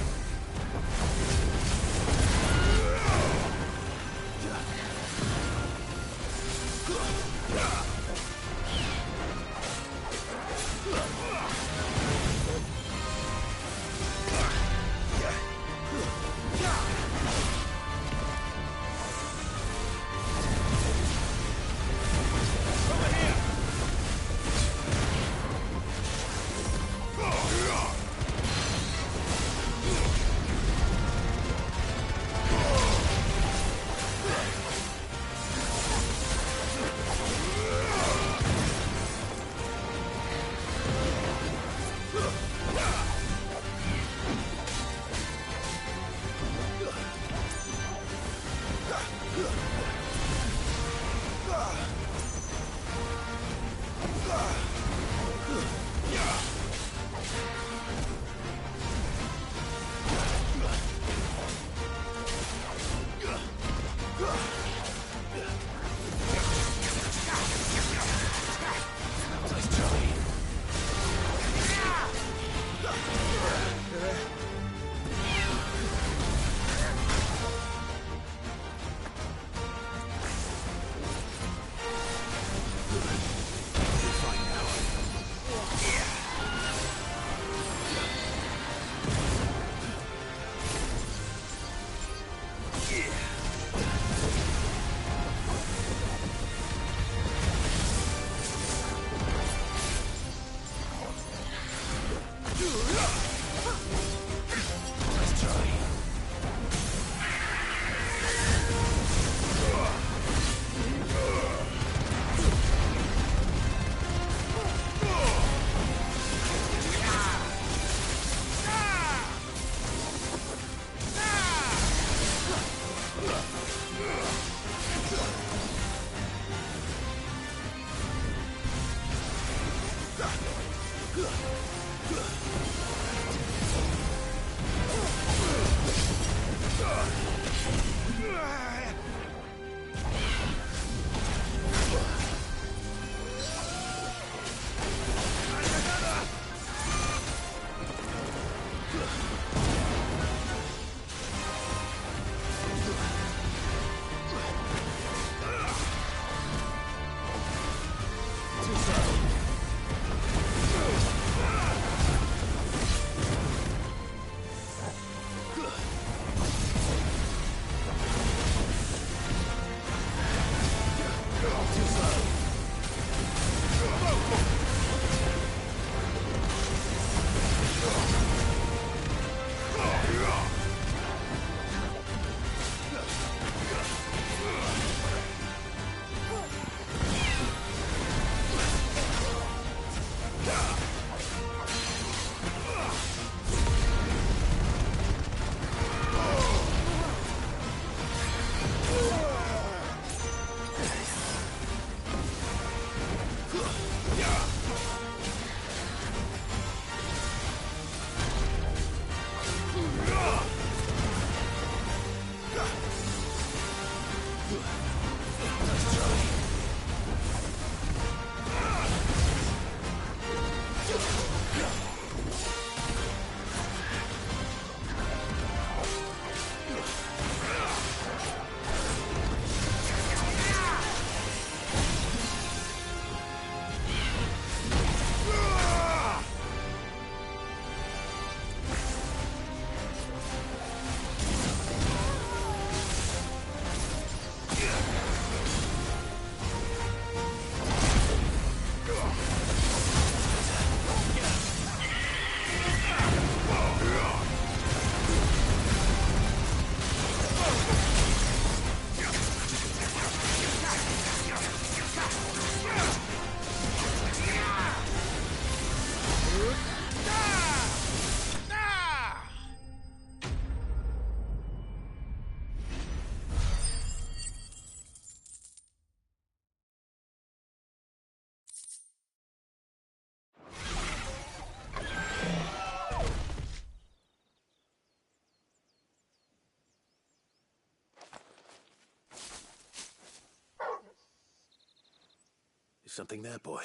Is something there, boy?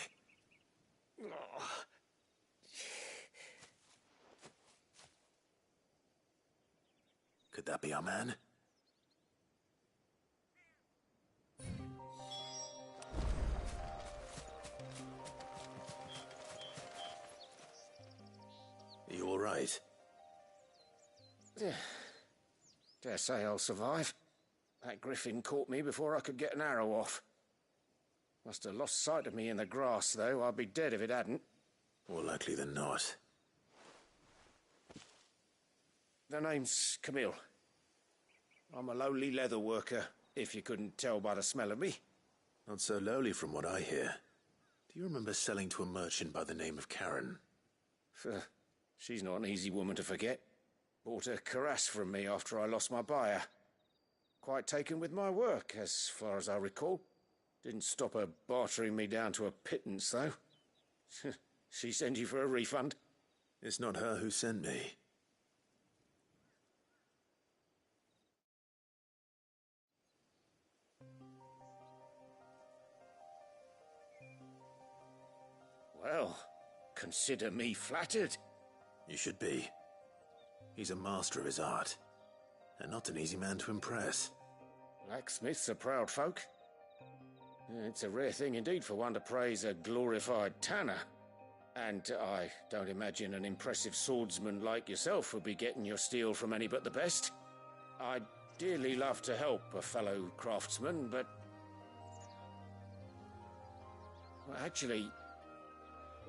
Could that be our man? Are you all right? Dare say I'll survive. That griffin caught me before I could get an arrow off. Must have lost sight of me in the grass, though. I'd be dead if it hadn't. More likely than not. The name's Camille. I'm a lowly leather worker, if you couldn't tell by the smell of me. Not so lowly from what I hear. Do you remember selling to a merchant by the name of Karen? She's not an easy woman to forget. Bought a cuirass from me after I lost my buyer. Quite taken with my work, as far as I recall. Didn't stop her bartering me down to a pittance, though. She sent you for a refund? It's not her who sent me. Well, consider me flattered. You should be. He's a master of his art, and not an easy man to impress. Blacksmiths are proud folk. It's a rare thing indeed for one to praise a glorified tanner. And I don't imagine an impressive swordsman like yourself would be getting your steel from any but the best. I'd dearly love to help a fellow craftsman, but... Well, actually,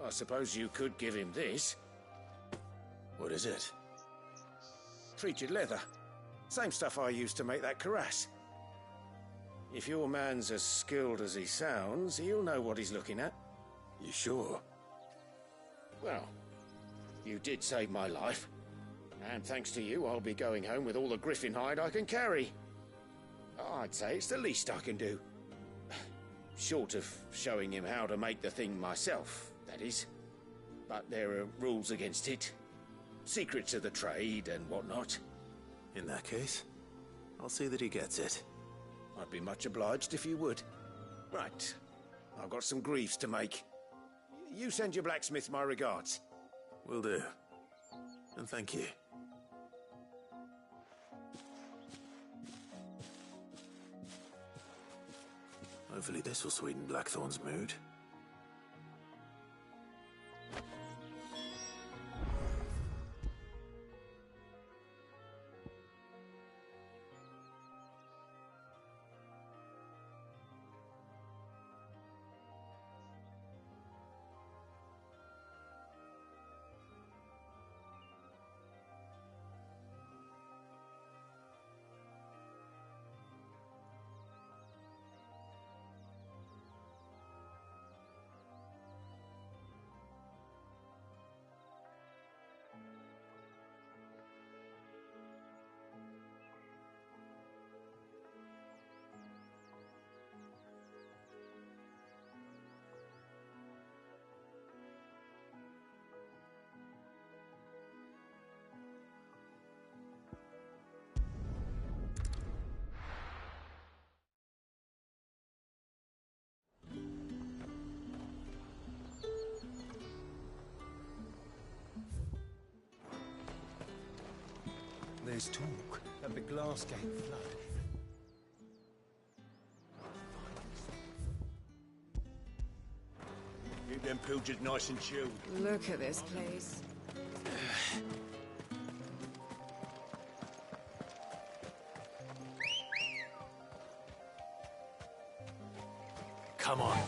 I suppose you could give him this. What is it? Treated leather. Same stuff I used to make that cuirass. If your man's as skilled as he sounds, he'll know what he's looking at. You sure? Well, you did save my life. And thanks to you, I'll be going home with all the griffin hide I can carry. I'd say it's the least I can do. Short of showing him how to make the thing myself, that is. But there are rules against it. Secrets of the trade and whatnot. In that case, I'll see that he gets it. I'd be much obliged if you would. Right. I've got some greaves to make. You send your blacksmith my regards. Will do. And thank you. Hopefully this will sweeten Blackthorn's mood. There's talk of the Glassgate flood. Keep them pilgers nice and chilled. Look at this place. Come on.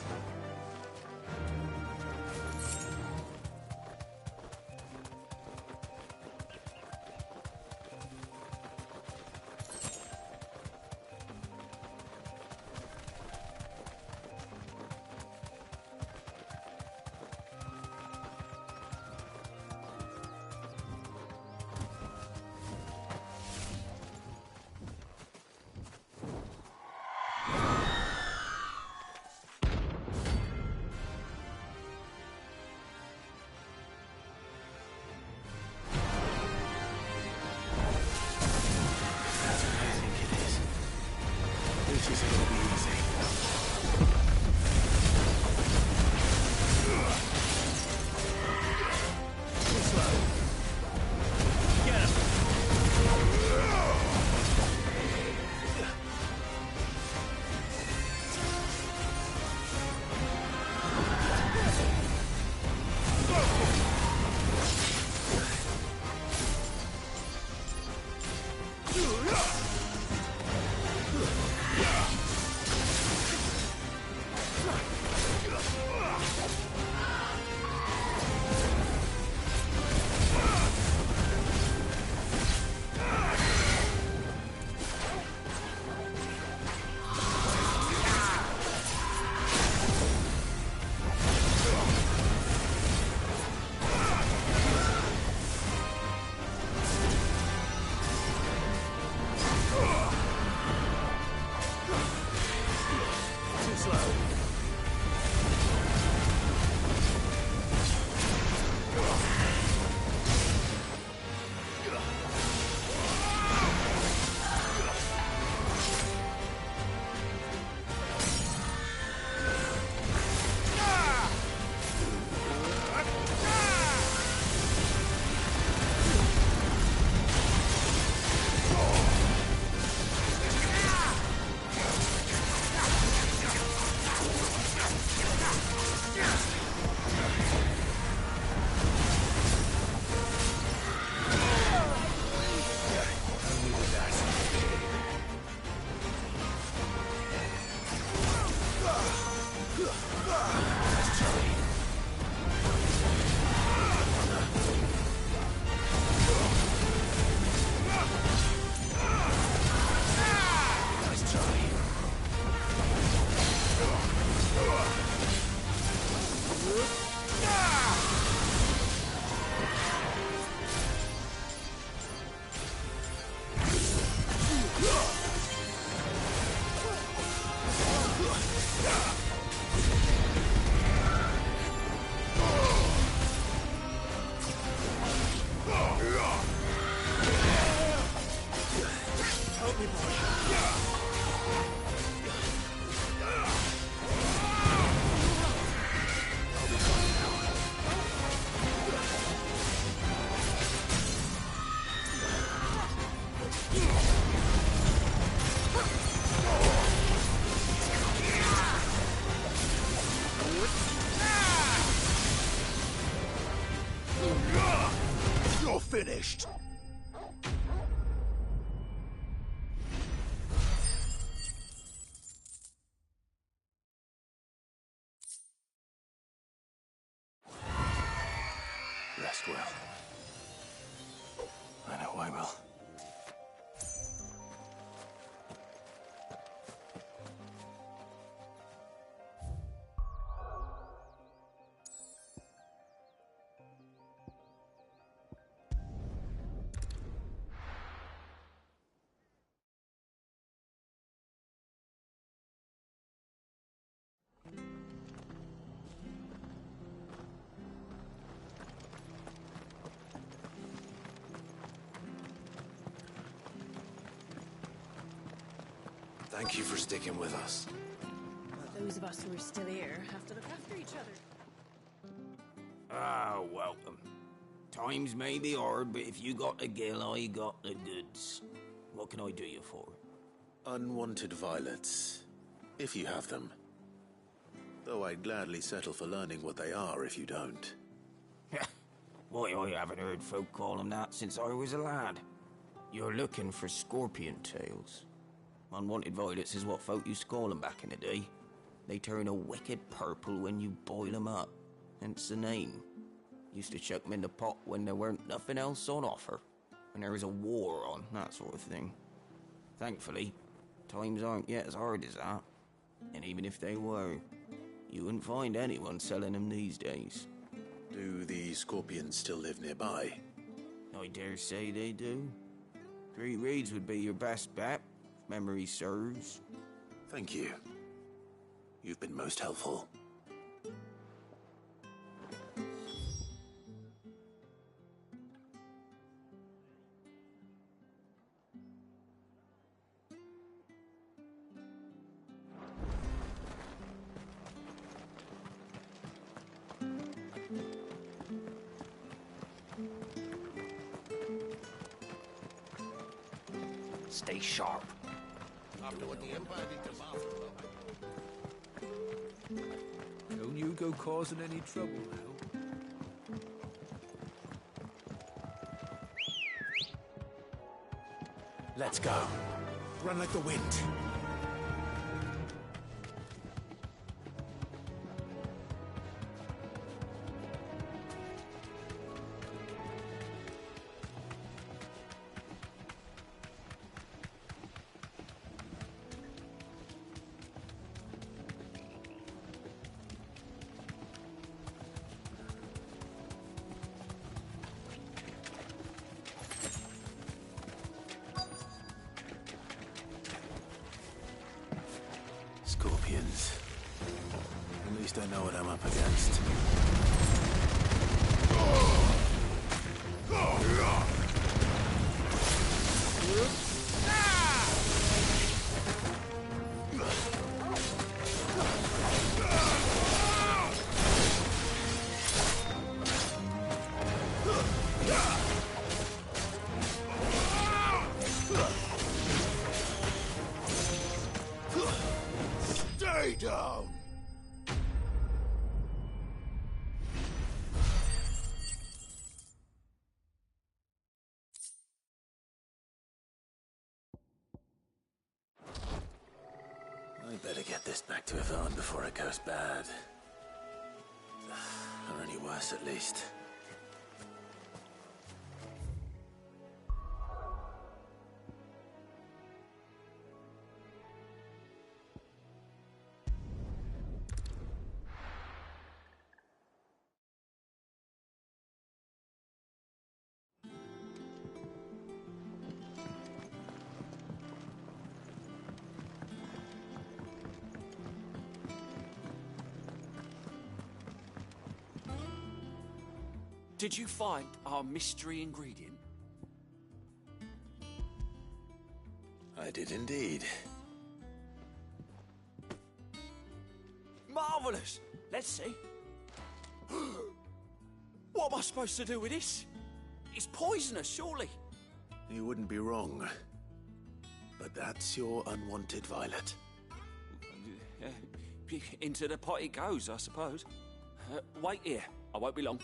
you're finished! Rest well. I know I will. Thank you for sticking with us. Well, those of us who are still here have to look after each other. Ah, welcome. Times may be hard, but if you got the gill, I got the goods. What can I do you for? Unwanted violets, if you have them. Though I'd gladly settle for learning what they are if you don't. Why, I haven't heard folk call them that since I was a lad. You're looking for scorpion tails. Unwanted violets is what folk used to call them back in the day. They turn a wicked purple when you boil them up, hence the name. Used to chuck them in the pot when there weren't nothing else on offer, when there was a war on, that sort of thing. Thankfully, times aren't yet as hard as that. And even if they were, you wouldn't find anyone selling them these days. Do the scorpions still live nearby? I dare say they do. 3 Reeds would be your best bet, if memory serves. Thank you. You've been most helpful. Stay sharp. After what the Empire did to Martha. Don't you go causing any trouble now. Let's go. Run like the wind. Scorpions. At least I know what I'm up against. Stay down! I better get this back to Yvonne before it goes bad. Or any worse, at least. Did you find our mystery ingredient? I did indeed. Marvellous! Let's see. What am I supposed to do with this? It's poisonous, surely. You wouldn't be wrong. But that's your unwanted violet. Into the pot it goes, I suppose. Wait here. I won't be long.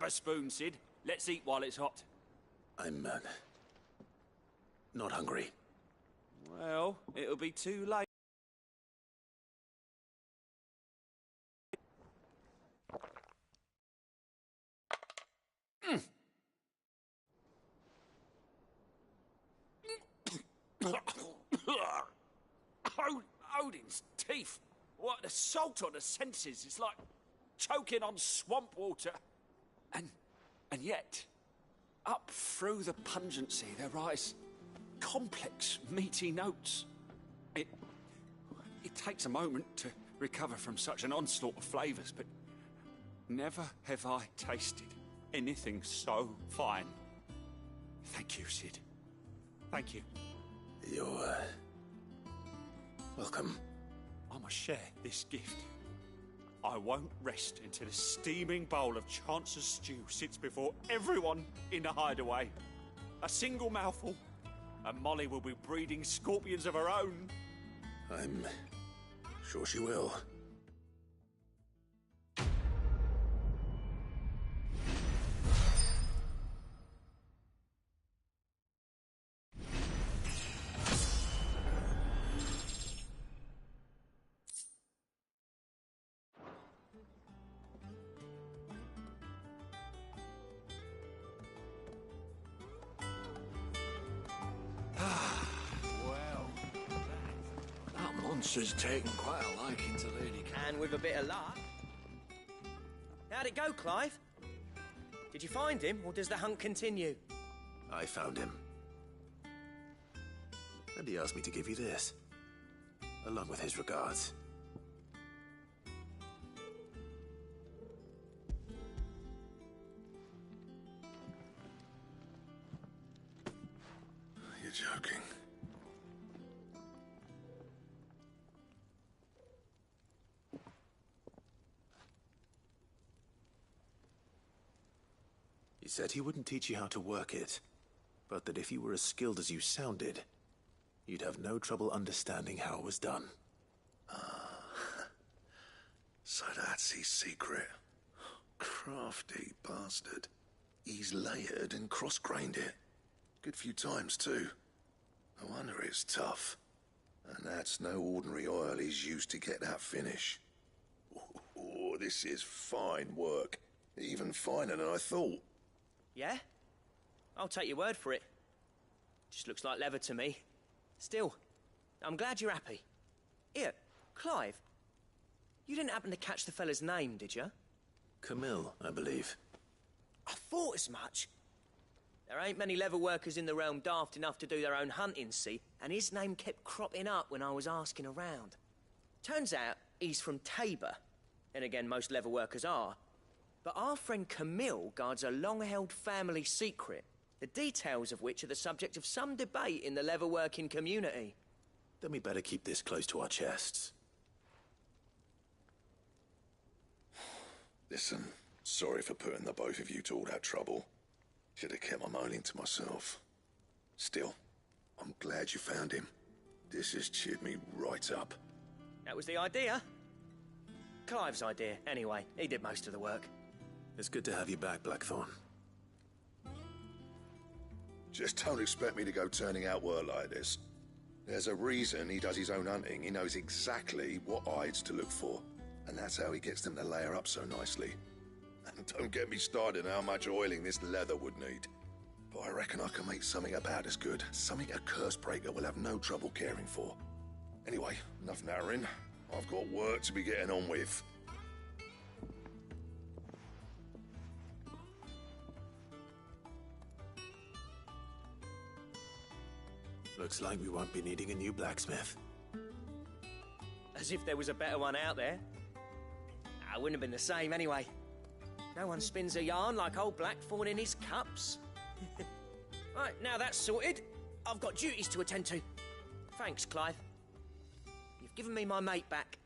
Grab a spoon, Sid. Let's eat while it's hot. I'm, not hungry. Well, it'll be too late. Odin's teeth. What, the salt on the senses? It's like choking on swamp water. And yet, up through the pungency, there rise complex, meaty notes. It takes a moment to recover from such an onslaught of flavours, but never have I tasted anything so fine. Thank you, Sid. Thank you. You're, welcome. I must share this gift. I won't rest until a steaming bowl of Chance's stew sits before everyone in the hideaway. A single mouthful, and Molly will be breeding scorpions of her own. I'm sure she will. Monster's taken quite a liking to Lady Cat. And with a bit of luck. How'd it go, Clive? Did you find him, or does the hunt continue? I found him. And he asked me to give you this, along with his regards. You're joking. He said he wouldn't teach you how to work it, but that if you were as skilled as you sounded, you'd have no trouble understanding how it was done. So that's his secret. Crafty bastard. He's layered and cross-grained it. Good few times, too. No wonder it's tough. And that's no ordinary oil he's used to get that finish. Oh, this is fine work. Even finer than I thought. Yeah? I'll take your word for it. Just looks like leather to me. Still, I'm glad you're happy. Here, Clive, you didn't happen to catch the fella's name, did you? Camille, I believe. I thought as much. There ain't many leather workers in the realm daft enough to do their own hunting, see, and his name kept cropping up when I was asking around. Turns out he's from Tabor. Then again, most leather workers are. But our friend Camille guards a long-held family secret, the details of which are the subject of some debate in the leather-working community. Then we better keep this close to our chests. Listen, sorry for putting the both of you to all that trouble. Should have kept my moaning to myself. Still, I'm glad you found him. This has cheered me right up. That was the idea. Clive's idea, anyway. He did most of the work. It's good to have you back, Blackthorn. Just don't expect me to go turning out work like this. There's a reason he does his own hunting. He knows exactly what hides to look for. And that's how he gets them to layer up so nicely. And don't get me started on how much oiling this leather would need. But I reckon I can make something about as good. Something a Cursebreaker will have no trouble caring for. Anyway, enough narrowing. I've got work to be getting on with. Looks like we won't be needing a new blacksmith. As if there was a better one out there. I wouldn't have been the same anyway. No one spins a yarn like old Blackthorn in his cups. Right, now that's sorted, I've got duties to attend to. Thanks, Clive. You've given me my mate back.